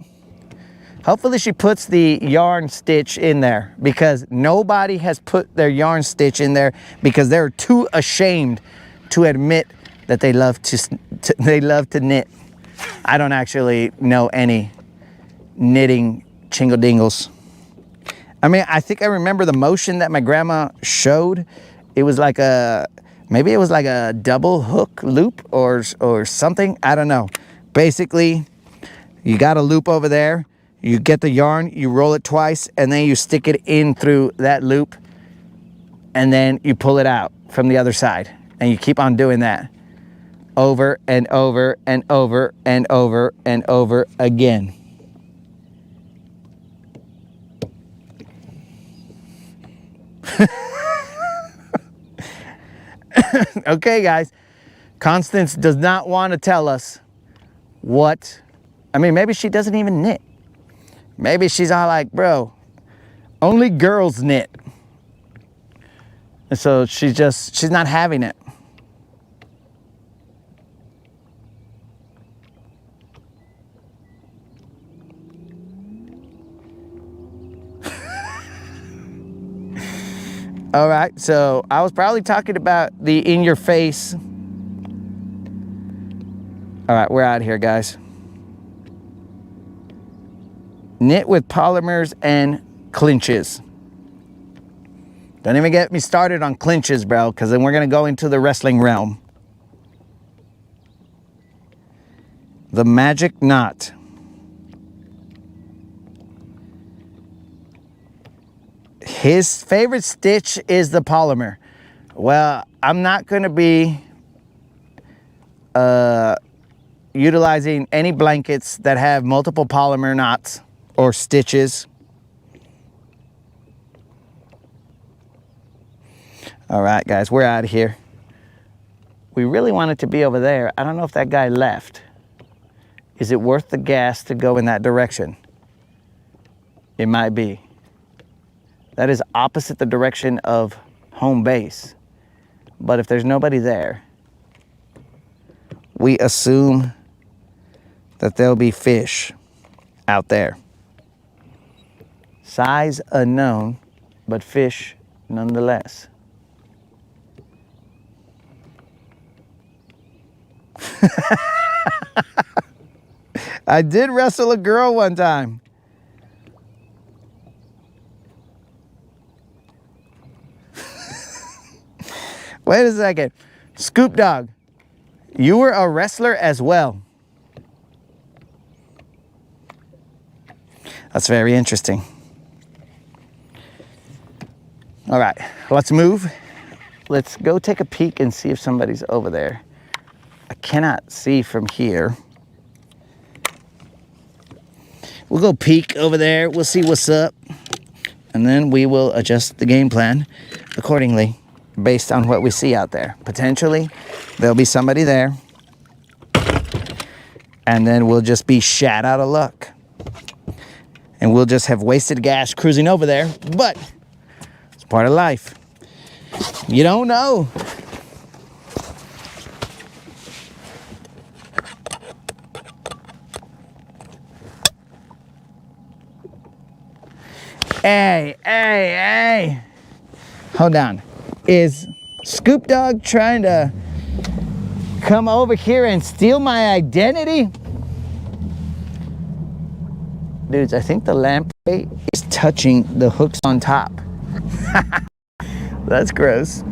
Hopefully she puts the yarn stitch in there, because nobody has put their yarn stitch in there because they're too ashamed to admit that they love to knit. I don't actually know any knitting chingle dingles. I mean, I think I remember the motion that my grandma showed. It was like maybe it was like a double hook loop or something. I don't know. Basically, you got a loop over there. You get the yarn, you roll it twice, and then you stick it in through that loop, and then you pull it out from the other side. And you keep on doing that over and over and over and over and over again. Okay, guys. Constance does not want to tell us what. I mean, maybe she doesn't even knit. Maybe she's all like, bro, only girls knit. And so she's not having it. All right, so I was probably talking about the in your face. All right, we're out here, guys. Knit with polymers and clinches. Don't even get me started on clinches, bro, because then we're going to go into the wrestling realm. The magic knot. His favorite stitch is the polymer. Well, I'm not going to be utilizing any blankets that have multiple polymer knots or stitches. All right, guys, we're out of here. We really want it to be over there. I don't know if that guy left. Is it worth the gas to go in that direction? It might be. That is opposite the direction of home base. But if there's nobody there, we assume that there'll be fish out there. Size unknown, but fish nonetheless. I did wrestle a girl one time. Wait a second. Scoop Dog, you were a wrestler as well. That's very interesting. All right, let's move. Let's go take a peek and see if somebody's over there. I cannot see from here. We'll go peek over there. We'll see what's up. And then we will adjust the game plan accordingly based on what we see out there. Potentially, there'll be somebody there. And then we'll just be shat out of luck. And we'll just have wasted gas cruising over there. But it's part of life. You don't know. Hey, hey, hey. Hold on. Is Scoop Dog trying to come over here and steal my identity? Dudes, I think the lamprey is touching the hooks on top. That's gross.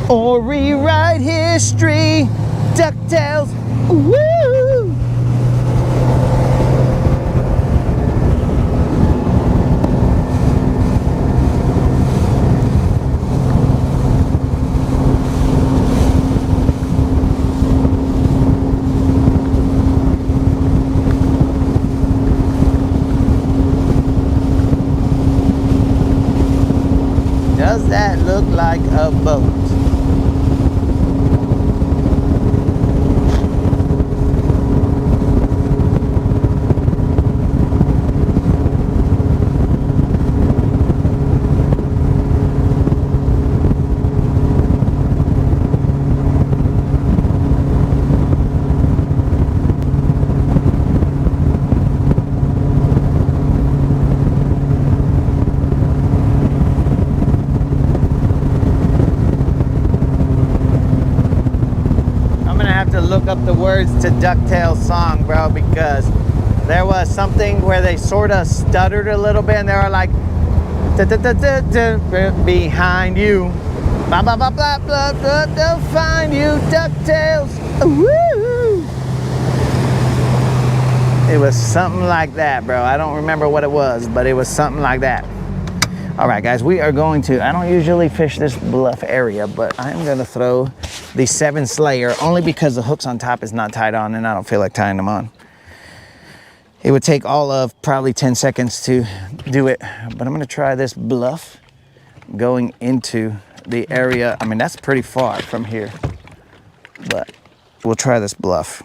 Or rewrite history, DuckTales, woo! Does that look like a boat? Look up the words to DuckTales song, bro, because there was something where they sort of stuttered a little bit and they were like behind you, blah blah blah blah blah blah, they'll find you, DuckTales. Woo! It was something like that, bro. I don't remember what it was, but it was something like that. All right, guys, we are going to, I don't usually fish this bluff area, but I'm going to throw the 7 Slayer only because the hooks on top is not tied on and I don't feel like tying them on. It would take all of probably 10 seconds to do it, but I'm going to try this bluff going into the area. I mean, that's pretty far from here, but we'll try this bluff.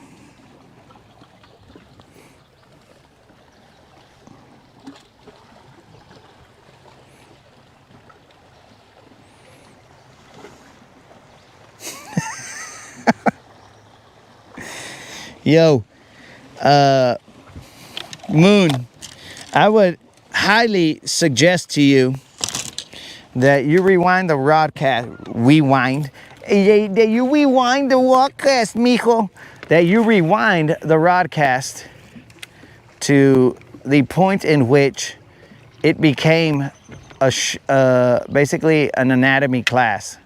Yo, Moon, I would highly suggest to you that you rewind the broadcast, that you rewind the broadcast, mijo, that you rewind the broadcast to the point in which it became basically an anatomy class,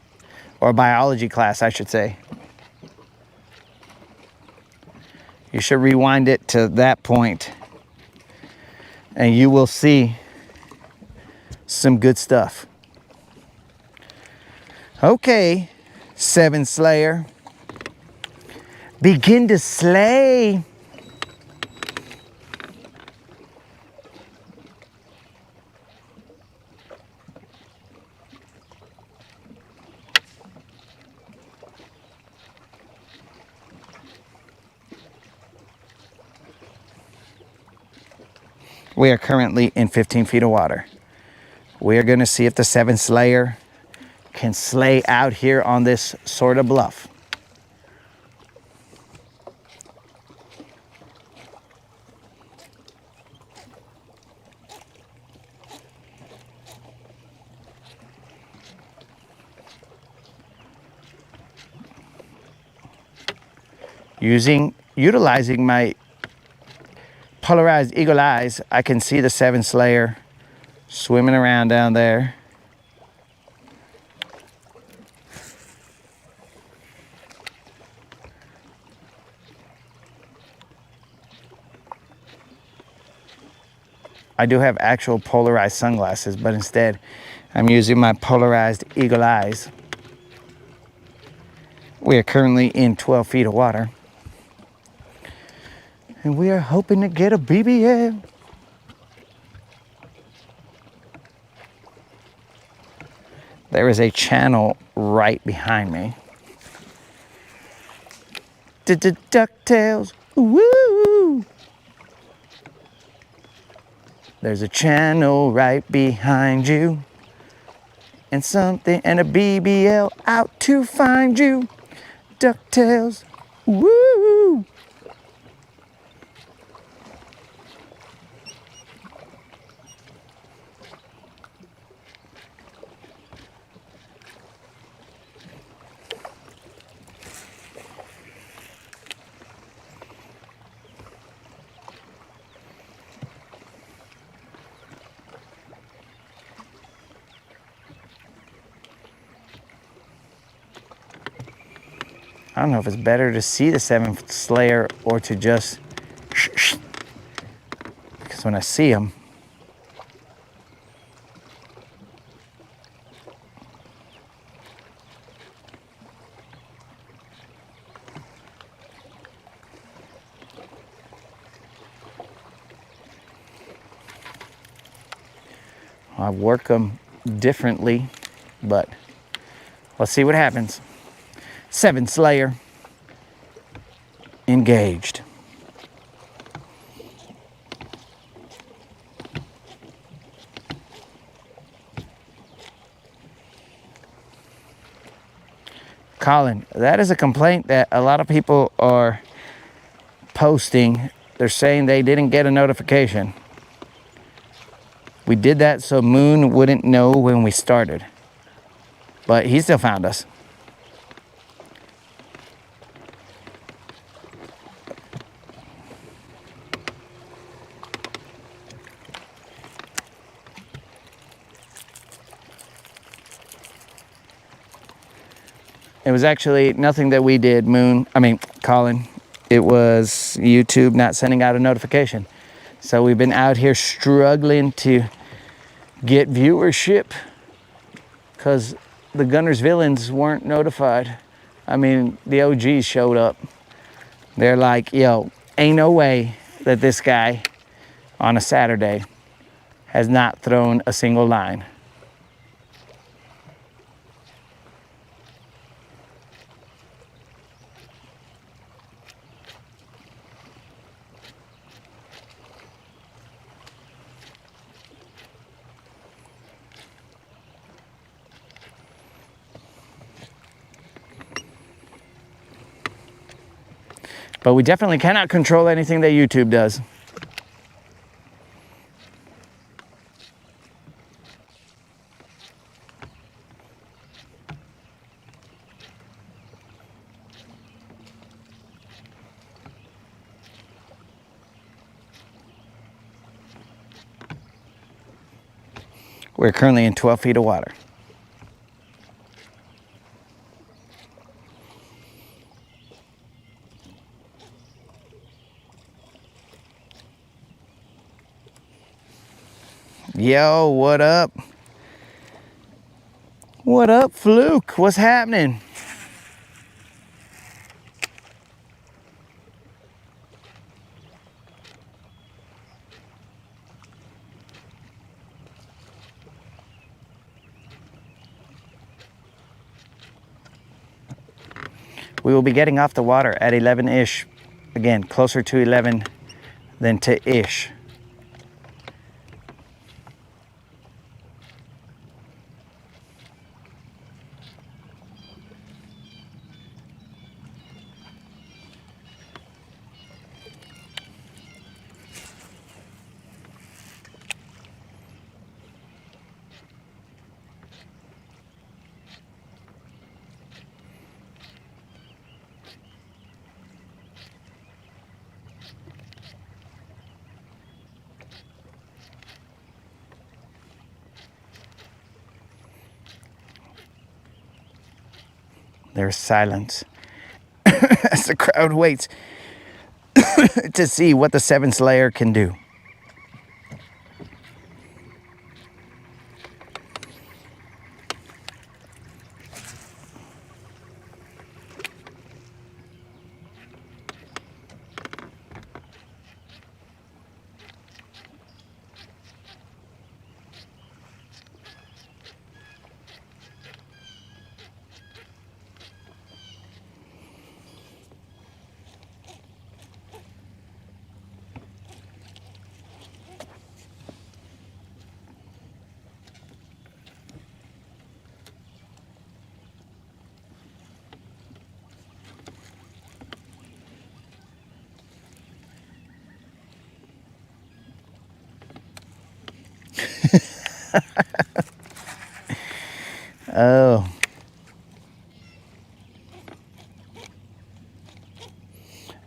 or biology class, I should say. You should rewind it to that point, and you will see some good stuff. Okay, Seven Slayer. Begin to slay. We are currently in 15 feet of water. We are going to see if the Seven Slayer can slay out here on this sort of bluff. Utilizing my polarized eagle eyes, I can see the Seven Slayer swimming around down there. I do have actual polarized sunglasses, but instead I'm using my polarized eagle eyes. We are currently in 12 feet of water, and we are hoping to get a BBL. There is a channel right behind me. DuckTales, woo! There's a channel right behind you, and a BBL out to find you. DuckTales, woo! I don't know if it's better to see the Seven Slayer or to just because when I see him, I work them differently, but let's see what happens. Seven Slayer engaged. Colin, that is a complaint that a lot of people are posting. They're saying they didn't get a notification. We did that so Moon wouldn't know when we started, but he still found us. It was actually nothing that we did, Colin. It was YouTube not sending out a notification. So we've been out here struggling to get viewership because the Guntersvilleans weren't notified. I mean, the OGs showed up. They're like, yo, ain't no way that this guy on a Saturday has not thrown a single line. But we definitely cannot control anything that YouTube does. We're currently in 12 feet of water. Yo, what up? What up, Fluke? What's happening? We will be getting off the water at 11-ish. Again, closer to 11 than to ish. There's silence as the crowd waits to see what the 7th layer can do. Oh.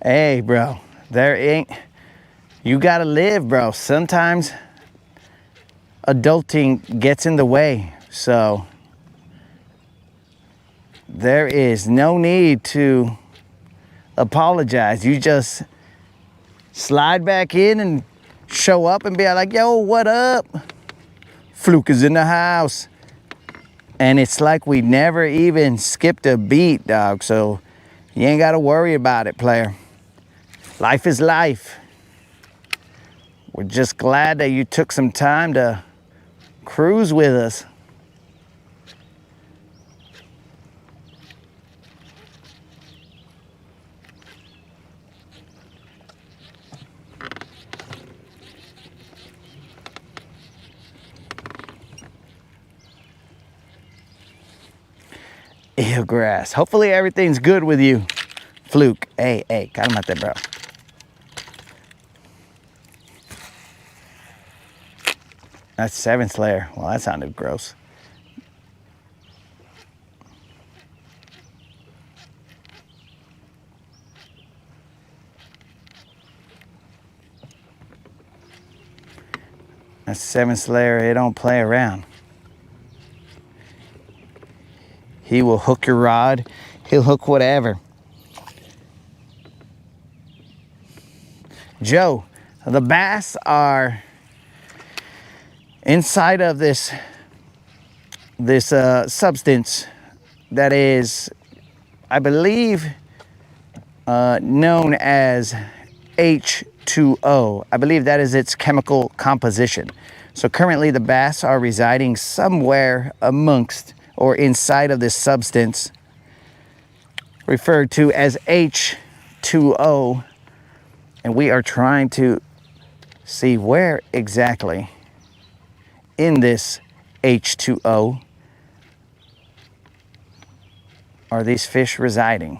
Hey, bro. There ain't... You gotta live, bro. Sometimes adulting gets in the way. So there is no need to apologize. You just slide back in and show up and be like, yo, what up? Fluke is in the house. And it's like we never even skipped a beat, dog. So you ain't got to worry about it, player. Life is life. We're just glad that you took some time to cruise with us. Eelgrass. Hopefully everything's good with you, Fluke. Hey, got him out there, bro. That's 7th layer. Well, that sounded gross. That's 7th layer. It don't play around. He will hook your rod. He'll hook whatever. Joe, the bass are inside of this substance that is, I believe, known as H2O. I believe that is its chemical composition. So currently the bass are residing somewhere amongst or inside of this substance referred to as H2O, and we are trying to see where exactly in this H2O are these fish residing.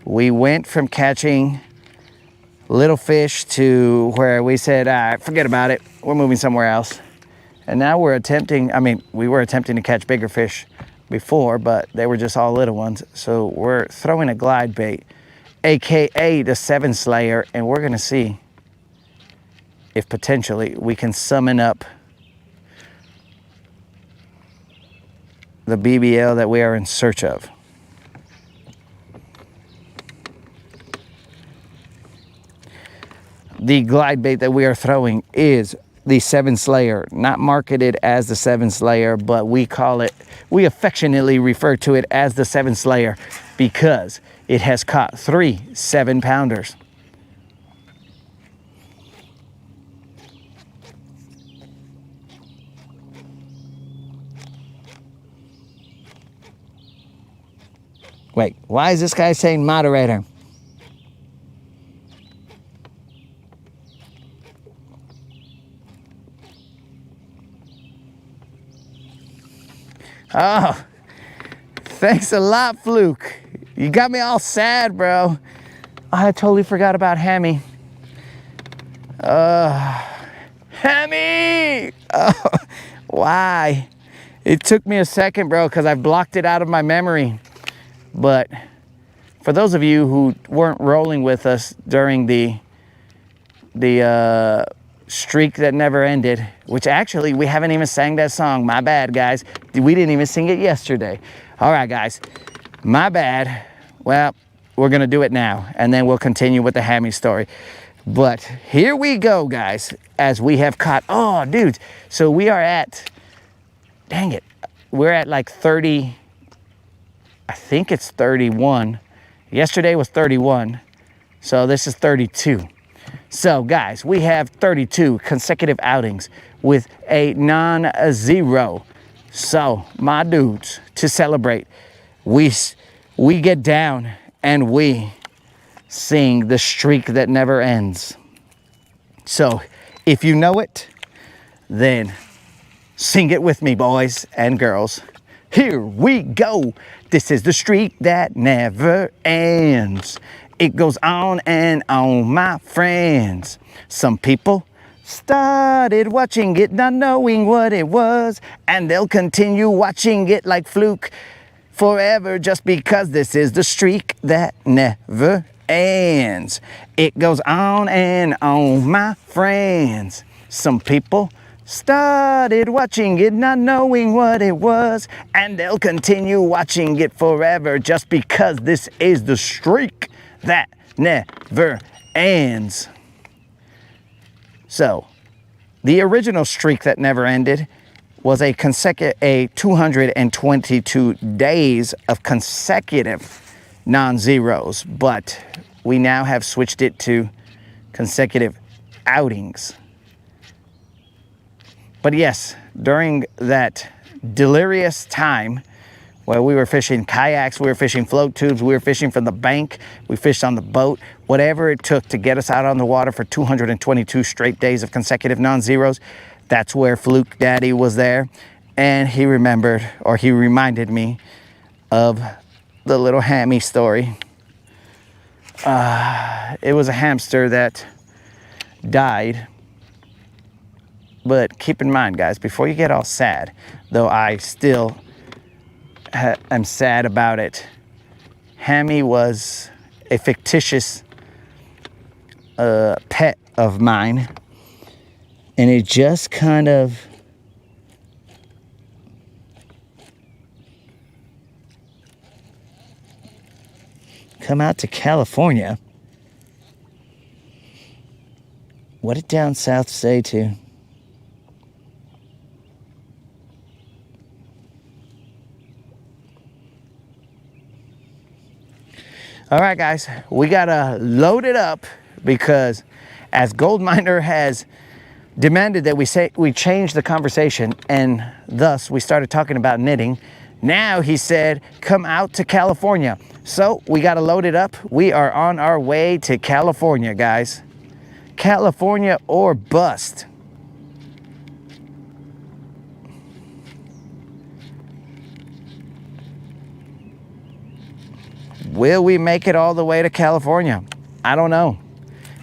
We went from catching little fish to where we said, all right, forget about it. We're moving somewhere else. And now we're attempting, we were attempting to catch bigger fish before, but they were just all little ones. So we're throwing a glide bait, AKA the 7 Slayer, and we're gonna see if potentially we can summon up the BBL that we are in search of. The glide bait that we are throwing is the 7 Slayer, not marketed as the 7 Slayer, but we affectionately refer to it as the 7 Slayer because it has caught 3 7-pounders. Wait, why is this guy saying moderator? Oh, thanks a lot, Fluke. You got me all sad, bro. I totally forgot about Hammy. Hammy! Oh, why? It took me a second, bro, because I blocked it out of my memory. But for those of you who weren't rolling with us during the streak that never ended, which actually we haven't even sang that song. My bad, guys. We didn't even sing it yesterday. All right, guys. My bad. Well, we're going to do it now, and then we'll continue with the Hammy story. But here we go, guys, as we have caught, oh, dudes. So we are at, dang it, we're at like 30, I think it's 31. Yesterday was 31, so this is 32. So, guys, we have 32 consecutive outings with a non-zero. So, my dudes, to celebrate, we get down and we sing the streak that never ends. So, if you know it, then sing it with me, boys and girls. Here we go. This is the streak that never ends. It goes on and on, my friends. Some people started watching it, not knowing what it was, and they'll continue watching it like Fluke forever just because this is the streak that never ends. It goes on and on, my friends. Some people started watching it, not knowing what it was, and they'll continue watching it forever just because this is the streak that never ends. So, the original streak that never ended was a 222 days of consecutive non-zeros, but we now have switched it to consecutive outings. But yes, during that delirious time where we were fishing kayaks, we were fishing float tubes, we were fishing from the bank, we fished on the boat, whatever it took to get us out on the water for 222 straight days of consecutive non-zeros, that's where Fluke Daddy was there. And he remembered, or he reminded me of the little Hammy story. It was a hamster that died. But keep in mind, guys, before you get all sad, though I still am sad about it, Hammy was a fictitious pet of mine, and it just kind of come out to California. What did down south say to? All right, guys, we gotta load it up because as Goldminer has demanded that we change the conversation, and thus we started talking about knitting. Now he said, come out to California. So we gotta load it up. We are on our way to California, guys. California or bust. will we make it all the way to California? I don't know.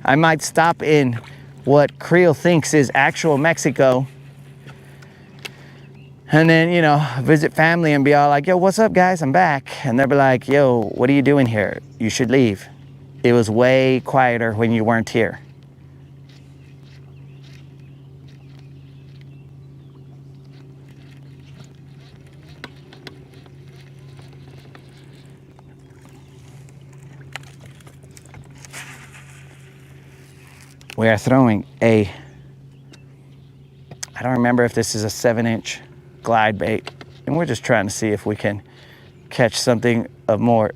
I might stop in what Creel thinks is actual Mexico, and then, you know, visit family and be all like, yo, what's up, guys? I'm back. And they'll be like, yo, what are you doing here? You should leave. It was way quieter when you weren't here. We are throwing I don't remember if this is a 7-inch glide bait, and we're just trying to see if we can catch something of more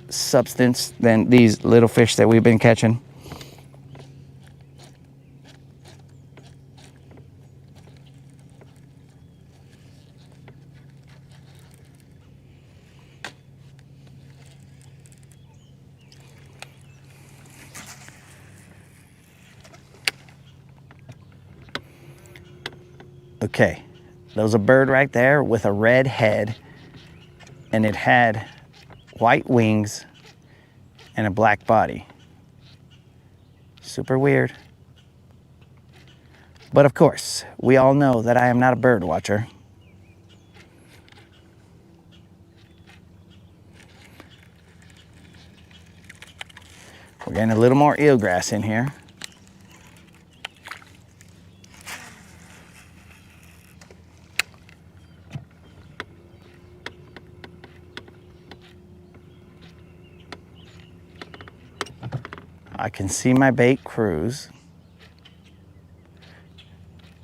substance than these little fish that we've been catching. Okay, there was a bird right there with a red head, and it had white wings and a black body. Super weird. But of course, we all know that I am not a bird watcher. We're getting a little more eelgrass in here. I can see my bait cruise.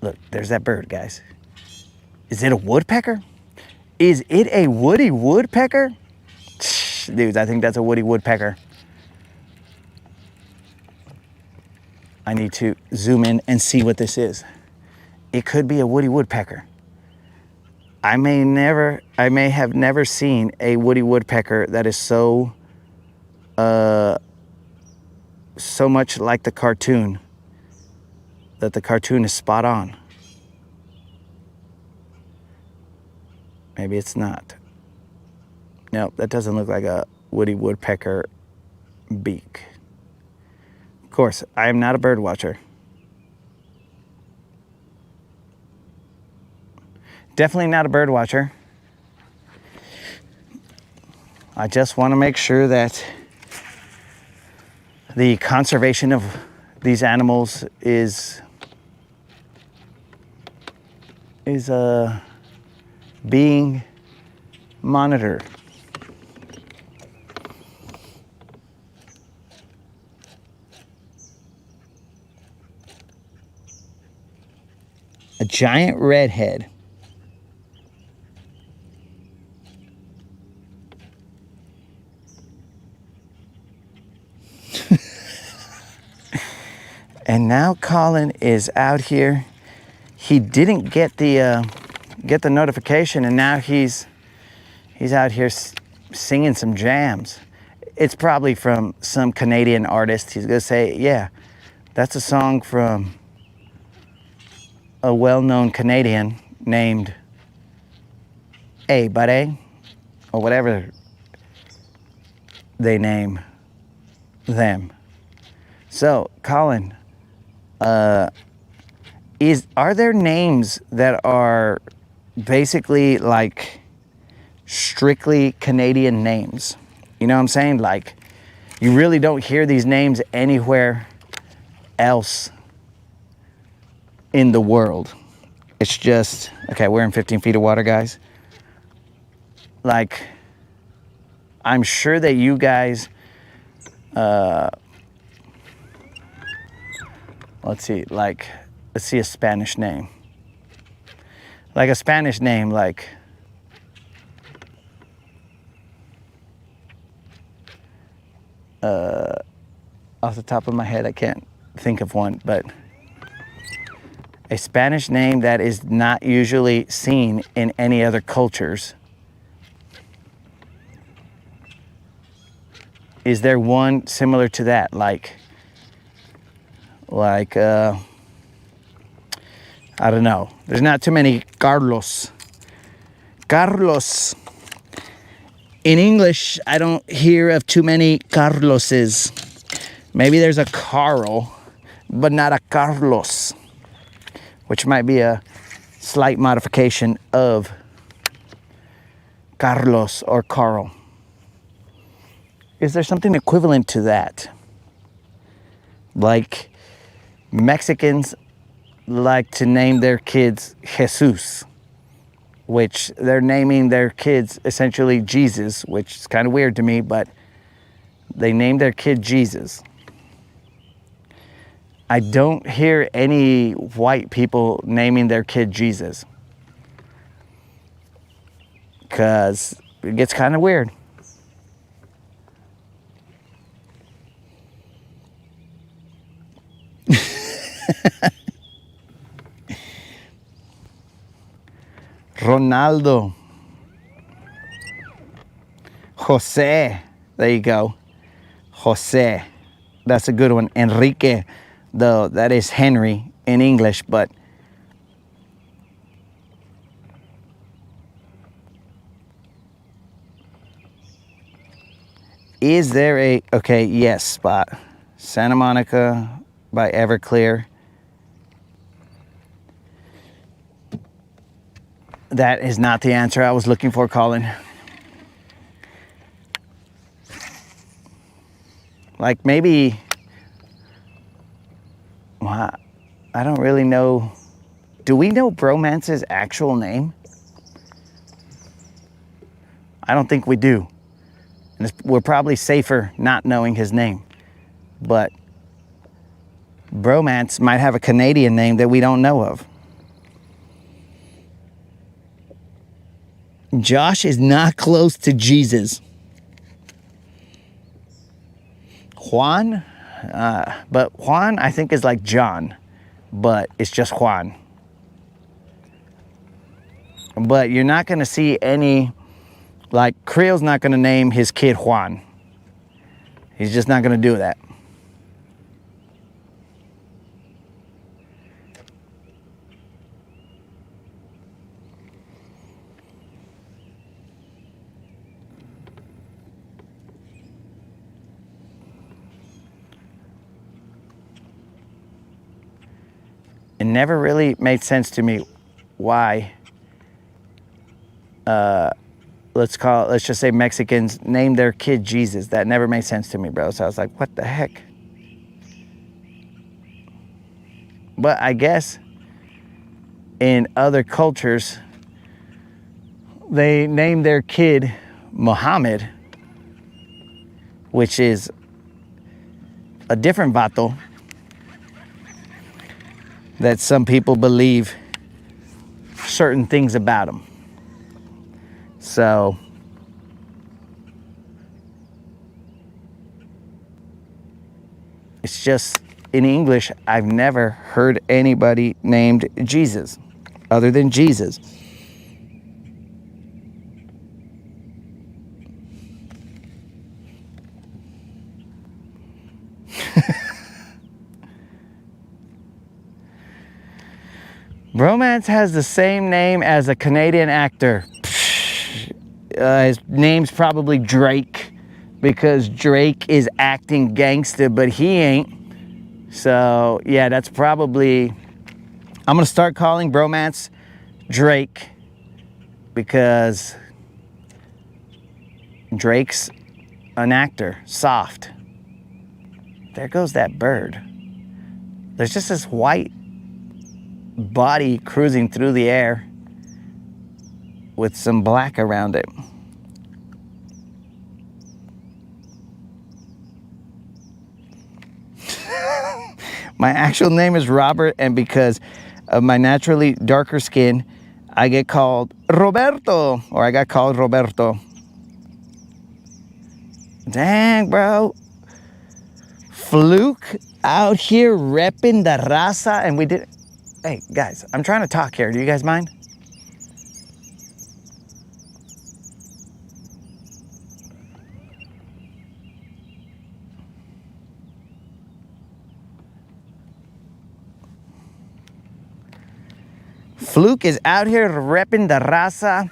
Look, there's that bird, guys. Is it a woodpecker? Is it a woody woodpecker? Dudes, I think that's a woody woodpecker. I need to zoom in and see what this is. It could be a woody woodpecker. I may have never seen a woody woodpecker that is so much like the cartoon, that the cartoon is spot on. Maybe it's not. No, that doesn't look like a woody woodpecker beak. Of course, I am not a bird watcher. Definitely not a bird watcher. I just want to make sure that the conservation of these animals is being monitored. A giant redhead. And now Colin is out here. He didn't get the notification, and now he's out here singing some jams. It's probably from some Canadian artist. He's gonna say, yeah, that's a song from a well-known Canadian named A Buddy, or whatever they name them. So, Colin, are there names that are basically like strictly Canadian names? You know what I'm saying? Like, you really don't hear these names anywhere else in the world. It's just, okay, we're in 15 feet of water, guys. Like, I'm sure that you guys, let's see a Spanish name. Like a Spanish name, like, off the top of my head, I can't think of one, but a Spanish name that is not usually seen in any other cultures. Is there one similar to that? Like, I don't know. There's not too many Carlos In English, I don't hear of too many Carloses. Maybe there's a Carl, but not a Carlos, which might be a slight modification of Carlos or Carl. Is there something equivalent to that? Like Mexicans like to name their kids Jesus, which they're naming their kids essentially Jesus, which is kind of weird to me, but they named their kid Jesus. I don't hear any white people naming their kid Jesus, because it gets kind of weird. Ronaldo. Jose. There you go. Jose. That's a good one. Enrique, though, that is Henry in English, but is there a, okay, yes, spot. Santa Monica by Everclear. That is not the answer I was looking for, Colin. Like maybe, well, I don't really know. Do we know Bromance's actual name? I don't think we do. And we're probably safer not knowing his name. But Bromance might have a Canadian name that we don't know of. Josh is not close to Jesus. Juan, but Juan I think is like John, but it's just Juan. But you're not going to see any, like Creel's not going to name his kid Juan. He's just not going to do that. It never really made sense to me why, let's just say Mexicans name their kid Jesus. That never made sense to me, bro. So I was like, what the heck? But I guess in other cultures, they name their kid Muhammad, which is a different vato that some people believe certain things about him. So it's just, in English, I've never heard anybody named Jesus other than Jesus. Bromance has the same name as a Canadian actor. His name's probably Drake, because Drake is acting gangsta, but he ain't. So yeah, that's probably, I'm gonna start calling Bromance Drake, because Drake's an actor, soft. There goes that bird. There's just this white body cruising through the air with some black around it. My actual name is Robert, and because of my naturally darker skin, I get called Roberto, or I got called Roberto. Dang, bro. Fluke out here repping the raza, and we did. Hey, guys, I'm trying to talk here. Do you guys mind? Fluke is out here repping the raza.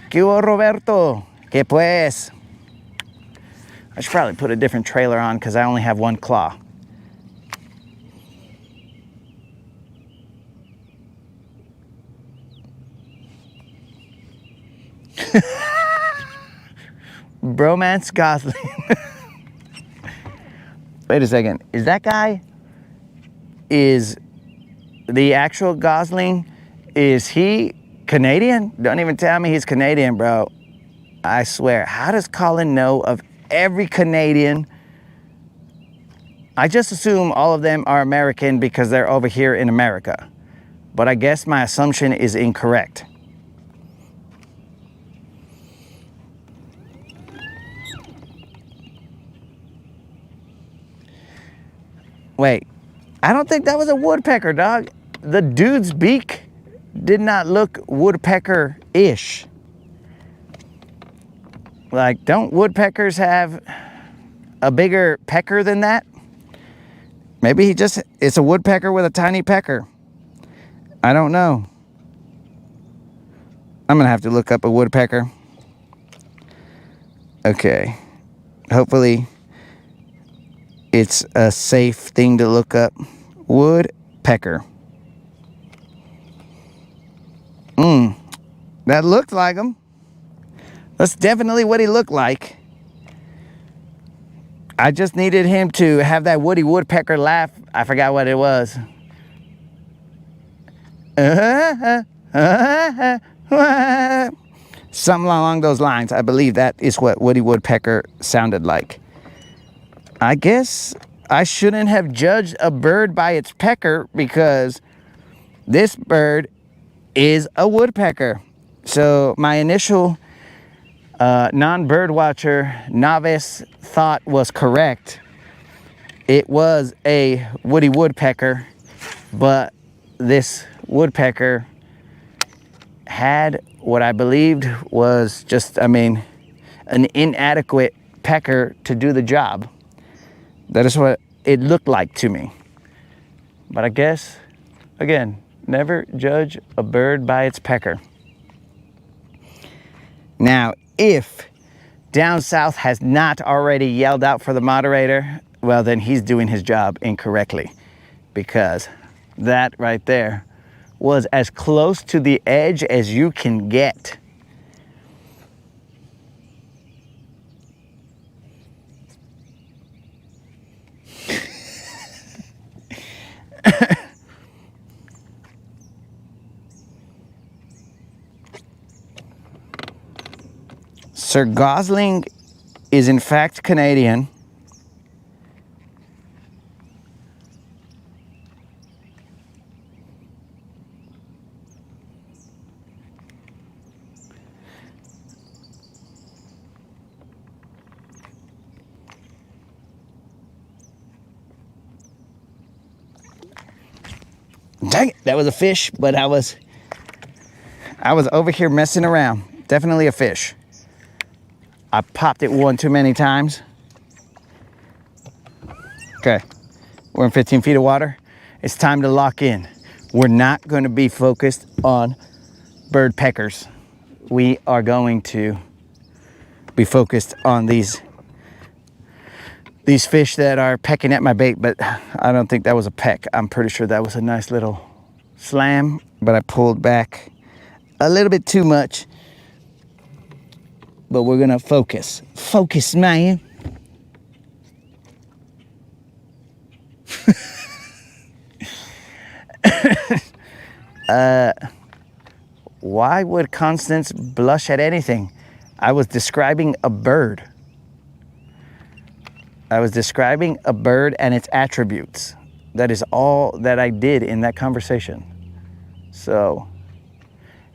¿Qué hubo, Roberto? Que pues. I should probably put a different trailer on because I only have one claw. Bromance Gosling. Wait a second. Is that guy? Is the actual Gosling? Is he Canadian? Don't even tell me he's Canadian, bro. I swear. How does Colin know of every Canadian? I just assume all of them are American because they're over here in America. But I guess my assumption is incorrect. Wait, I don't think that was a woodpecker, dog. The dude's beak did not look woodpecker-ish. Like, don't woodpeckers have a bigger pecker than that? Maybe it's a woodpecker with a tiny pecker. I don't know. I'm gonna have to look up a woodpecker. Okay. Hopefully it's a safe thing to look up. Woodpecker. That looked like him. That's definitely what he looked like. I just needed him to have that Woody Woodpecker laugh. I forgot what it was. Something along those lines. I believe that is what Woody Woodpecker sounded like. I guess I shouldn't have judged a bird by its pecker because this bird is a woodpecker. So my initial non-bird watcher novice thought was correct. It was a Woody Woodpecker, but this woodpecker had what I believed was just, an inadequate pecker to do the job. That is what it looked like to me. But I guess, again, never judge a bird by its pecker. Now, if Down South has not already yelled out for the moderator, well, then he's doing his job incorrectly, because that right there was as close to the edge as you can get. Sir Gosling is in fact Canadian. Dang it, that was a fish, but I was over here messing around. Definitely a fish. I popped it one too many times. Okay, we're in 15 feet of water. It's time to lock in. We're not going to be focused on bird peckers. We are going to be focused on these fish that are pecking at my bait, but I don't think that was a peck. I'm pretty sure that was a nice little slam, but I pulled back a little bit too much. But we're gonna focus. Focus, man. Why would Constance blush at anything? I was describing a bird. I was describing a bird and its attributes. That is all that I did in that conversation. So,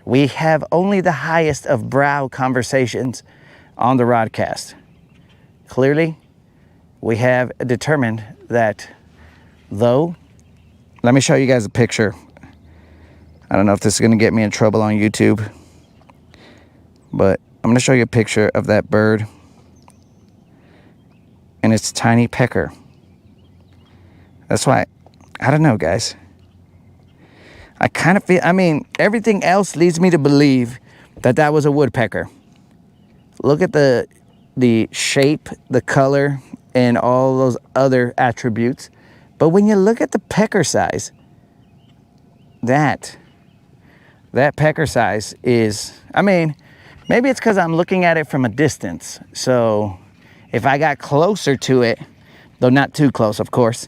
we have only the highest of brow conversations on the Rodcast. Clearly, we have determined that though, let me show you guys a picture. I don't know if this is gonna get me in trouble on YouTube, but I'm gonna show you a picture of that bird and its tiny pecker. That's why, I don't know, guys. I kind of feel, everything else leads me to believe that that was a woodpecker. Look at the shape, the color, and all those other attributes. But when you look at the pecker size, that pecker size is, I mean, maybe it's because I'm looking at it from a distance. So if I got closer to it, though not too close, of course,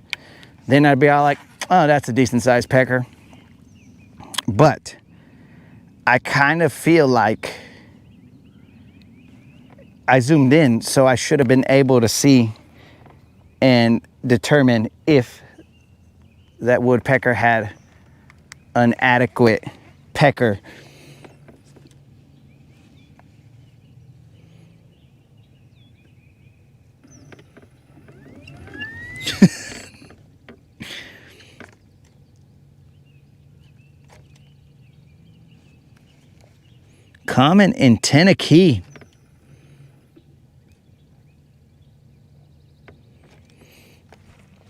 then I'd be all like, oh, that's a decent sized pecker. But I kind of feel like I zoomed in, so I should have been able to see and determine if that woodpecker had an adequate pecker. Common antenna key.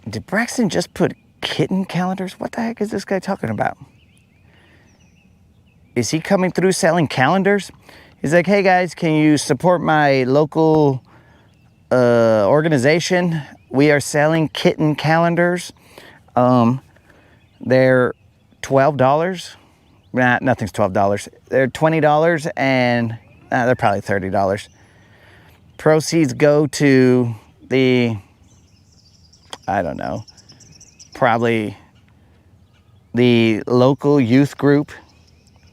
Did Braxton just put kitten calendars? What the heck is this guy talking about? Is he coming through selling calendars? He's like, hey guys, can you support my local organization? We are selling kitten calendars. They're $12. Nah, nothing's $12. They're $20 and they're probably $30. Proceeds go to the, I don't know, probably the local youth group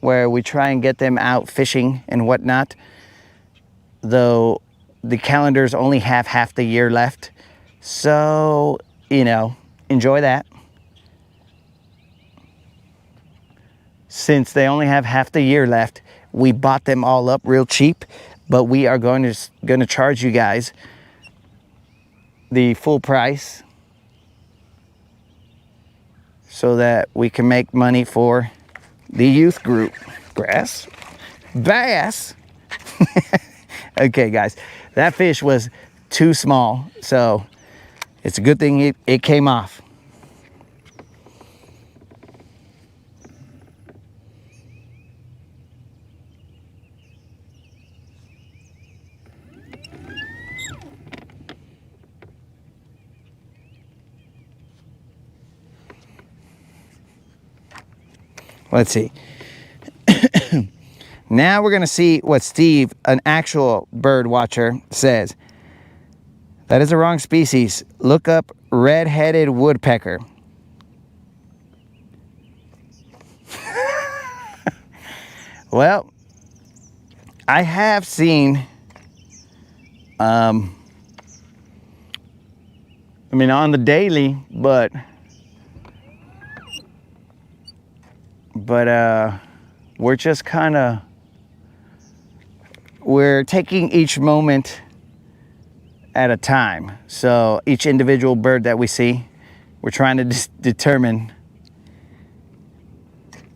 where we try and get them out fishing and whatnot. Though the calendars only have half the year left. So, you know, enjoy that. Since they only have half the year left, we bought them all up real cheap, but we are going to charge you guys the full price so that we can make money for the youth group. Grass? Bass? Okay, guys, that fish was too small, so it's a good thing it came off. Let's see. Now we're going to see what Steve, an actual bird watcher, says. That is the wrong species. Look up red-headed woodpecker. Well, I have seen, I mean, on the daily, but we're just kind of, we're taking each moment at a time. So each individual bird that we see, we're trying to determine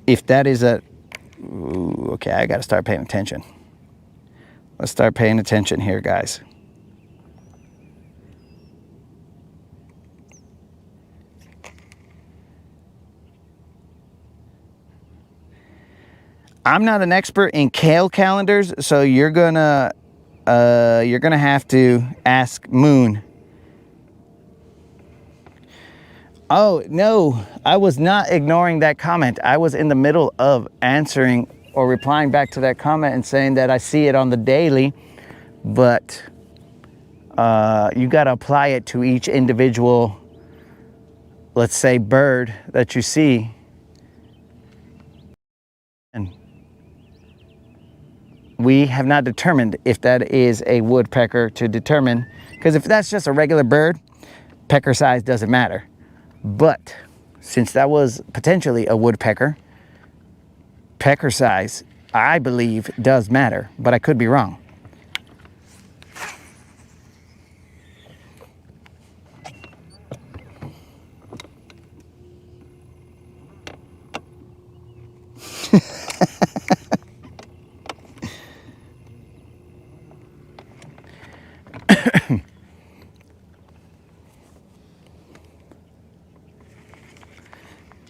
if that is a, ooh, okay, I got to start paying attention. Let's start paying attention here, guys. I'm not an expert in kale calendars, so you're gonna have to ask Moon. Oh no, I was not ignoring that comment. I was in the middle of answering or replying back to that comment and saying that I see it on the daily, but you got to apply it to each individual, let's say, bird that you see. And we have not determined if that is a woodpecker to determine, because if that's just a regular bird, pecker size doesn't matter. But since that was potentially a woodpecker, pecker size, I believe, does matter, but I could be wrong.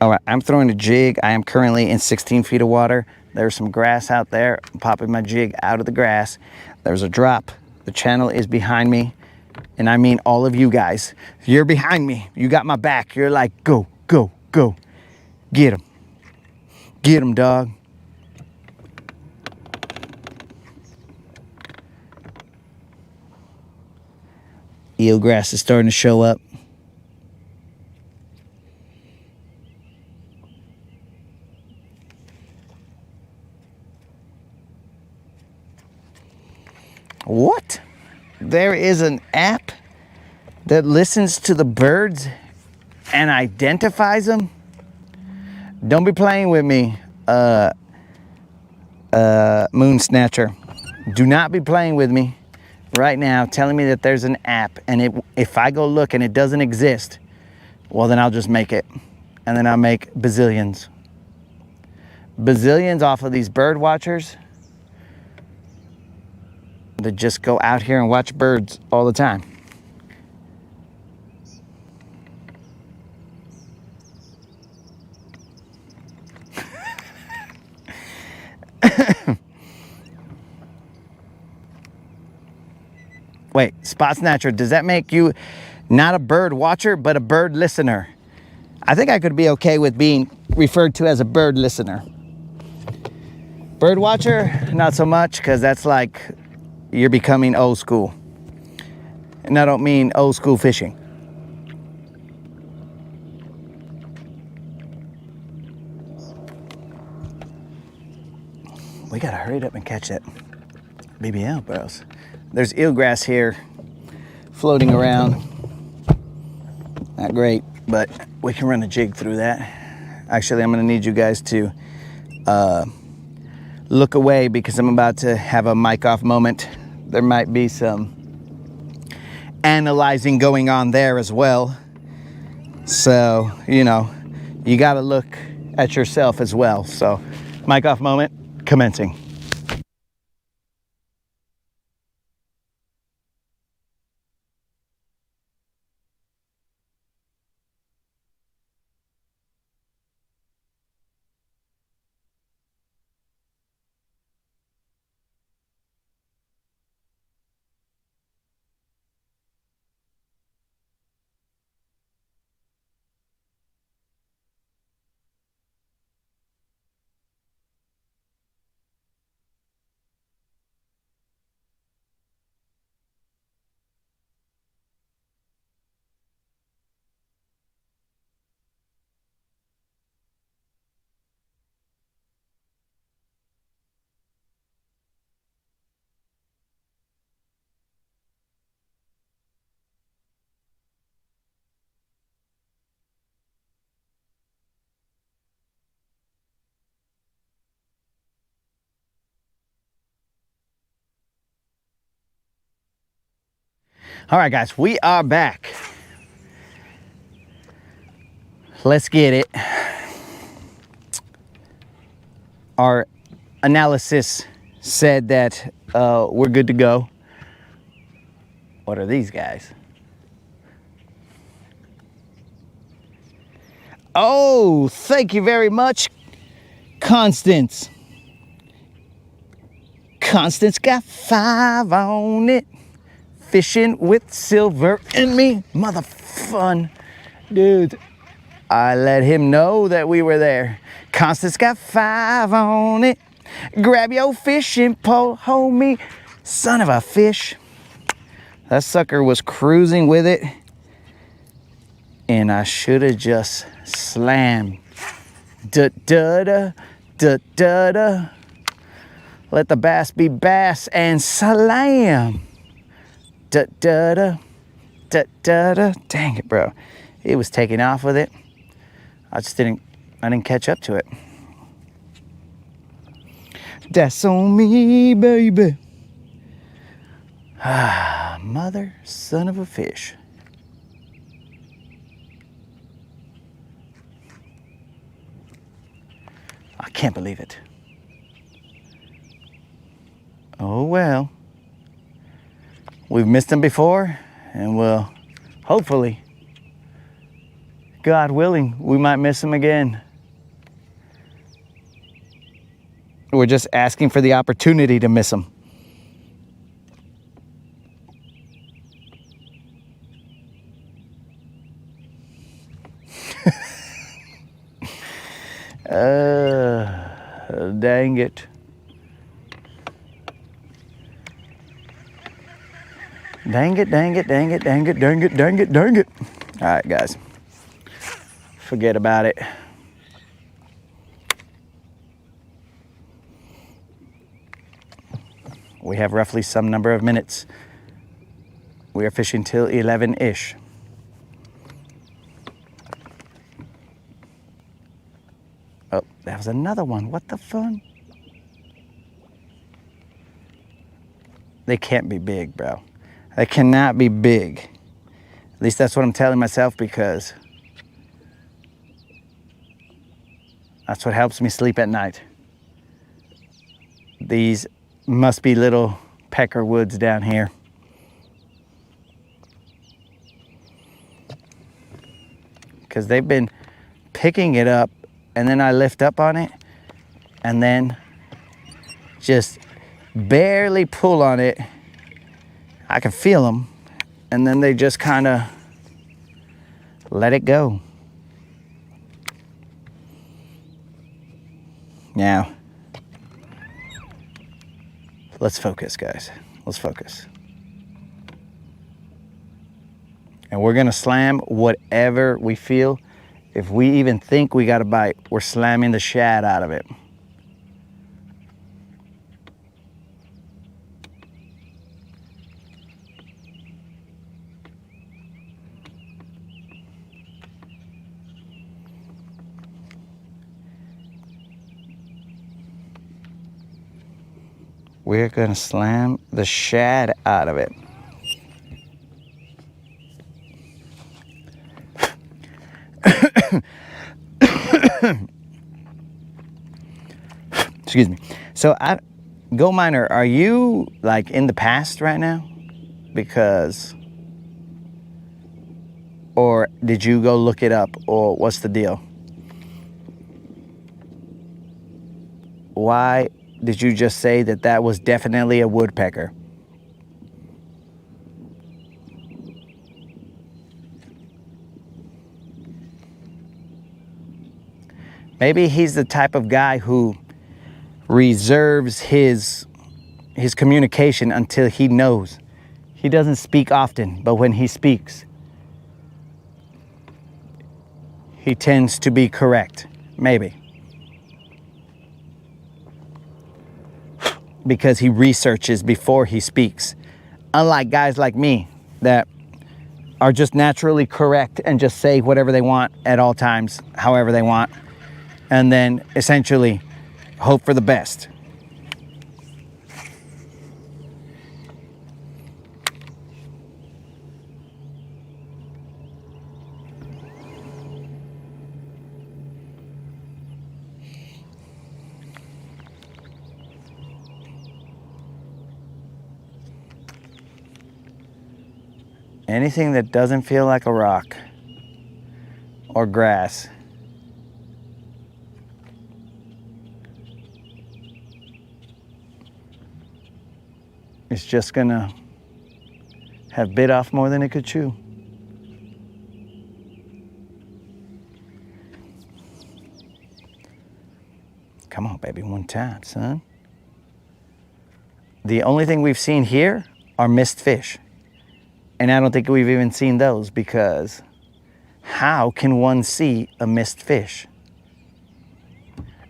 All right, I'm throwing a jig. I am currently in 16 feet of water. There's some grass out there. I'm popping my jig out of the grass. There's a drop. The channel is behind me. And I mean all of you guys. You're behind me. You got my back. You're like, go, go, go. Get him. Get him, dog. Eelgrass is starting to show up. What? There is an app that listens to the birds and identifies them? Don't be playing with me, Moon Snatcher. Do not be playing with me right now, telling me that there's an app, and if I go look and it doesn't exist, well, then I'll just make it. And then I'll make bazillions. Bazillions off of these bird watchers that just go out here and watch birds all the time. Wait, Spot Snatcher, does that make you not a bird watcher, but a bird listener? I think I could be okay with being referred to as a bird listener. Bird watcher, not so much, because that's like you're becoming old school. And I don't mean old school fishing. We gotta hurry it up and catch that BBL, bros. There's eelgrass here floating around. Not great, but we can run a jig through that. Actually, I'm gonna need you guys to look away because I'm about to have a mic off moment. There might be some analyzing going on there as well. So, you know, you gotta look at yourself as well. So, mic off moment, commencing. All right, guys, we are back. Let's get it. Our analysis said that we're good to go. What are these guys? Oh, thank you very much, Constance. Constance got 5 on it. Fishing with Silver and me, mother fun. Dude, I let him know that we were there. Constance got 5 on it. Grab your fishing pole, hold me, son of a fish. That sucker was cruising with it, and I should have just slammed. Da-da-da, da-da-da. Let the bass be bass and slam. Da-da-da, da-da-da. Dang it, bro. It was taking off with it. I didn't catch up to it. That's on me, baby. Ah, mother, son of a fish. I can't believe it. Oh, well. We've missed them before, and we'll hopefully, God willing, we might miss them again. we're just asking for the opportunity to miss them. Dang it. Dang it, dang it, dang it, dang it, dang it, dang it, dang it. All right, guys. Forget about it. We have roughly some number of minutes. We are fishing till 11-ish. Oh, that was another one. What the fun? They can't be big, bro. They cannot be big. At least that's what I'm telling myself, because that's what helps me sleep at night. These must be little pecker woods down here. Because they've been picking it up, and then I lift up on it, and then just barely pull on it. I can feel them, and then they just kind of let it go. Now, let's focus, guys. Let's focus. And we're gonna slam whatever we feel. If we even think we got a bite, we're slamming the shad out of it. We're gonna slam the shad out of it. Excuse me. So, Go Miner, are you like in the past right now? Because, or did you go look it up, or what's the deal? Why did you just say that that was definitely a woodpecker? Maybe he's the type of guy who reserves his communication until he knows. He doesn't speak often, but when he speaks, he tends to be correct. Maybe. Because he researches before he speaks. Unlike guys like me that are just naturally correct and just say whatever they want at all times, however they want, and then essentially hope for the best. Anything that doesn't feel like a rock or grass is just gonna have bit off more than it could chew. Come on, baby, one time, son. The only thing we've seen here are missed fish. And I don't think we've even seen those, because how can one see a missed fish?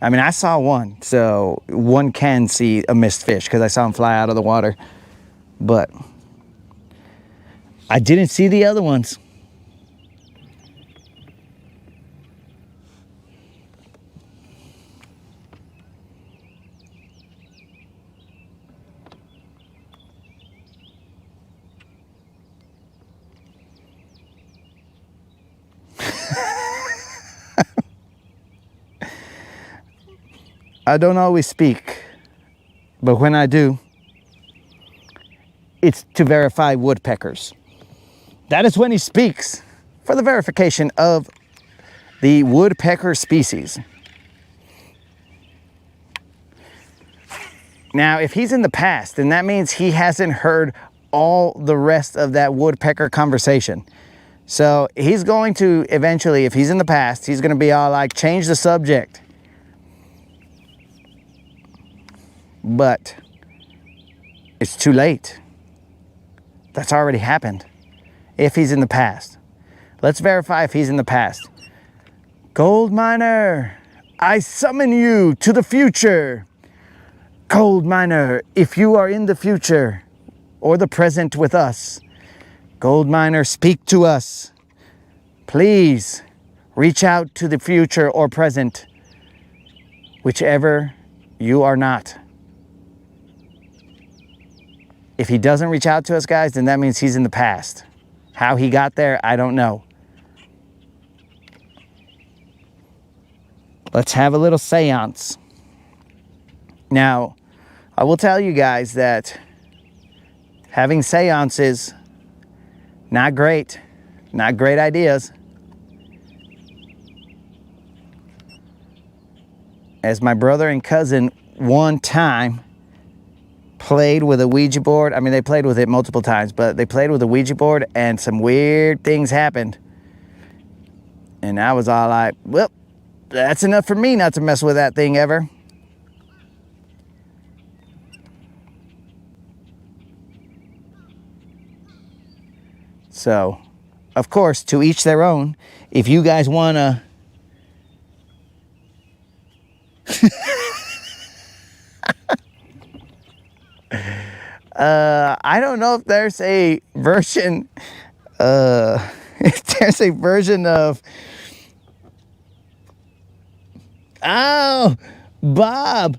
I mean, I saw one, so one can see a missed fish because I saw him fly out of the water. But I didn't see the other ones. I don't always speak, but when I do, it's to verify woodpeckers. That is when he speaks, for the verification of the woodpecker species. Now, if he's in the past, then that means he hasn't heard all the rest of that woodpecker conversation. So he's going to eventually, if he's in the past, he's going to be all like, change the subject. But it's too late. That's already happened. If he's in the past. Let's verify if he's in the past. Gold miner, I summon you to the future. Gold miner, if you are in the future or the present with us, gold miner, speak to us. Please reach out to the future or present, whichever you are not. If he doesn't reach out to us, guys, then that means he's in the past. How he got there, I don't know. Let's have a little seance. Now, I will tell you guys that having seances, not great ideas. As my brother and cousin one time played with a Ouija board. I mean, they played with it multiple times, but they played with a Ouija board and some weird things happened. And I was all like, well, that's enough for me not to mess with that thing ever. So, of course, to each their own. If you guys want to... I don't know if there's a version... if there's a version of... Oh, Bob,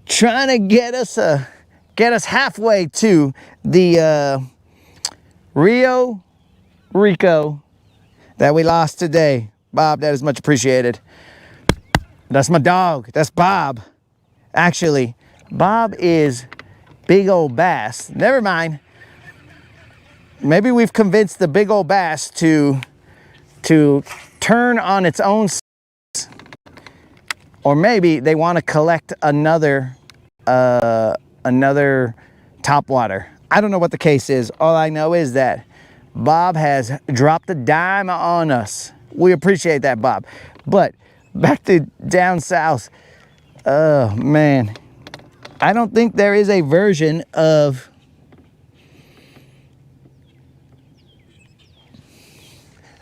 trying to get us halfway to the Rio Rico that we lost today. Bob, that is much appreciated. That's my dog. That's Bob. Actually, Bob is Big Old Bass. Never mind. Maybe we've convinced the Big Old Bass to turn on its own. Or maybe they want to collect another topwater. I don't know what the case is. All I know is that Bob has dropped a dime on us. We appreciate that, Bob. But back to down south. Oh, man. I don't think there is a version of...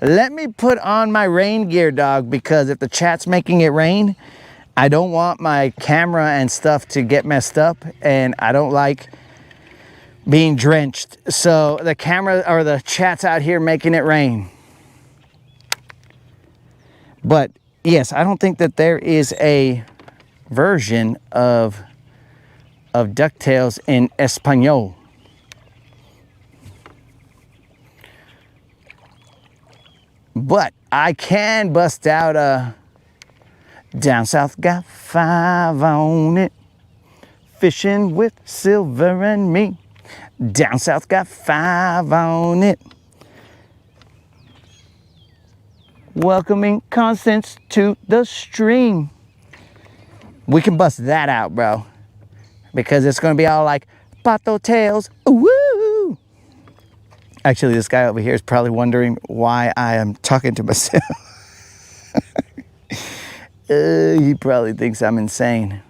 Let me put on my rain gear, dog, because if the chat's making it rain, I don't want my camera and stuff to get messed up, and I don't like being drenched. So the camera or the chat's out here making it rain. But yes, I don't think that there is a version of DuckTales in Espanol. But I can bust out a down south got 5 on it, fishing with Silver and me. Down south got 5 on it, welcoming Constance to the stream. We can bust that out, bro, because it's gonna be all like Pato Tails, woo! Actually, this guy over here is probably wondering why I am talking to myself. He probably thinks I'm insane.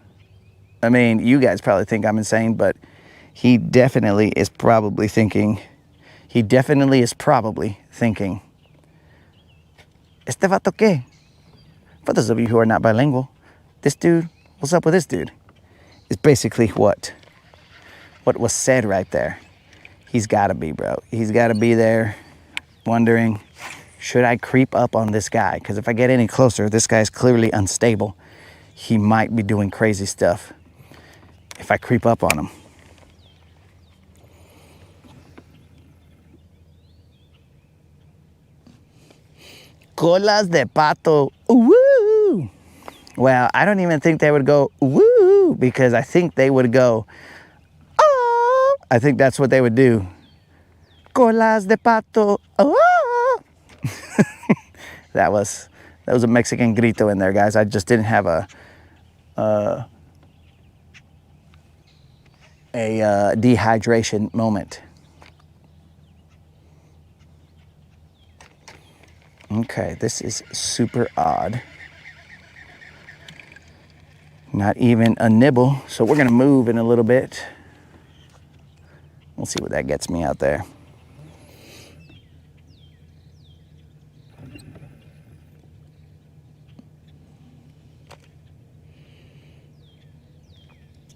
I mean, you guys probably think I'm insane, but he definitely is probably thinking, este vato qué? For those of you who are not bilingual, this dude, what's up with this dude? Is basically what was said right there. He's gotta be, bro. He's gotta be there wondering, should I creep up on this guy? Because if I get any closer, this guy's clearly unstable. He might be doing crazy stuff if I creep up on him. Colas de pato, woo! Well, I don't even think they would go woo, because I think they would go, oh! I think that's what they would do. Colas de pato, oh! That was a Mexican grito in there, guys. I just didn't have a dehydration moment. Okay, this is super odd. Not even a nibble, so we're gonna move in a little bit. We'll see what that gets me out there.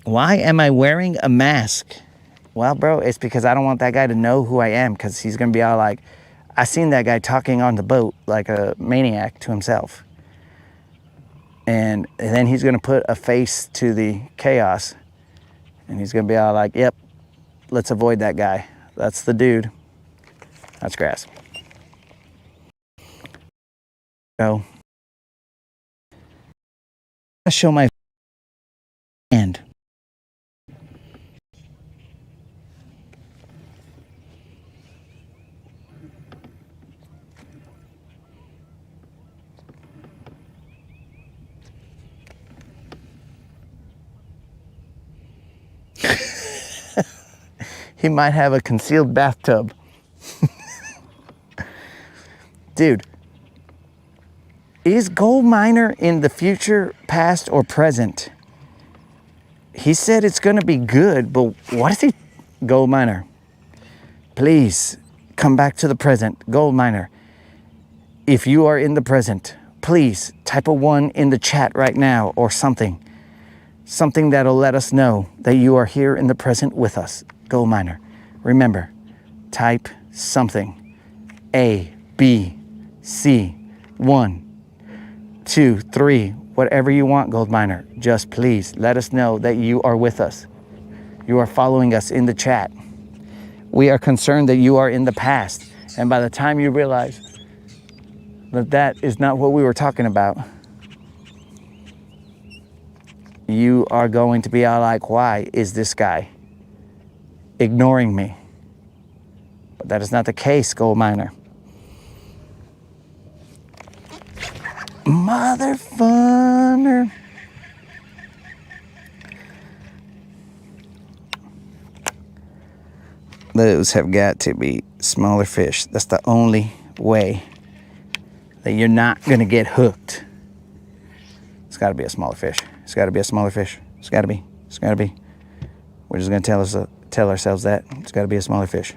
Why am I wearing a mask? Well, bro, it's because I don't want that guy to know who I am, because he's gonna be all like, I seen that guy talking on the boat like a maniac to himself. And then he's gonna put a face to the chaos, and he's gonna be all like, yep, let's avoid that guy. That's the dude. That's grass. So, I'll show my hand. He might have a concealed bathtub. Dude, is Gold Miner in the future, past, or present? He said it's gonna be good, but what is he? Gold Miner, please come back to the present. Gold Miner, if you are in the present, please type a 1 in the chat right now or something. Something that'll let us know that you are here in the present with us. Gold Miner, remember, type something. A, B, C, 1, 2, 3, whatever you want, Gold Miner. Just please let us know that you are with us. You are following us in the chat. We are concerned that you are in the past. And by the time you realize that that is not what we were talking about, you are going to be all like, why is this guy ignoring me? But that is not the case, Gold Miner. Motherfucker. Those have got to be smaller fish. That's the only way that you're not gonna get hooked. It's gotta be a smaller fish. It's gotta be a smaller fish. It's gotta be. It's gotta be. We're just gonna tell ourselves that. It's gotta be a smaller fish.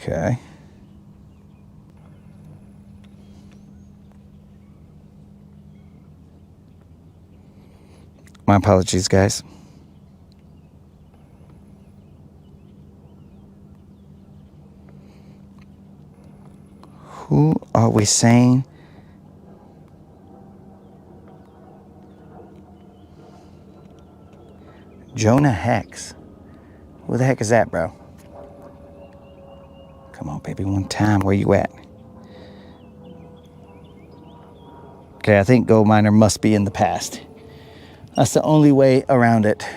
Okay. My apologies, guys. Who are we saying? Jonah Hex. Who the heck is that, bro? Come on, baby, one time. Where you at? Okay, I think Gold Miner must be in the past. That's the only way around it.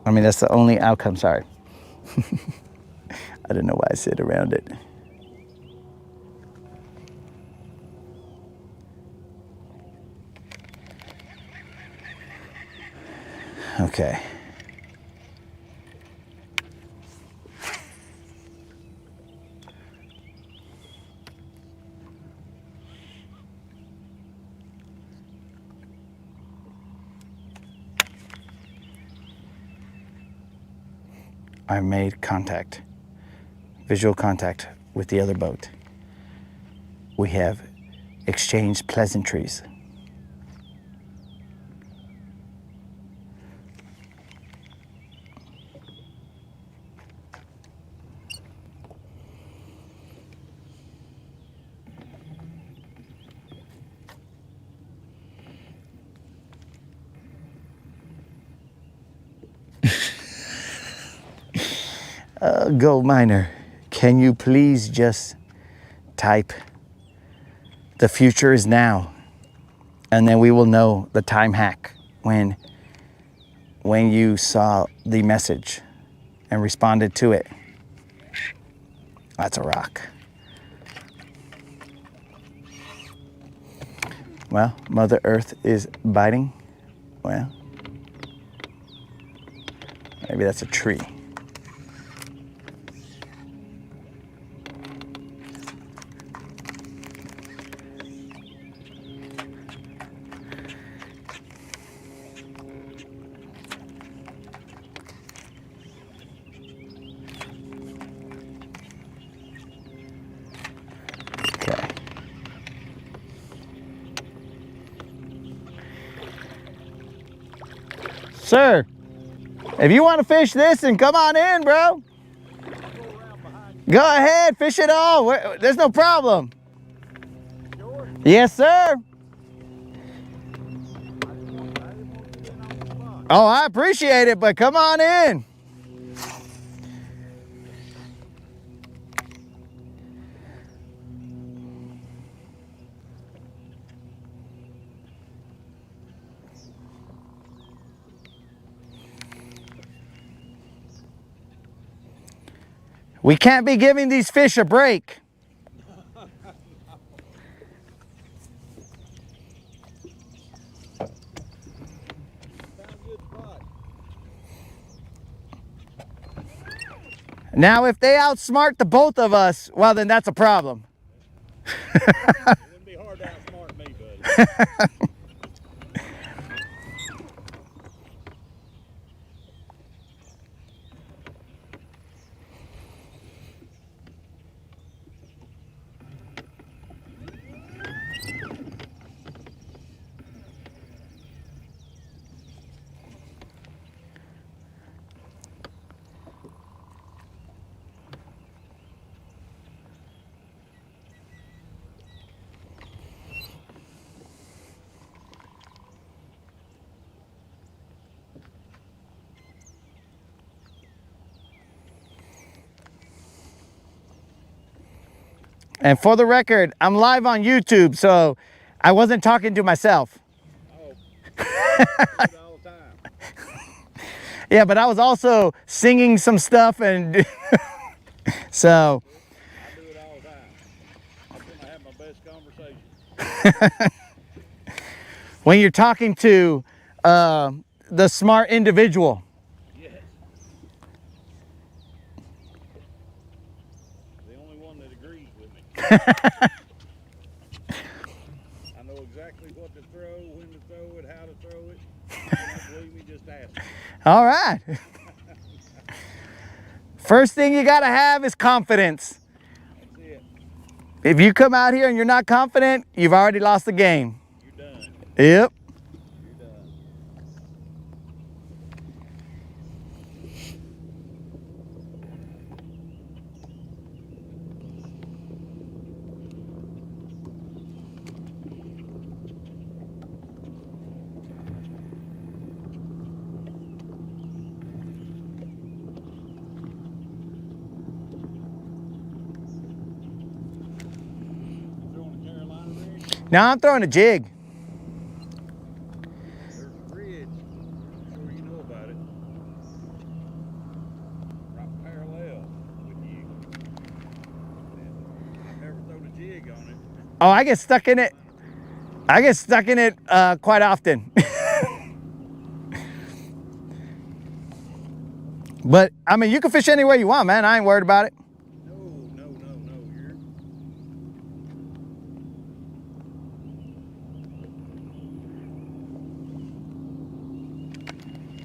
I mean, that's the only outcome, sorry. I don't know why I said around it. Okay. I made contact, visual contact with the other boat. We have exchanged pleasantries. Gold miner, can you please just type "the future is now," and then we will know the time hack when you saw the message and responded to it. That's a rock. Well, Mother Earth is biting. Well, maybe that's a tree. Okay. Sir, if you want to fish this, and come on in, bro. Go ahead, fish it all. There's no problem. Sure? Yes, sir. Oh, I appreciate it, but come on in. We can't be giving these fish a break. Now, if they outsmart the both of us, well, then that's a problem. It wouldn't be hard to outsmart me, buddy. And for the record, I'm live on YouTube, so I wasn't talking to myself. Oh, I do it all the time. Yeah, but I was also singing some stuff, and so. I do it all the time. That's when I have my best conversation. When you're talking to the smart individual. Yes. The only one that agrees with me. I know exactly what to throw, when to throw it, how to throw it. If you don't believe me, just ask me. All right. First thing you gotta have is confidence. That's it. If you come out here and you're not confident, you've already lost the game. You're done. Yep. You're done. Throwing a Carolina rig. Now I'm throwing a jig. There's a bridge. I'm sure you know about it. Right parallel with you. And I've never thrown a jig on it. Oh, I get stuck in it. I get stuck in it quite often. But, I mean, you can fish anywhere you want, man. I ain't worried about it. No. You're.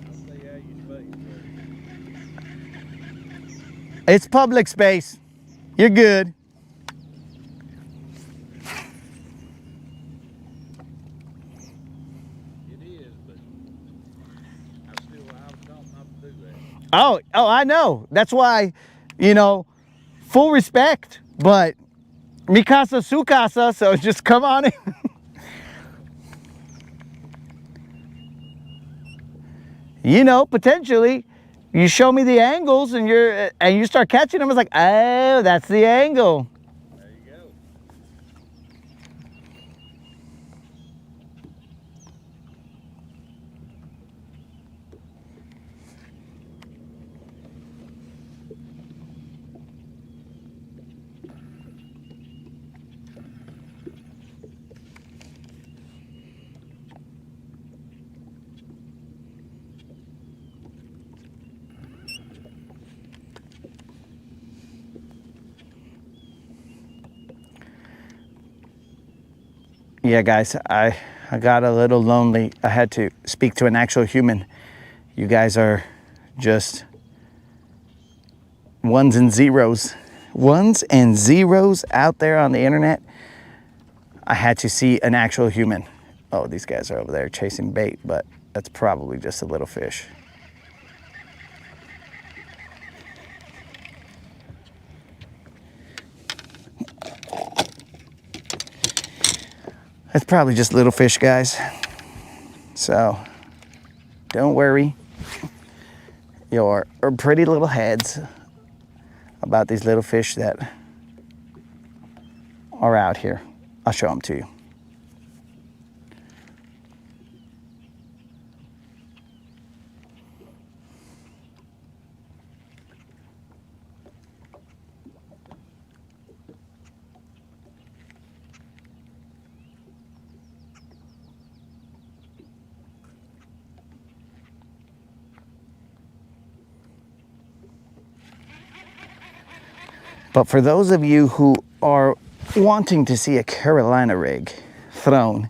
I'll stay out of your space, buddy. It's public space. You're good. It is, but I was taught not to do that. Oh, I know. That's why, you know, full respect, but mi casa, su casa, so just come on in. You know, potentially, You show me the angles and you start catching them. It's like, oh, that's the angle. There you go. Yeah, guys, I got a little lonely. I had to speak to an actual human. You guys are just ones and zeros. Ones and zeros out there on the internet. I had to see an actual human. Oh, these guys are over there chasing bait, but that's probably just a little fish. It's probably just little fish, guys. So don't worry your pretty little heads about these little fish that are out here. I'll show them to you. But for those of you who are wanting to see a Carolina rig thrown,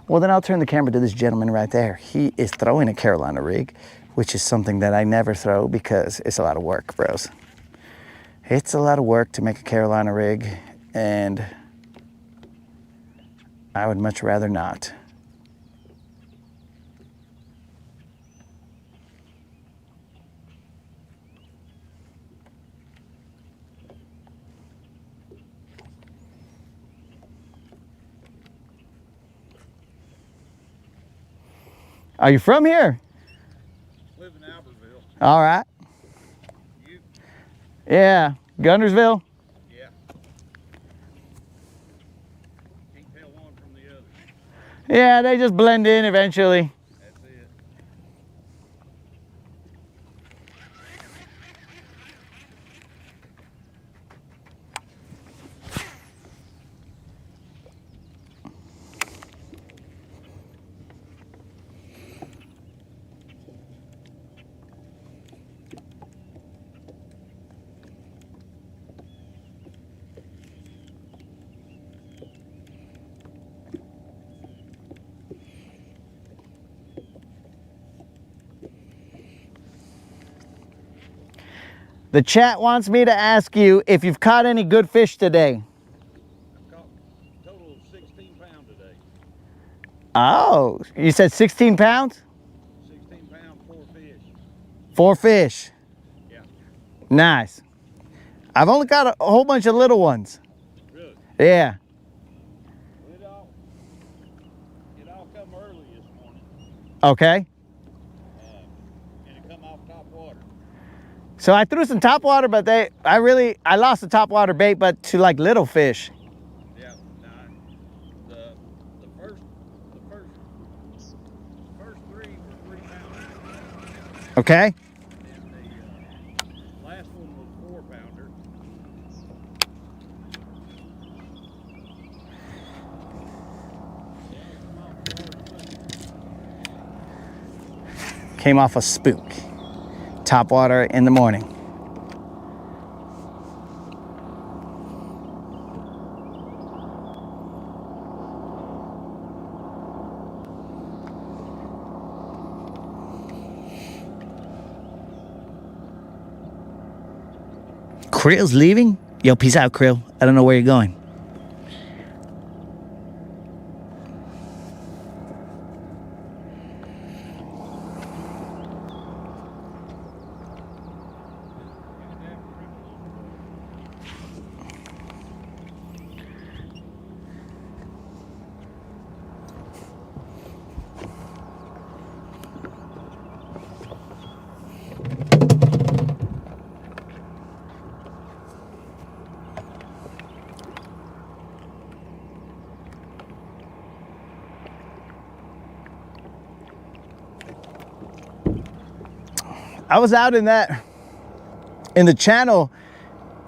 well, then I'll turn the camera to this gentleman right there. He is throwing a Carolina rig, which is something that I never throw because it's a lot of work, bros. It's a lot of work to make a Carolina rig, and I would much rather not. Are you from here? Live in Albertville. All right. You? Yeah, Guntersville. Yeah. Can't tell one from the other. Yeah, they just blend in eventually. That's it. The chat wants me to ask you if you've caught any good fish today. I've caught a total of 16 pounds today. Oh, you said 16 pounds? 16 pounds, 4 fish. 4 fish. Yeah. Nice. I've only got a whole bunch of little ones. Really? Yeah. Well, it all come early this morning. Okay. And it come off top water. So I threw some topwater, but I lost the topwater bait, but to like little fish. Yeah. Now, the first 3 were 3 pounders. Okay. And the last one was 4 pounder. Came off a spook. Topwater in the morning. Krill's leaving? Yo, peace out, Krill. I don't know where you're going. I was out in the channel,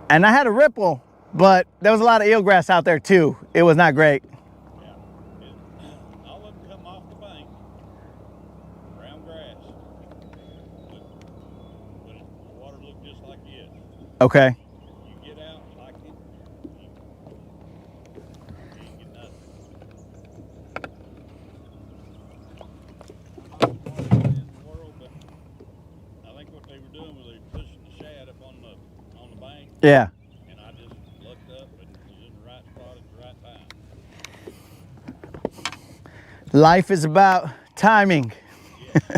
and I had a ripple, but there was a lot of eelgrass out there too. It was not great. Yeah. All of them come off the bank. Brown grass. But the water looked just like this. Okay. You get out like it, you ain't get nothing. I'm not the smartest man in the world, but I think what they were doing was they were pushing the shad up on the bank, Yeah. and I just looked up and was in the right spot at the right time. Life is about timing. Yeah.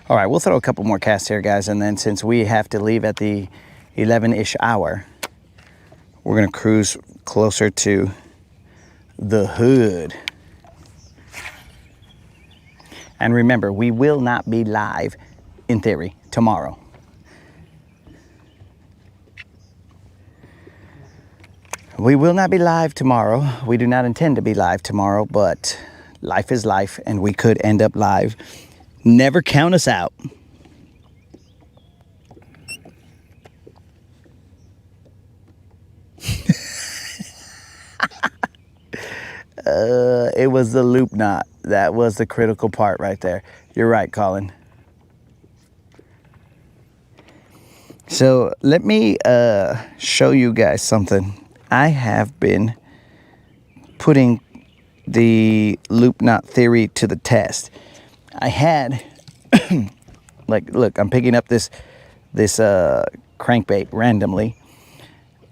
All right, we'll throw a couple more casts here, guys, and then since we have to leave at the 11-ish hour, we're gonna cruise closer to the hood. And remember, we will not be live, in theory, tomorrow. We will not be live tomorrow. We do not intend to be live tomorrow, but life is life, and we could end up live. Never count us out. It was the loop knot. That was the critical part right there. You're right, Colin. So let me show you guys something. I have been putting the loop knot theory to the test. I had, like, look, I'm picking up this crankbait randomly.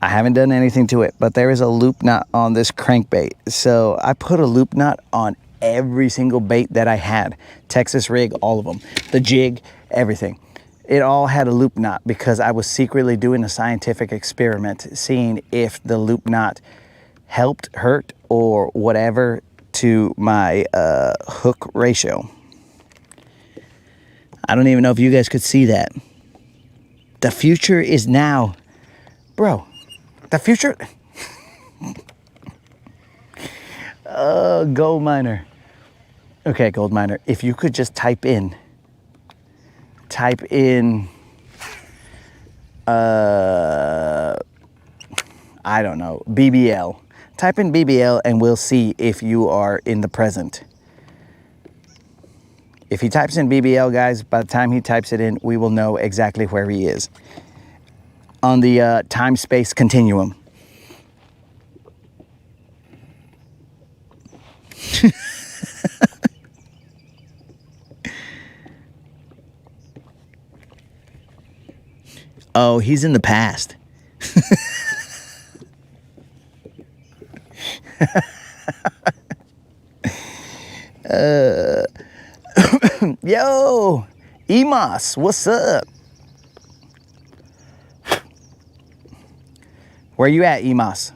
I haven't done anything to it, but there is a loop knot on this crankbait. So I put a loop knot on every single bait that I had. Texas rig, all of them. The jig, everything. It all had a loop knot because I was secretly doing a scientific experiment, seeing if the loop knot helped, hurt, or whatever to my hook ratio. I don't even know if you guys could see that. The future is now. Bro, the future. Gold miner. Okay, gold miner. If you could just type in, I don't know, BBL. Type in BBL and we'll see if you are in the present. If he types in BBL, guys, by the time he types it in, we will know exactly where he is on the time-space continuum. Oh, he's in the past. Yo, Emas, what's up? Where you at, Emas?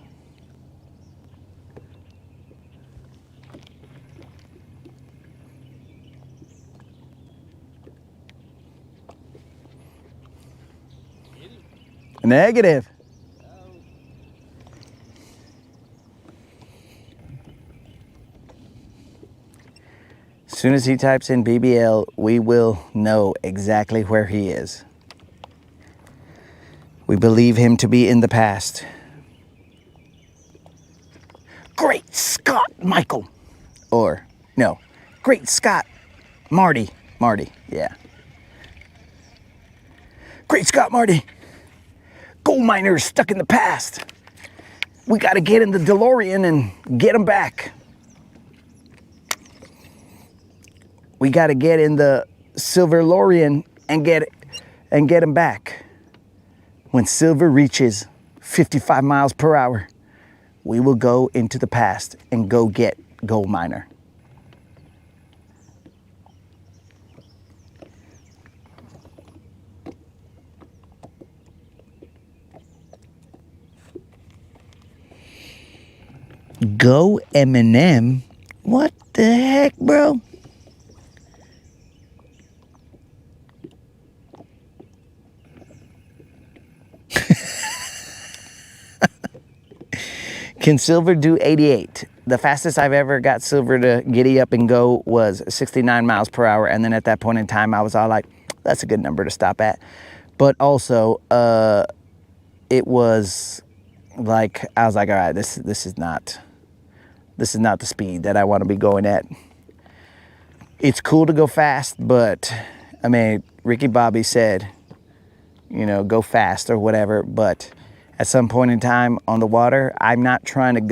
Negative. As soon as he types in BBL, we will know exactly where he is. We believe him to be in the past. Great Scott, Michael. Or, no, Great Scott, Marty. Marty, yeah. Great Scott, Marty. Gold miners stuck in the past. We got to get in the DeLorean and get them back. We got to get in the Silver Lorian and get them back. When silver reaches 55 miles per hour, we will go into the past and go get gold miner. Go Eminem? What the heck, bro? Can silver do 88? The fastest I've ever got silver to giddy up and go was 69 miles per hour. And then at that point in time, I was all like, that's a good number to stop at. But also, it was like, I was like, all right, this is not the speed that I want to be going at. It's cool to go fast, but I mean, Ricky Bobby said, you know, go fast or whatever, but at some point in time on the water, I'm not trying to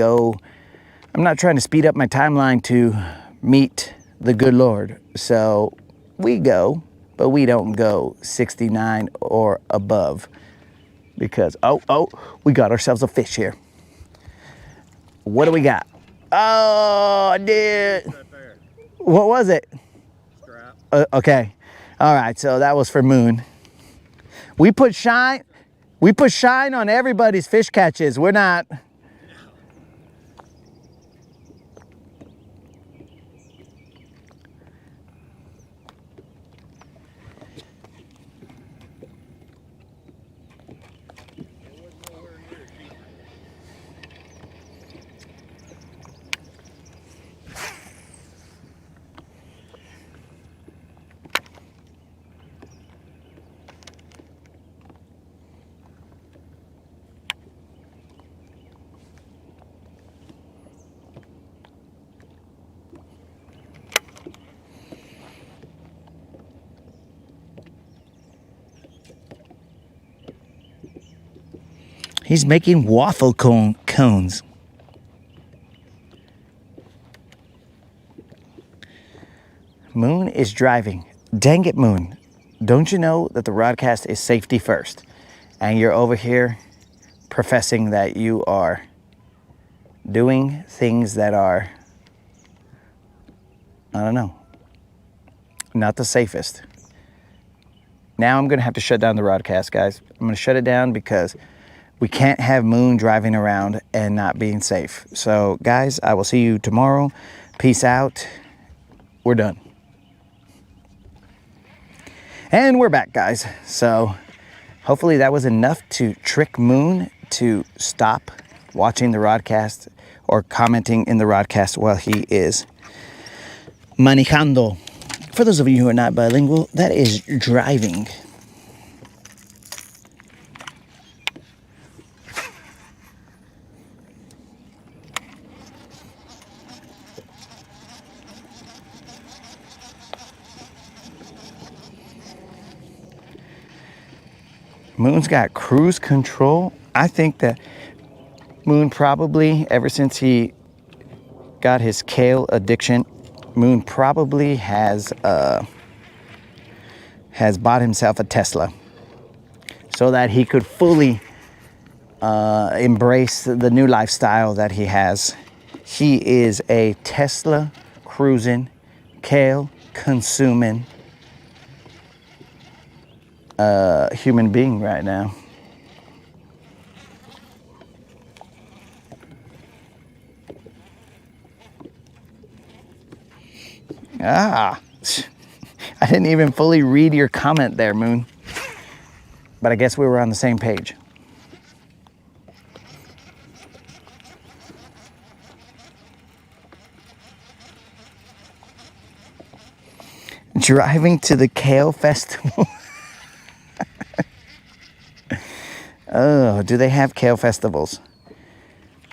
speed up my timeline to meet the good Lord. So we go, but we don't go 69 or above because, oh, we got ourselves a fish here. What do we got? Oh, dude. Right there. What was it? Strap. Okay. All right, so that was for Moon. We put shine on everybody's fish catches. We're not. He's making waffle cones. Moon is driving. Dang it, Moon. Don't you know that the broadcast is safety first? And you're over here professing that you are doing things that are, I don't know, not the safest. Now I'm going to have to shut down the broadcast, guys. I'm going to shut it down because we can't have Moon driving around and not being safe. So, guys, I will see you tomorrow. Peace out. We're done. And we're back, guys. So, hopefully that was enough to trick Moon to stop watching the broadcast or commenting in the broadcast while he is manejando. For those of you who are not bilingual, that is driving. Moon's got cruise control. I think that Moon probably, ever since he got his kale addiction, Moon probably has bought himself a Tesla so that he could fully embrace the new lifestyle that he has. He is a Tesla cruising, kale consuming human being right now. I didn't even fully read your comment there, Moon. But I guess we were on the same page. Driving to the Kale Festival. Oh, do they have kale festivals?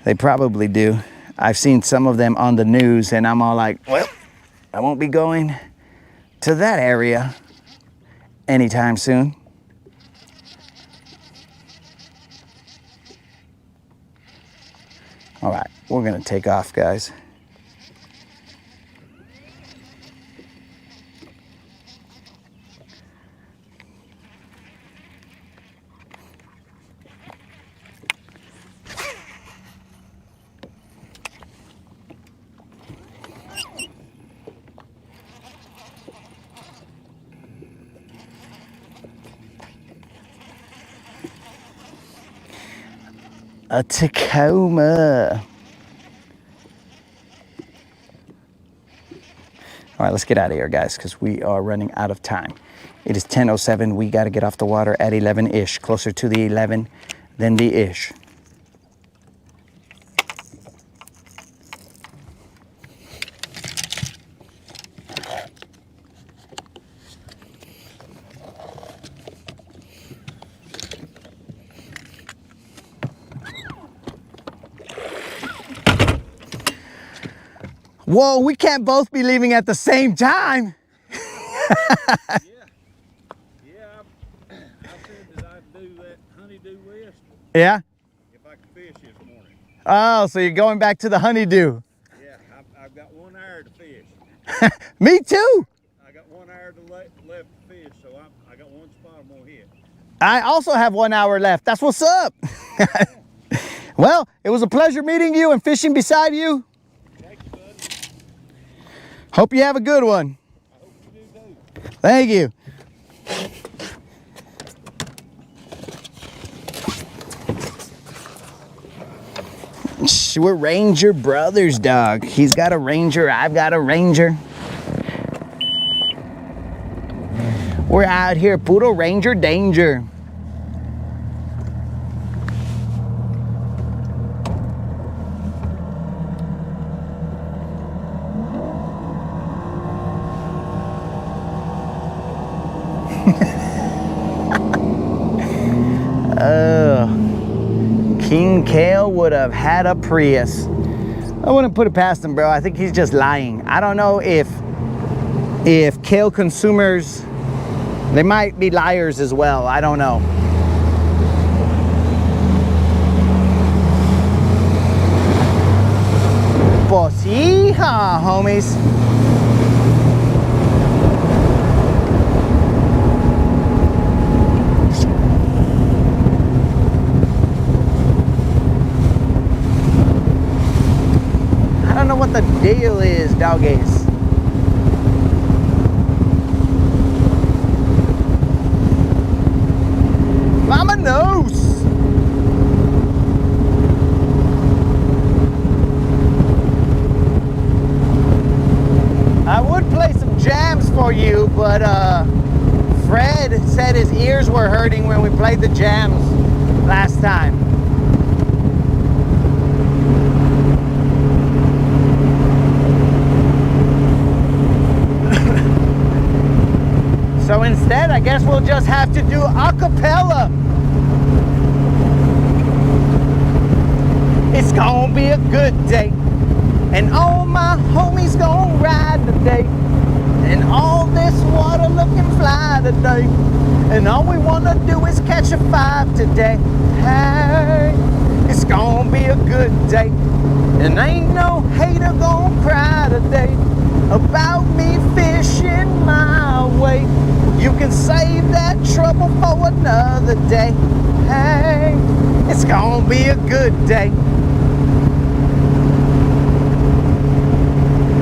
They probably do. I've seen some of them on the news and I'm all like, well, I won't be going to that area anytime soon. All right, we're gonna take off, guys. A Tacoma. All right, let's get out of here, guys, because we are running out of time. It is 10:07. We got to get off the water at 11-ish, closer to the 11 than the ish. Whoa, we can't both be leaving at the same time. Yeah, I said that I'd do that honeydew list Yeah? if I could fish this morning. Oh, so you're going back to the honeydew. Yeah, I've got 1 hour to fish. Me too. I got 1 hour left to fish, so I got one spot I'm gonna hit. I also have 1 hour left. That's what's up. Well, it was a pleasure meeting you and fishing beside you. Thank you, buddy. Hope you have a good one. I hope you do too. Thank you. We're Ranger brothers, dog. He's got a Ranger, I've got a Ranger. We're out here, puro Ranger danger. King Kale would have had a Prius. I wouldn't put it past him, bro. I think he's just lying. I don't know if kale consumers, they might be liars as well. I don't know. Pues yeehaw, homies. I don't know what the deal is, doggies. Mama knows. I would play some jams for you, but Fred said his ears were hurting when we played the jams last time. So instead, I guess we'll just have to do a cappella. It's gonna be a good day, and all my homies gonna ride today, and all this water looking fly today, and all we wanna do is catch a 5 today. Hey, it's gonna be a good day, and ain't no hater gonna cry today about me fishing my way. You can save that trouble for another day. Hey, it's gonna be a good day.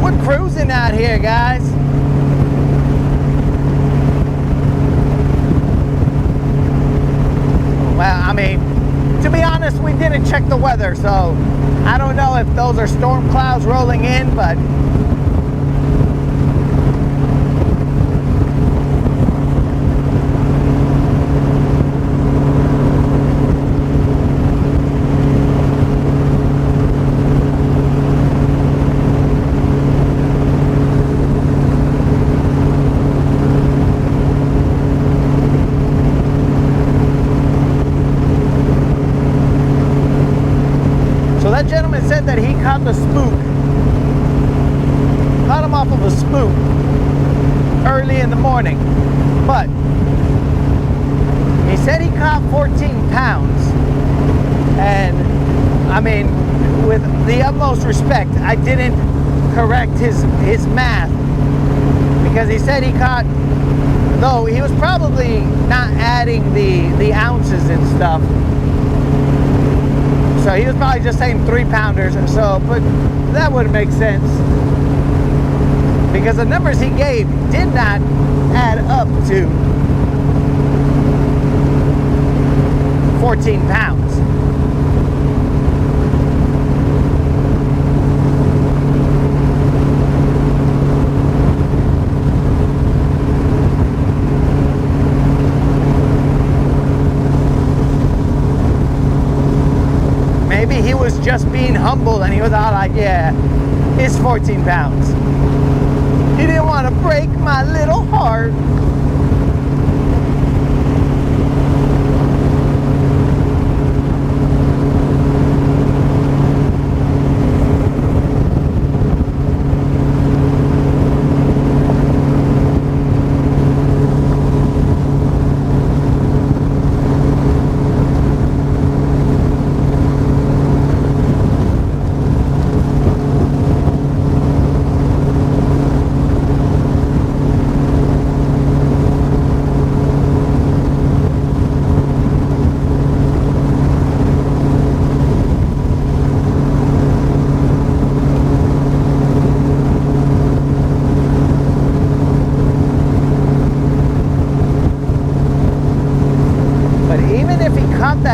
We're cruising out here, guys. Well, I mean, to be honest, we didn't check the weather, so I don't know if those are storm clouds rolling in, but that gentleman said that he caught the spook. Caught him off of a spook early in the morning. But he said he caught 14 pounds. And I mean, with the utmost respect, I didn't correct his math, because he said he caught, though he was probably not adding the ounces and stuff. So he was probably just saying 3-pounders or so, but that would make sense, because the numbers he gave did not add up to 14 pounds. Maybe he was just being humble and he was all like, yeah, it's 14 pounds. He didn't want to break my little heart.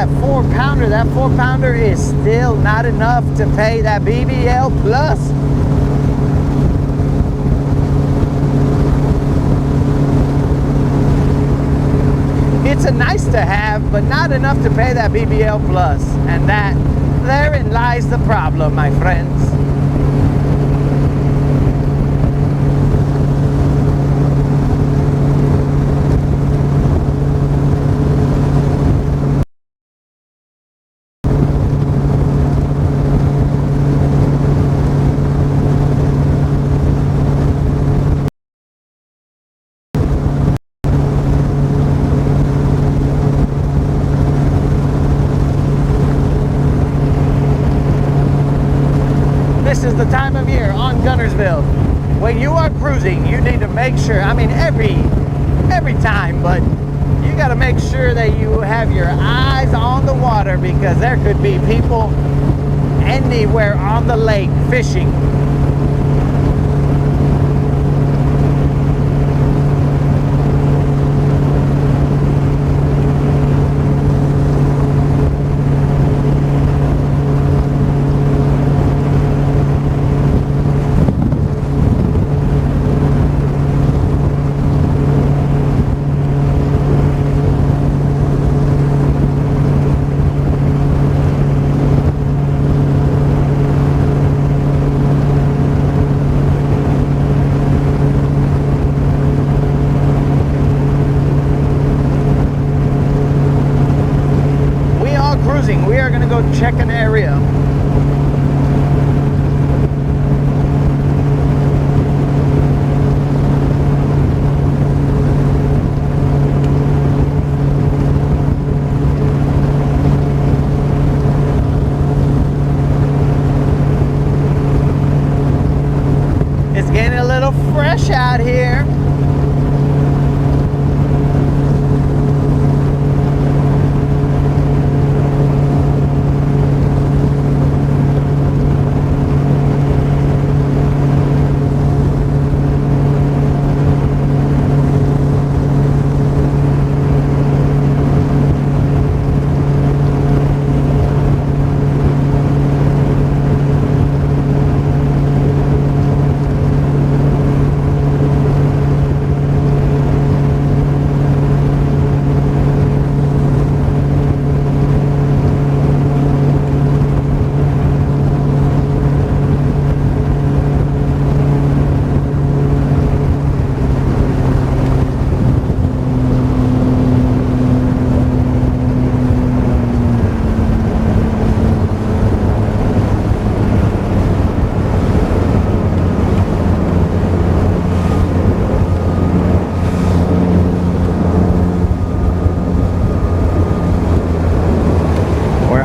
that 4-pounder. That 4-pounder is still not enough to pay that BBL plus. It's a nice to have, but not enough to pay that BBL plus. And therein lies the problem, my friends. This is the time of year on Guntersville when you are cruising, you need to make sure, I mean every time, but you got to make sure that you have your eyes on the water, because there could be people anywhere on the lake fishing. We are going to go check an area. It's getting a little fresh out here.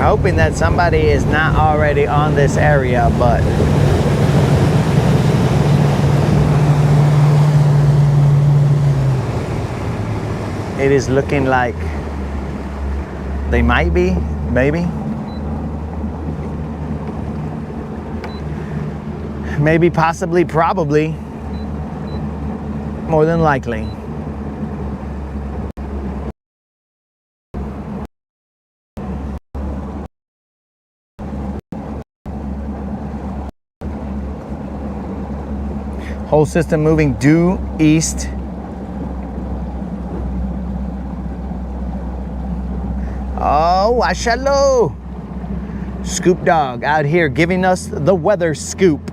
Hoping that somebody is not already on this area, but it is looking like they might be, maybe. Maybe, possibly, probably. More than likely. Whole system moving due east. Oh, Ashalo! Scoop Dog out here giving us the weather scoop.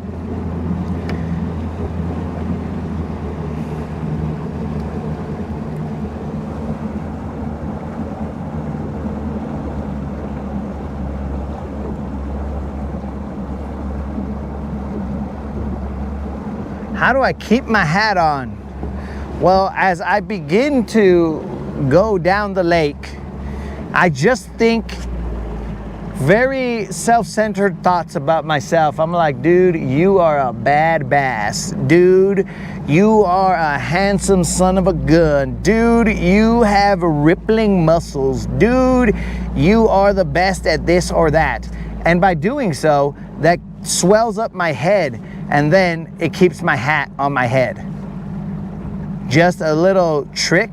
How do I keep my hat on? Well, as I begin to go down the lake, I just think very self-centered thoughts about myself. I'm like, dude, you are a bad bass. Dude, you are a handsome son of a gun. Dude, you have rippling muscles. Dude, you are the best at this or that. And by doing so, that swells up my head, and then it keeps my hat on my head. Just a little trick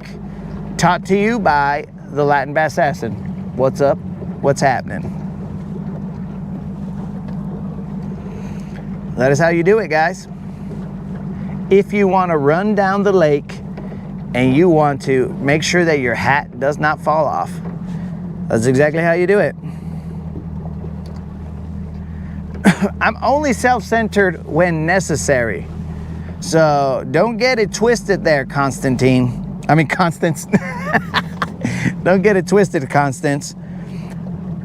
taught to you by the Latin Bass Assassin. What's up? what's happening. That is how you do it, guys. If you want to run down the lake and you want to make sure that your hat does not fall off, that's exactly how you do it. I'm only self-centered when necessary. So don't get it twisted there, Constantine. I mean, Constance. Don't get it twisted, Constance.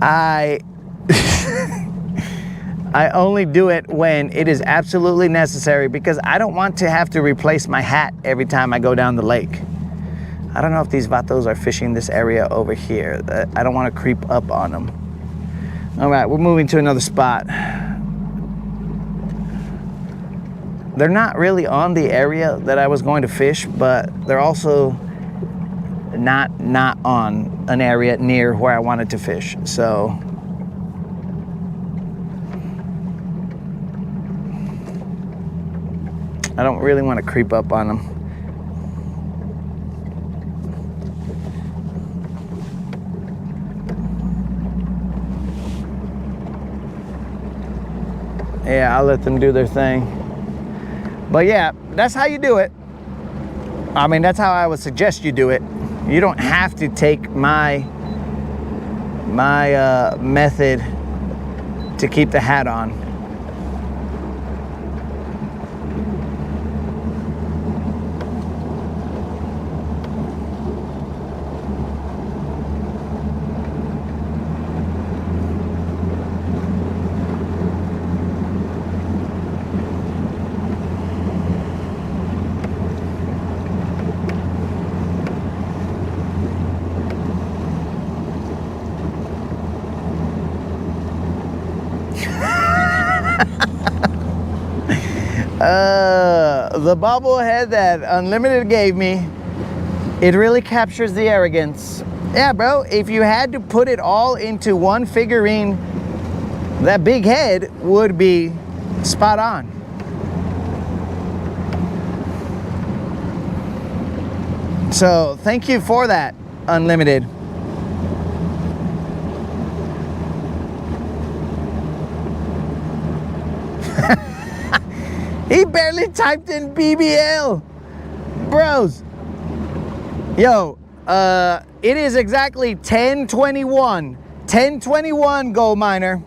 I only do it when it is absolutely necessary because I don't want to have to replace my hat every time I go down the lake. I don't know if these vatos are fishing this area over here. I don't want to creep up on them. All right, we're moving to another spot. They're not really on the area that I was going to fish, but they're also not on an area near where I wanted to fish. So I don't really want to creep up on them. Yeah, I'll let them do their thing. But yeah, that's how you do it. I mean, that's how I would suggest you do it. You don't have to take my method to keep the hat on. The bobblehead that Unlimited gave me, it really captures the arrogance. Yeah, bro, if you had to put it all into one figurine, that big head would be spot on. So thank you for that, Unlimited. He barely typed in BBL. Bros. Yo, it is exactly 10:21. 10:21 gold miner.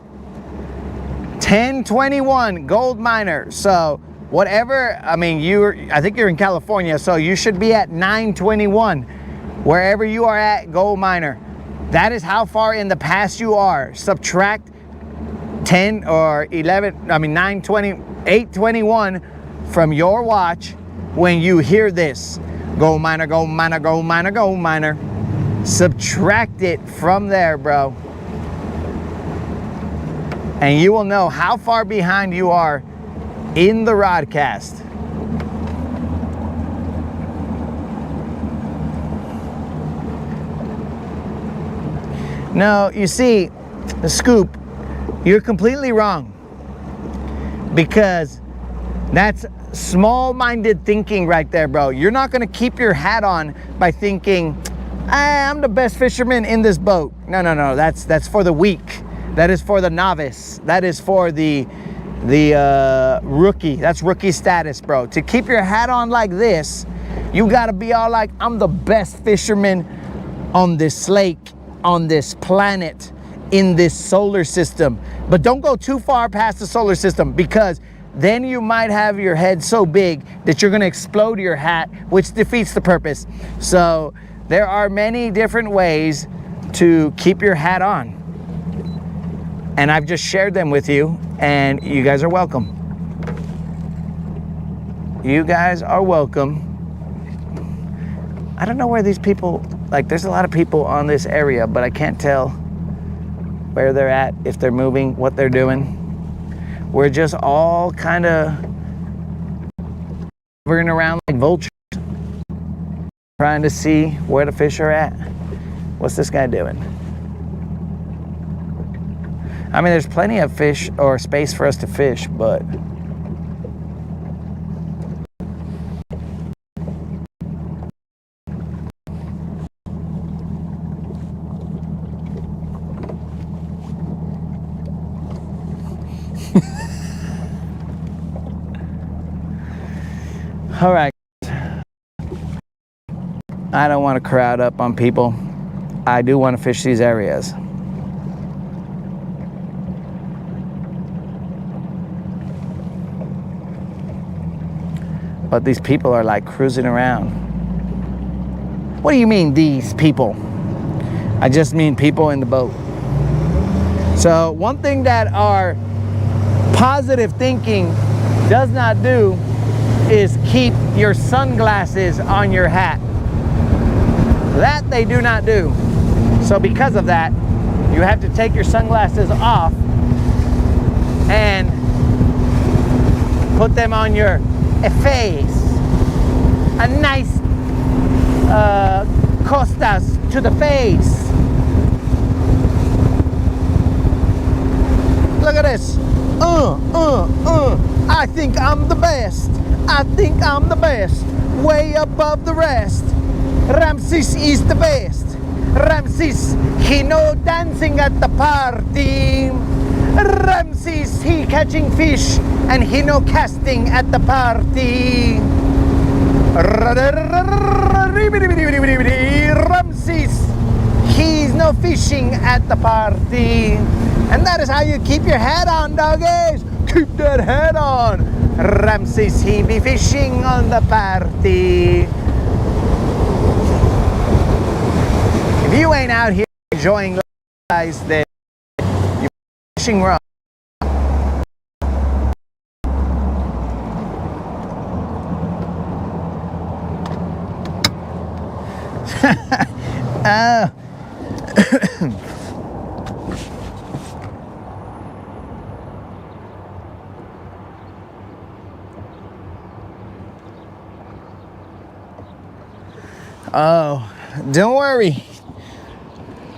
10:21 gold miner. So whatever, I mean, I think you're in California, so you should be at 9:21. Wherever you are at, gold miner. That is how far in the past you are. Subtract 10 or 11, I mean 9:20. 8:21 from your watch when you hear this. Go miner, go miner, go miner, go miner. Subtract it from there, bro. And you will know how far behind you are in the rodcast. No, you see, the Scoop, you're completely wrong. Because that's small-minded thinking right there, bro. You're not gonna keep your hat on by thinking, I'm the best fisherman in this boat. No, no, no, that's for the weak. That is for the novice. That is for the rookie. That's rookie status, bro. To keep your hat on like this, you gotta be all like, I'm the best fisherman on this lake, on this planet, in this solar system. But don't go too far past the solar system, because then you might have your head so big that you're gonna explode your hat, which defeats the purpose. So there are many different ways to keep your hat on. And I've just shared them with you, and you guys are welcome. You guys are welcome. I don't know where these people, like there's a lot of people on this area, but I can't tell where they're at, if they're moving, what they're doing. We're just all kind of hovering around like vultures, trying to see where the fish are at. What's this guy doing? I mean, there's plenty of fish or space for us to fish, but All right. I don't want to crowd up on people. I do want to fish these areas. But these people are like cruising around. What do you mean, these people? I just mean people in the boat. So one thing that our positive thinking does not do is keep your sunglasses on your hat. That they do not do. So because of that, you have to take your sunglasses off and put them on your face. A nice costas to the face. Look at this. I think I'm the best. I think I'm the best. Way above the rest. Ramses is the best. Ramses, he know dancing at the party. Ramses, he catching fish and he know casting at the party. Ramses, he's no fishing at the party. And that is how you keep your hat on, doggies. Keep that hat on. Ramses, he be fishing on the party. If you ain't out here enjoying life, guys, then you're fishing wrong. Oh, don't worry.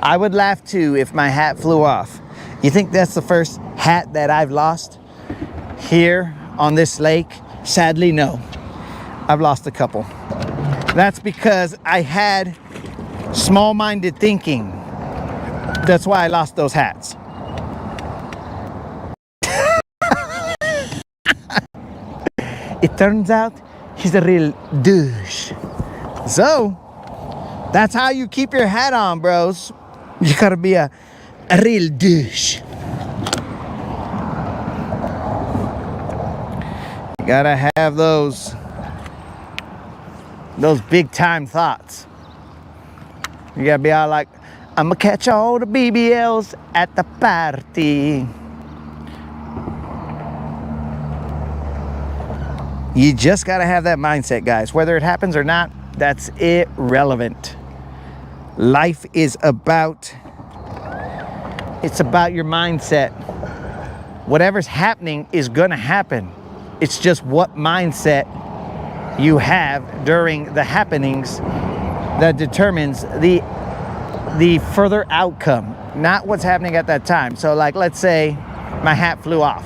I would laugh too if my hat flew off. You think that's the first hat that I've lost here on this lake? Sadly, no. I've lost a couple. That's because I had small-minded thinking. That's why I lost those hats. It turns out he's a real douche. So, that's how you keep your hat on, bros. You gotta be a real douche. You gotta have those big time thoughts. You gotta be all like, I'ma catch all the BBLs at the party. You just gotta have that mindset, guys. Whether it happens or not, that's irrelevant. Life is about your mindset. Whatever's happening is gonna happen. It's just what mindset you have during the happenings that determines the further outcome, not what's happening at that time. So like, let's say my hat flew off,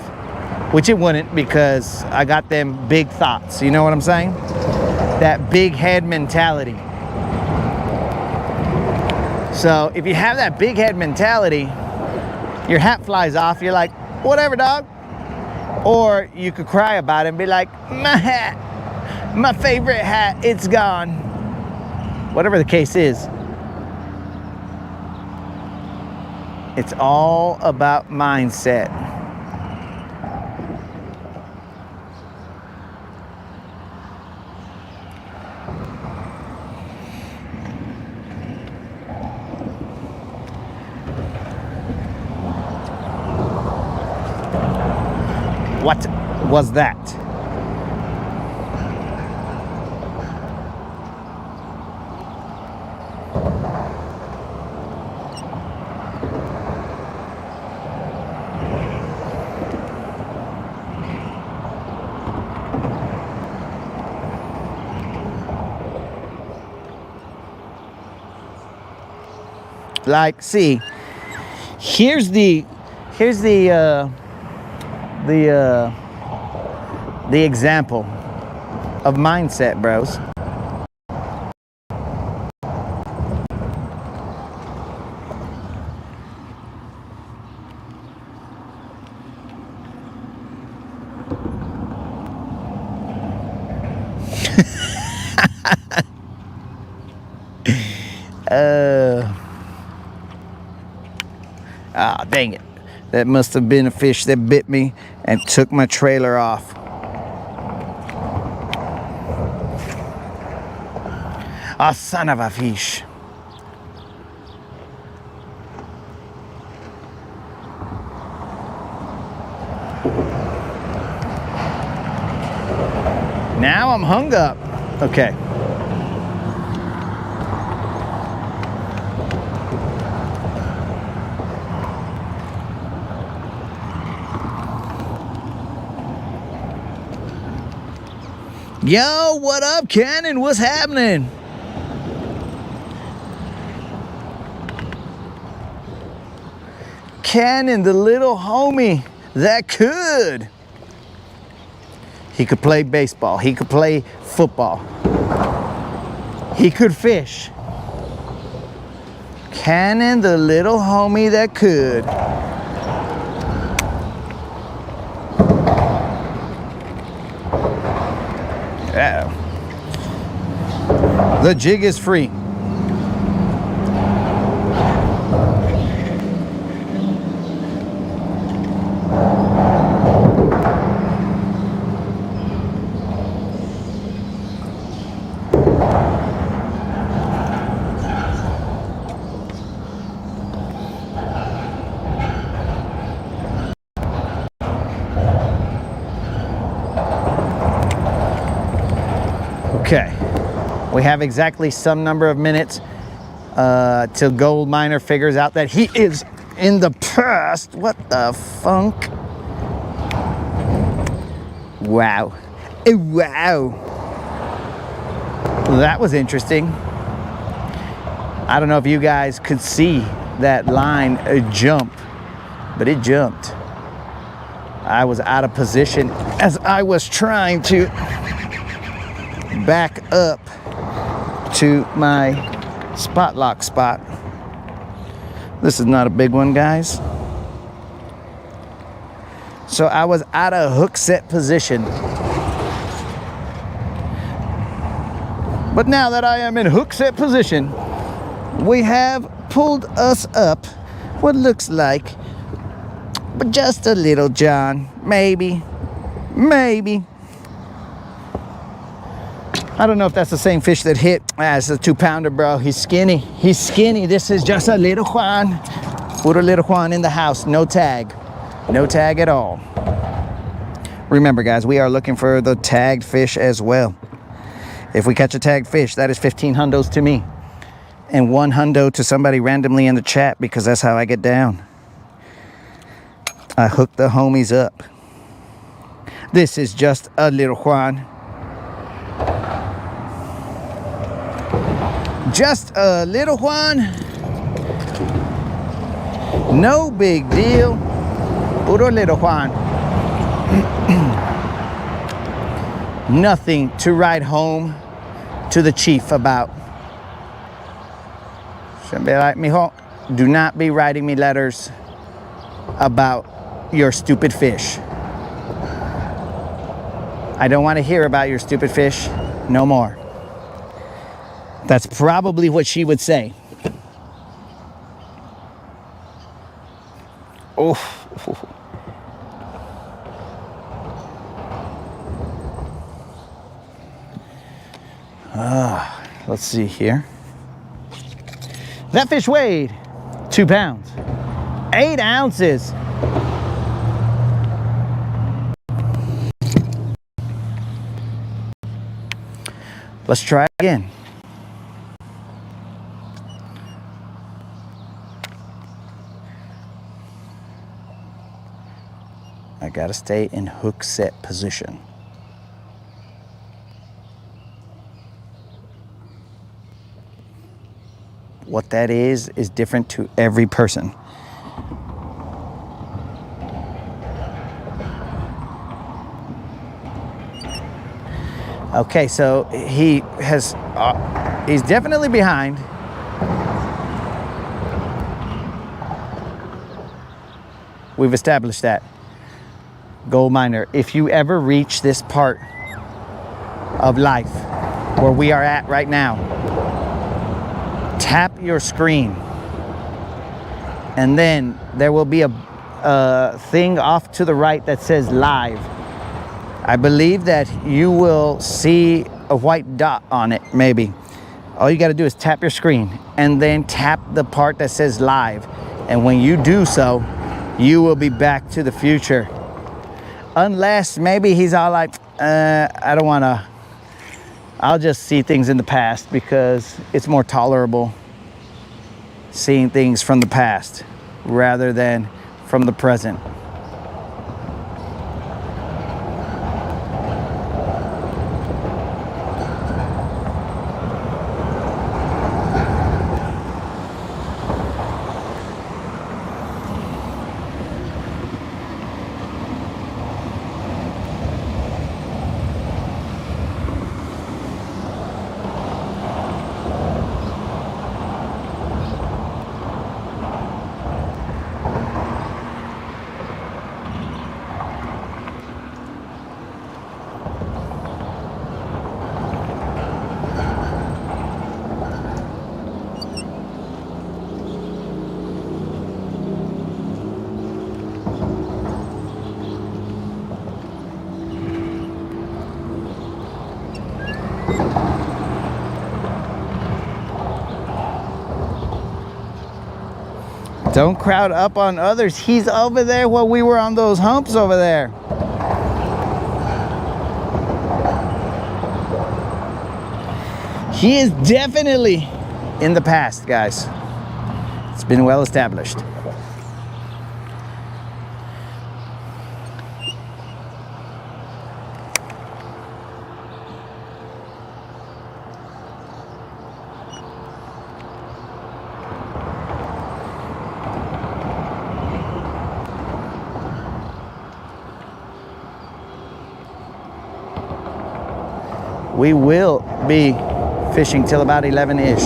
which it wouldn't because I got them big thoughts. You know what I'm saying? That big head mentality. So if you have that big head mentality, your hat flies off, you're like, whatever, dog. Or you could cry about it and be like, my hat, my favorite hat, it's gone. Whatever the case is. It's all about mindset. What was that? Like, see, here's the example of mindset, bros. Ah, dang it. That must have been a fish that bit me and took my trailer off. Ah, son of a fish. Now I'm hung up. Okay. Yo, what up, Cannon? What's happening? Cannon, the little homie that could. He could play baseball. He could play football. He could fish. Cannon, the little homie that could. Uh-oh. The jig is free. Okay, we have exactly some number of minutes till Gold Miner figures out that he is in the past. What the funk? Wow. Wow. That was interesting. I don't know if you guys could see that line jump, but it jumped. I was out of position as I was trying to back up to my spot lock spot. This is not a big one, guys. So I was out of hook set position. But now that I am in hook set position, we have pulled us up what looks like but just a little John. Maybe. I don't know if that's the same fish that hit. It's a 2-pounder, bro. He's skinny. This is just a little Juan. Put a little Juan in the house. No tag. No tag at all. Remember, guys, we are looking for the tagged fish as well. If we catch a tagged fish, that is 15 hundos to me. And 1 hundo to somebody randomly in the chat, because that's how I get down. I hook the homies up. This is just a little Juan. Just a little Juan. No big deal. Puro little Juan. Nothing to write home to the chief about. Should be like, mijo, do not be writing me letters about your stupid fish. I don't want to hear about your stupid fish no more. That's probably what she would say. Oh. Let's see here. That fish weighed 2 pounds, 8 ounces. Let's try again. I gotta stay in hook set position. What that is different to every person. Okay, so he has, he's definitely behind. We've established that. Gold Miner, if you ever reach this part of life where we are at right now, tap your screen, and then there will be a thing off to the right that says live. I believe that you will see a white dot on it, maybe. All you got to do is tap your screen and then tap the part that says live. And when you do so, you will be back to the future. Unless maybe he's all like, I don't want to, I'll just see things in the past because it's more tolerable seeing things from the past rather than from the present. Don't crowd up on others. He's over there while we were on those humps over there. He is definitely in the past, guys. It's been well established. We will be fishing till about 11-ish.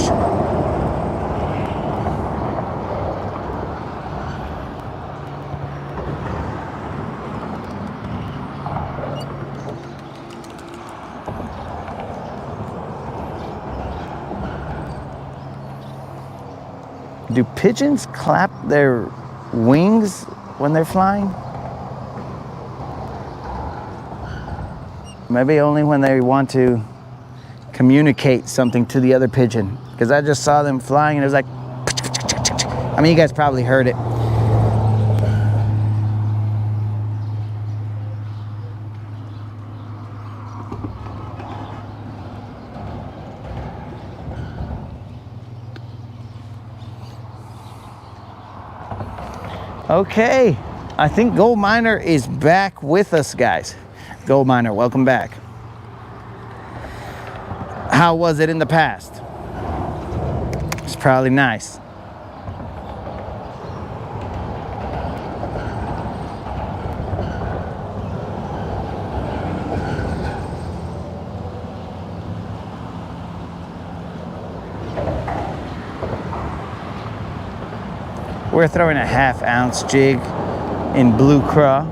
Do pigeons clap their wings when they're flying? Maybe only when they want to communicate something to the other pigeon. Because I just saw them flying and it was like, I mean, you guys probably heard it. Okay, I think Gold Miner is back with us, guys. Gold Miner, welcome back. How was it in the past? It's probably nice. We're throwing a 1/2 ounce jig in blue craw.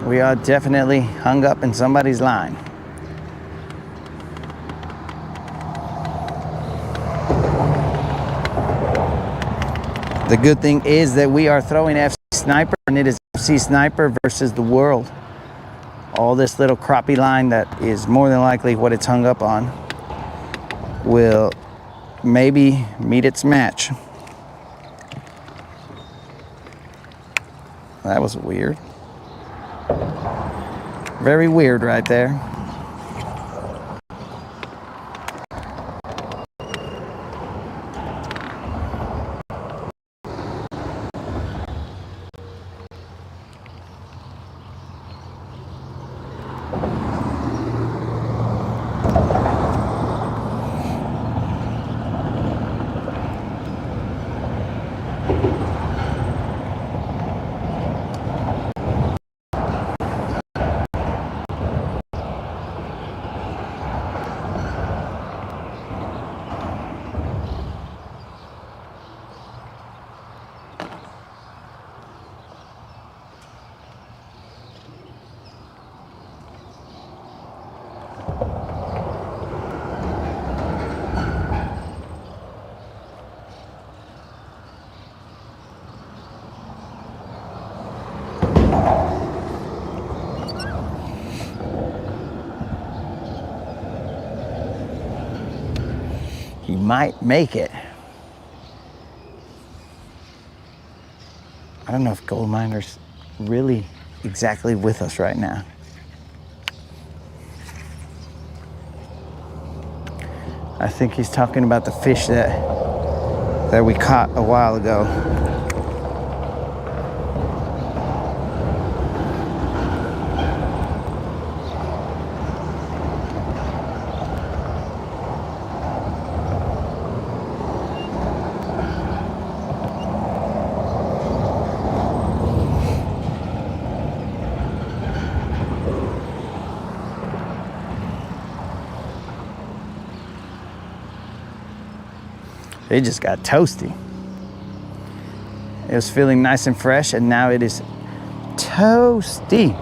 We are definitely hung up in somebody's line. The good thing is that we are throwing FC Sniper, and it is FC Sniper versus the world. All this little crappie line that is more than likely what it's hung up on will maybe meet its match. That was weird. Very weird right there. He might make it. I don't know if gold miner's really exactly with us right now. I think he's talking about the fish that we caught a while ago. It just got toasty. It was feeling nice and fresh, and now it is toasty.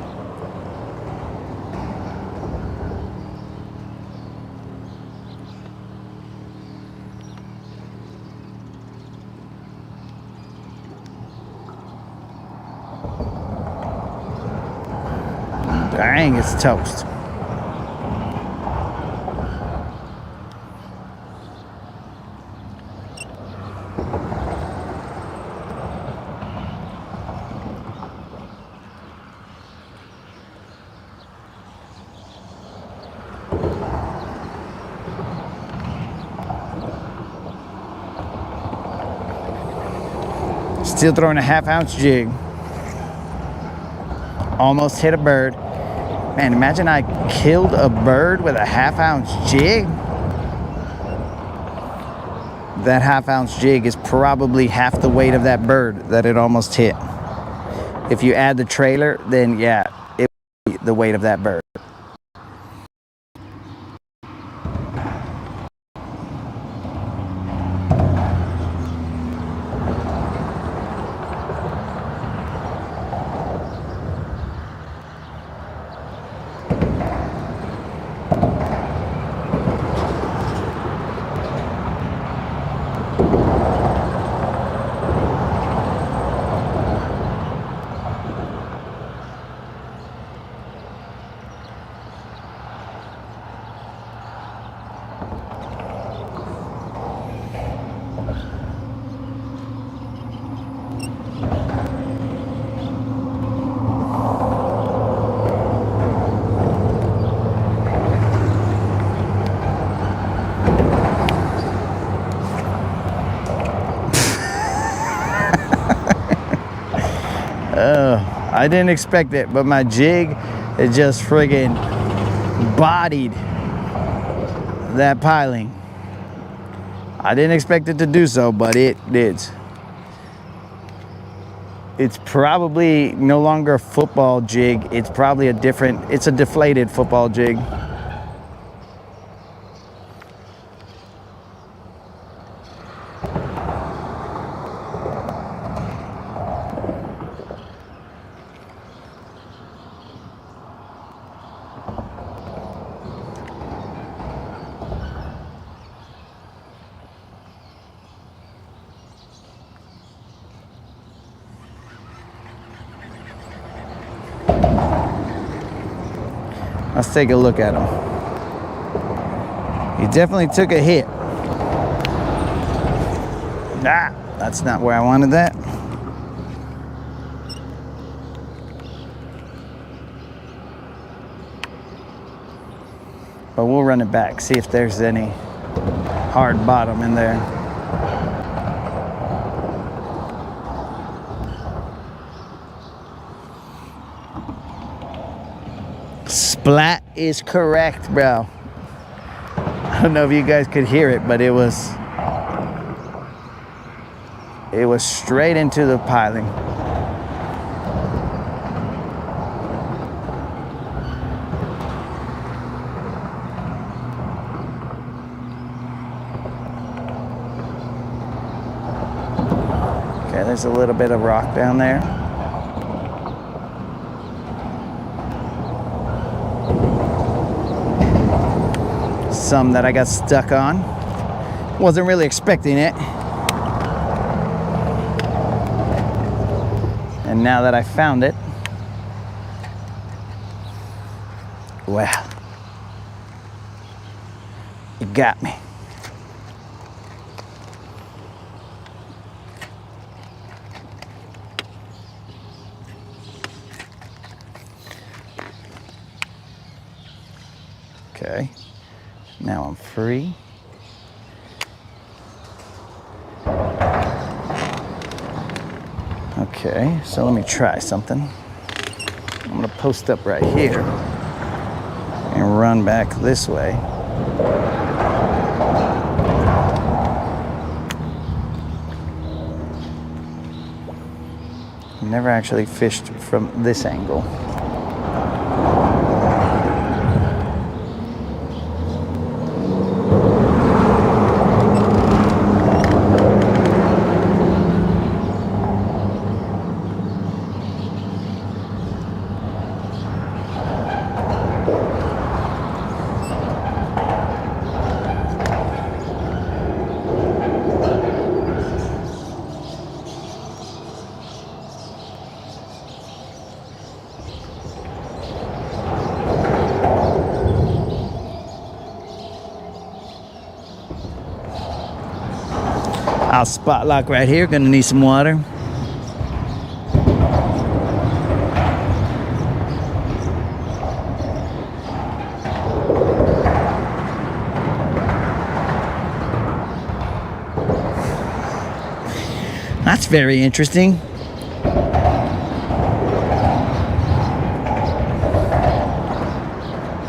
Dang, it's toast. Still throwing a 1/2 ounce jig. Almost hit a bird. Man, imagine I killed a bird with a 1/2 ounce jig. That 1/2 ounce jig is probably half the weight of that bird that it almost hit. If you add the trailer, then yeah, it would be the weight of that bird. I didn't expect it, but my jig, it just friggin' bodied that piling. I didn't expect it to do so, but it did. It's probably no longer a football jig. It's probably it's a deflated football jig. Let's take a look at him. He definitely took a hit. Nah, that's not where I wanted that. But we'll run it back, see if there's any hard bottom in there. Splat is correct, bro. I don't know if you guys could hear it, but it was straight into the piling. Okay, there's a little bit of rock down there. Some that I got stuck on. Wasn't really expecting it. And now that I found it, well, it got me. Okay. Now I'm free. Okay, so let me try something. I'm gonna post up right here and run back this way. Never actually fished from this angle. I'll spot lock right here. Gonna need some water. That's very interesting.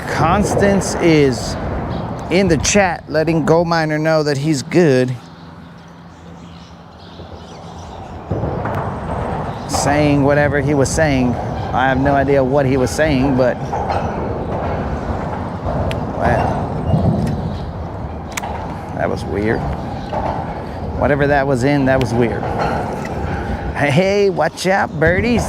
Constance is in the chat letting Gold Miner know that he's good. Saying whatever he was saying. I have no idea what he was saying, but well, that was weird. Whatever that was in, that was weird. Hey, watch out, birdies.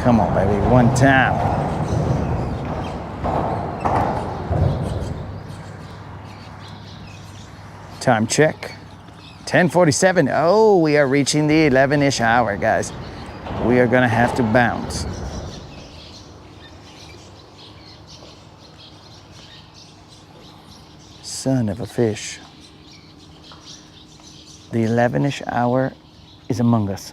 Come on, baby, one time. Time check. 10:47. Oh, we are reaching the 11-ish hour, guys. We are gonna have to bounce. Son of a fish. The 11-ish hour is among us.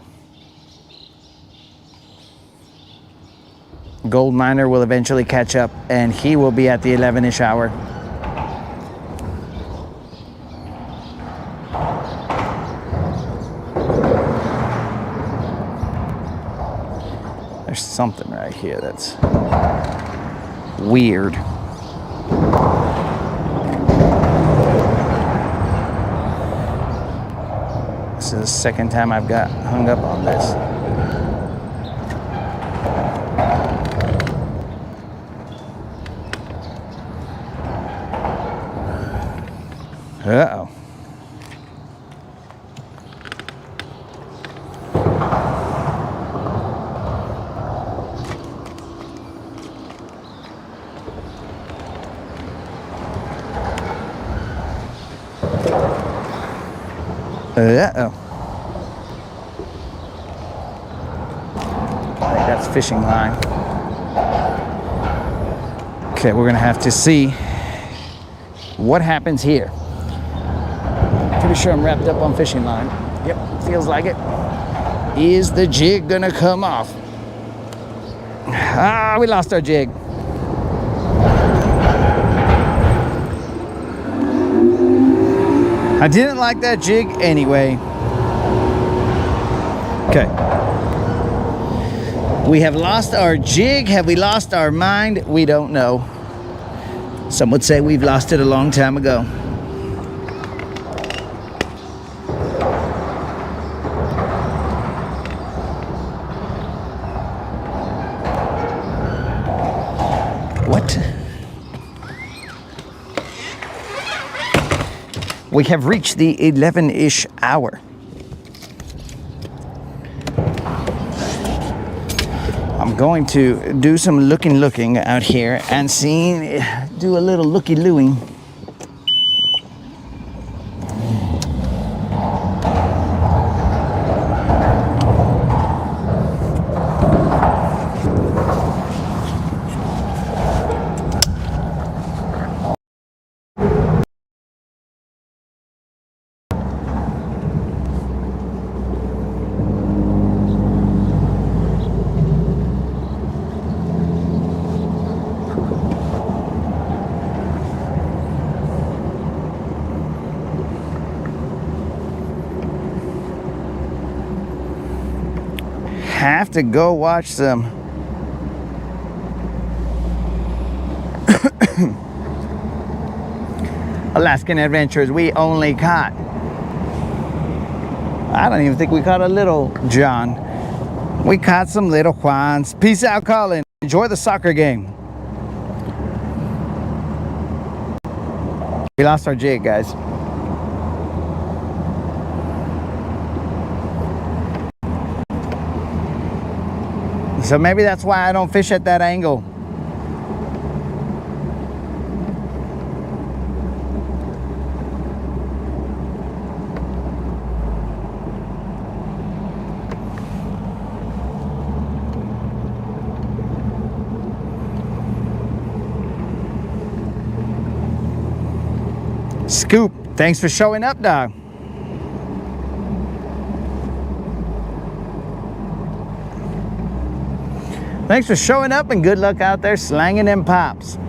Gold Miner will eventually catch up and he will be at the 11-ish hour. There's something right here that's weird. This is the second time I've got hung up on this. Uh-oh. Uh-oh. I think that's fishing line. Okay, we're gonna have to see what happens here. Pretty sure I'm wrapped up on fishing line. Yep, feels like it. Is the jig gonna come off? Ah, we lost our jig. I didn't like that jig anyway. Okay. We have lost our jig. Have we lost our mind? We don't know. Some would say we've lost it a long time ago. What? We have reached the 11-ish hour. I'm going to do some looking out here and do a little looky-looing. Have to go watch some Alaskan adventures. We only caught, I don't even think we caught a little John. We caught some little Juans. Peace out, Colin. Enjoy the soccer game. We lost our jig, guys. So maybe that's why I don't fish at that angle. Scoop, thanks for showing up, dog. Thanks for showing up and good luck out there slanging them pops.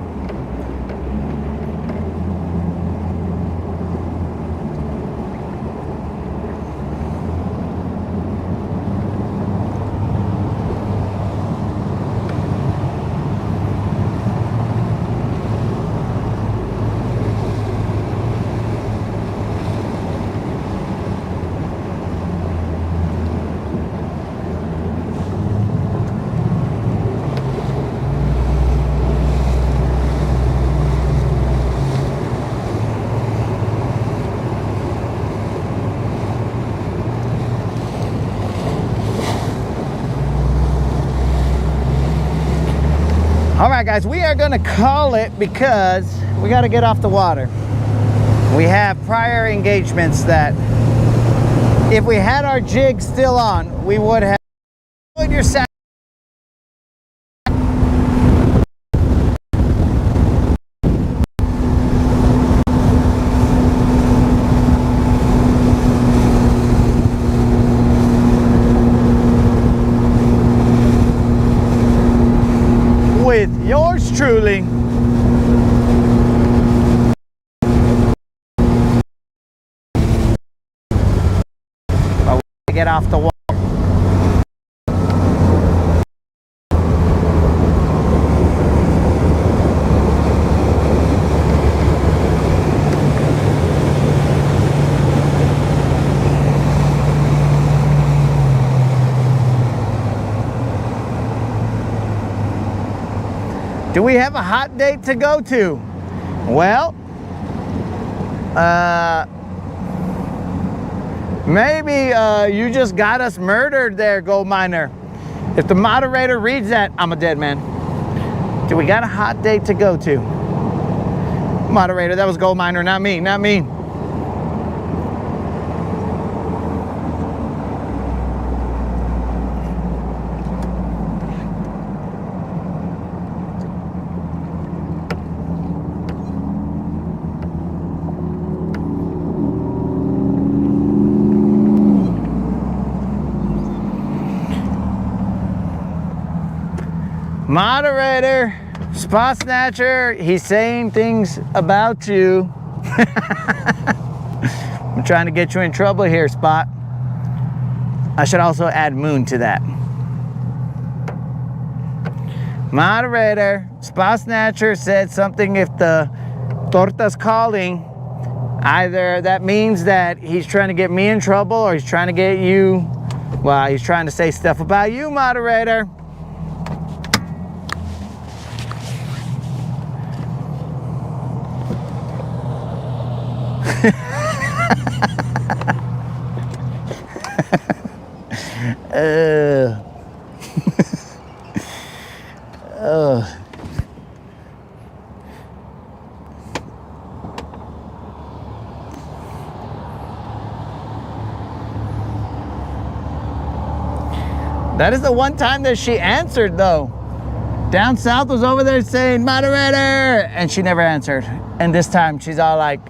All right, guys, we are gonna call it because we gotta get off the water. We have prior engagements that if we had our jig still on, we would have enjoyed your Saturday. With yours truly. But we get off the wall. Do we have a hot date to go to? Well, maybe you just got us murdered there, Gold Miner. If the moderator reads that, I'm a dead man. Do we got a hot date to go to? Moderator, that was Gold Miner, not me, not me. Moderator, Spot Snatcher, he's saying things about you. I'm trying to get you in trouble here, Spot. I should also add Moon to that. Moderator, Spot Snatcher said something if the torta's calling. Either that means that he's trying to get me in trouble or he's trying to get you, well, he's trying to say stuff about you, moderator. That is the one time that she answered, though. Down south was over there saying, moderator, and she never answered. And this time she's all like,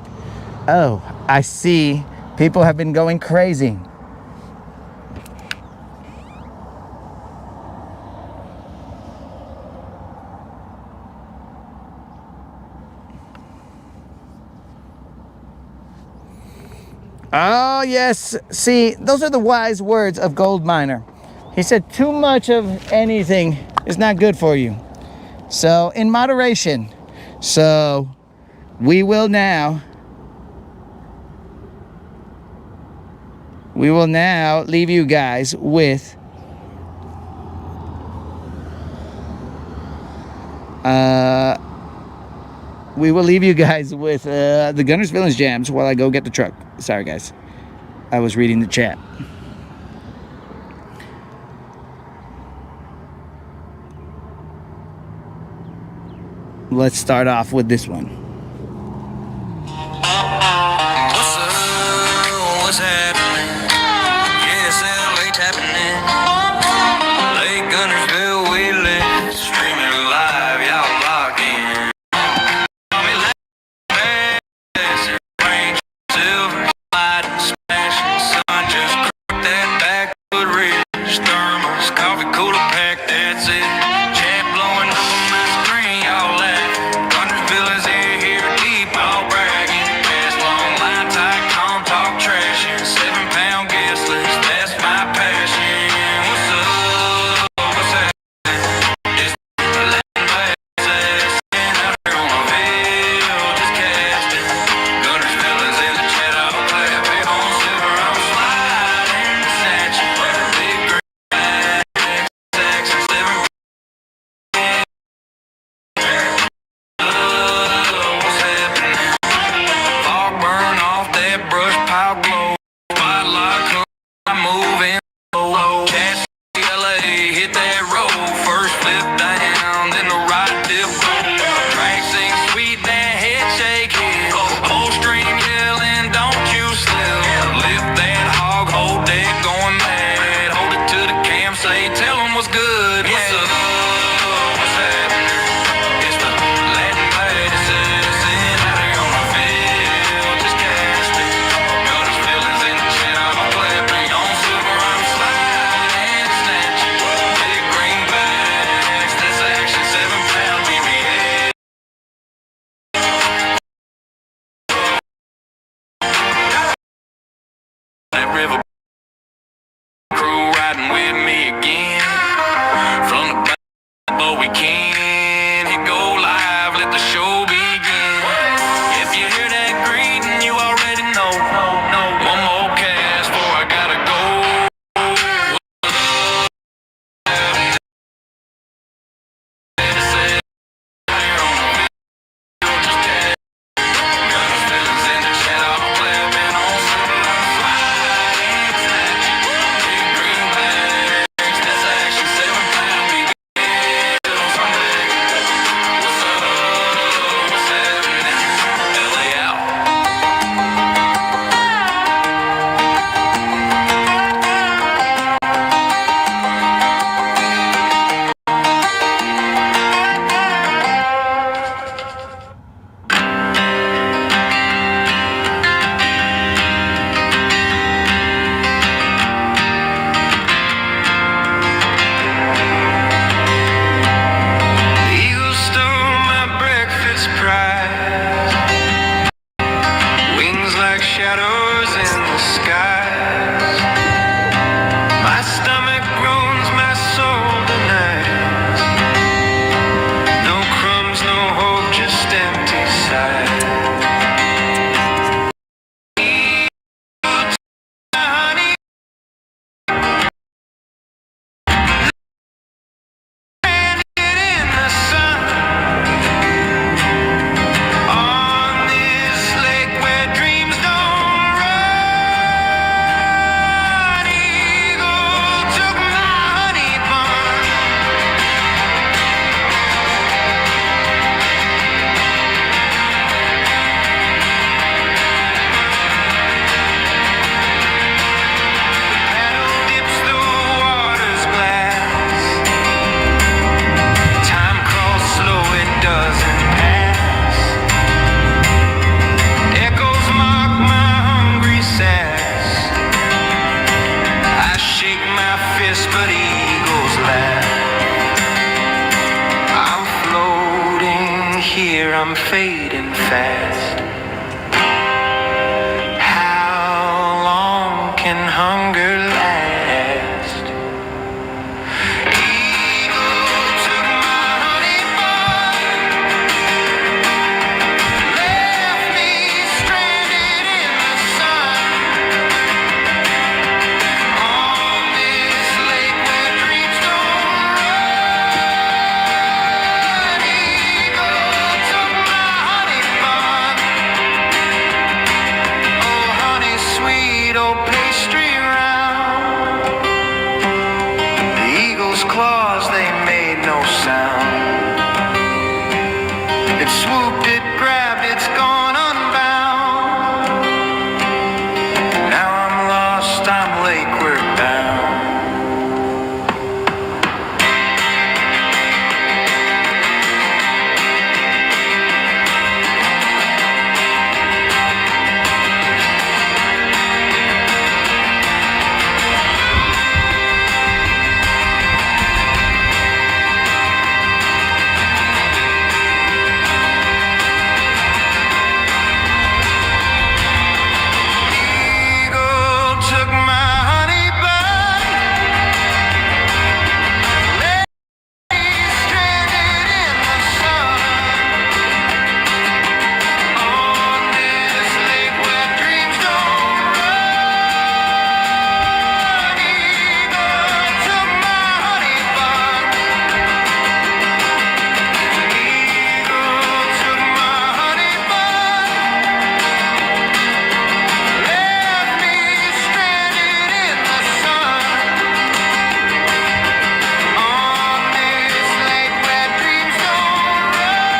oh, I see. People have been going crazy. Oh, yes. See, those are the wise words of Gold Miner. He said too much of anything is not good for you. So, in moderation. So, we will now leave you guys with the Guntersville jams while I go get the truck. Sorry, guys. I was reading the chat. Let's start off with this one. What's up? What's happening? Yes, LA tapping in. Lake Guntersville, we live. Streaming live, y'all locked in. Call me like this, rain, silver, light, smashing sun. Just crack that backwood ridge. Thermos, coffee cooler pack, that's it. Chat blowing up on my screen, y'all laugh. Guntersville is here, I'm fading fast. How long can hunger last? Eagle took my honey bun, left me stranded in the sun, on this lake where dreams don't run. Eagle took my honey bun, oh honey sweet, oh pastry round. The eagle's claws, they made no sound. It swooped, it grabbed, it's gone unbound. Now I'm lost, I'm lakeward bound. Eagle took my honey bun, left me stranded in the sun, on this lake where dreams don't run. Eagle took my honey bun, eagle took my honey bun, left me stranded in the sun, on this lake where dreams don't run.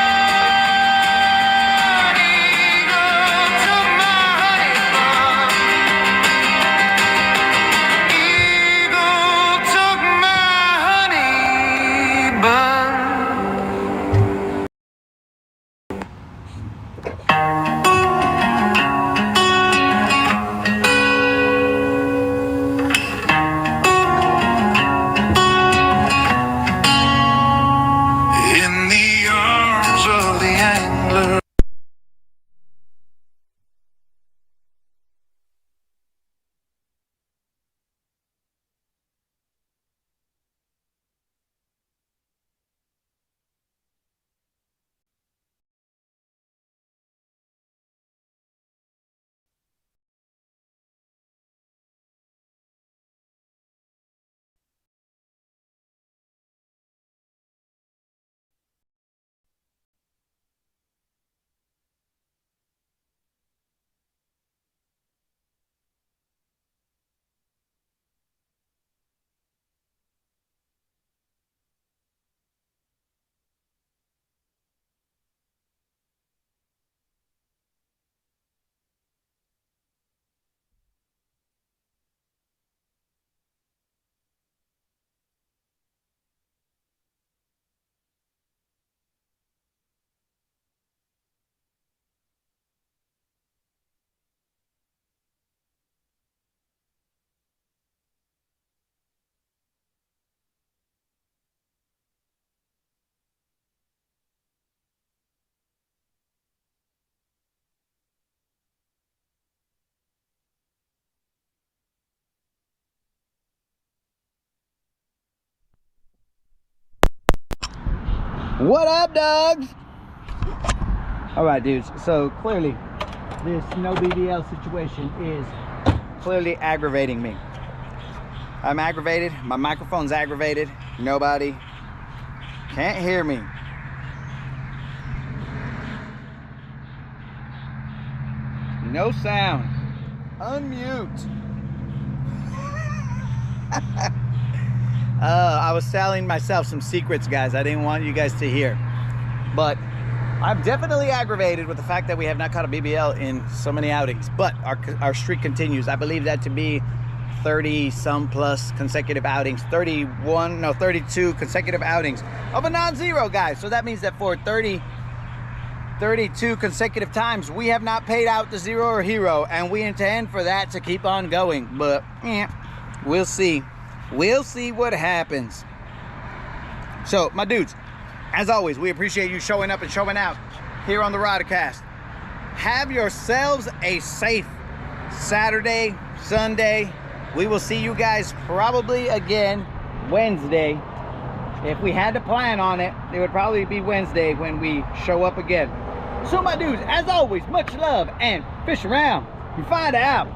Eagle took my honey bun, eagle took my honey bun. In the arms of the angler. What up, dogs? All right, dudes. So clearly, this no BBL situation is clearly aggravating me. I'm aggravated. My microphone's aggravated. Nobody can't hear me. No sound. Unmute. I was telling myself some secrets, guys. I didn't want you guys to hear. But I'm definitely aggravated with the fact that we have not caught a BBL in so many outings. But our streak continues. I believe that to be 30 some plus consecutive outings. 32 consecutive outings of a non-zero, guys. So that means that for 32 consecutive times we have not paid out the zero or hero, and we intend for that to keep on going. But yeah, we'll see. We'll see what happens. So, my dudes, as always, we appreciate you showing up and showing out. here on the Ridercast. Have yourselves a safe Saturday, Sunday. We will see you guys probably again Wednesday. If we had to plan on it, it would probably be Wednesday when we show up again. So my dudes, as always, much love and fish around and find out.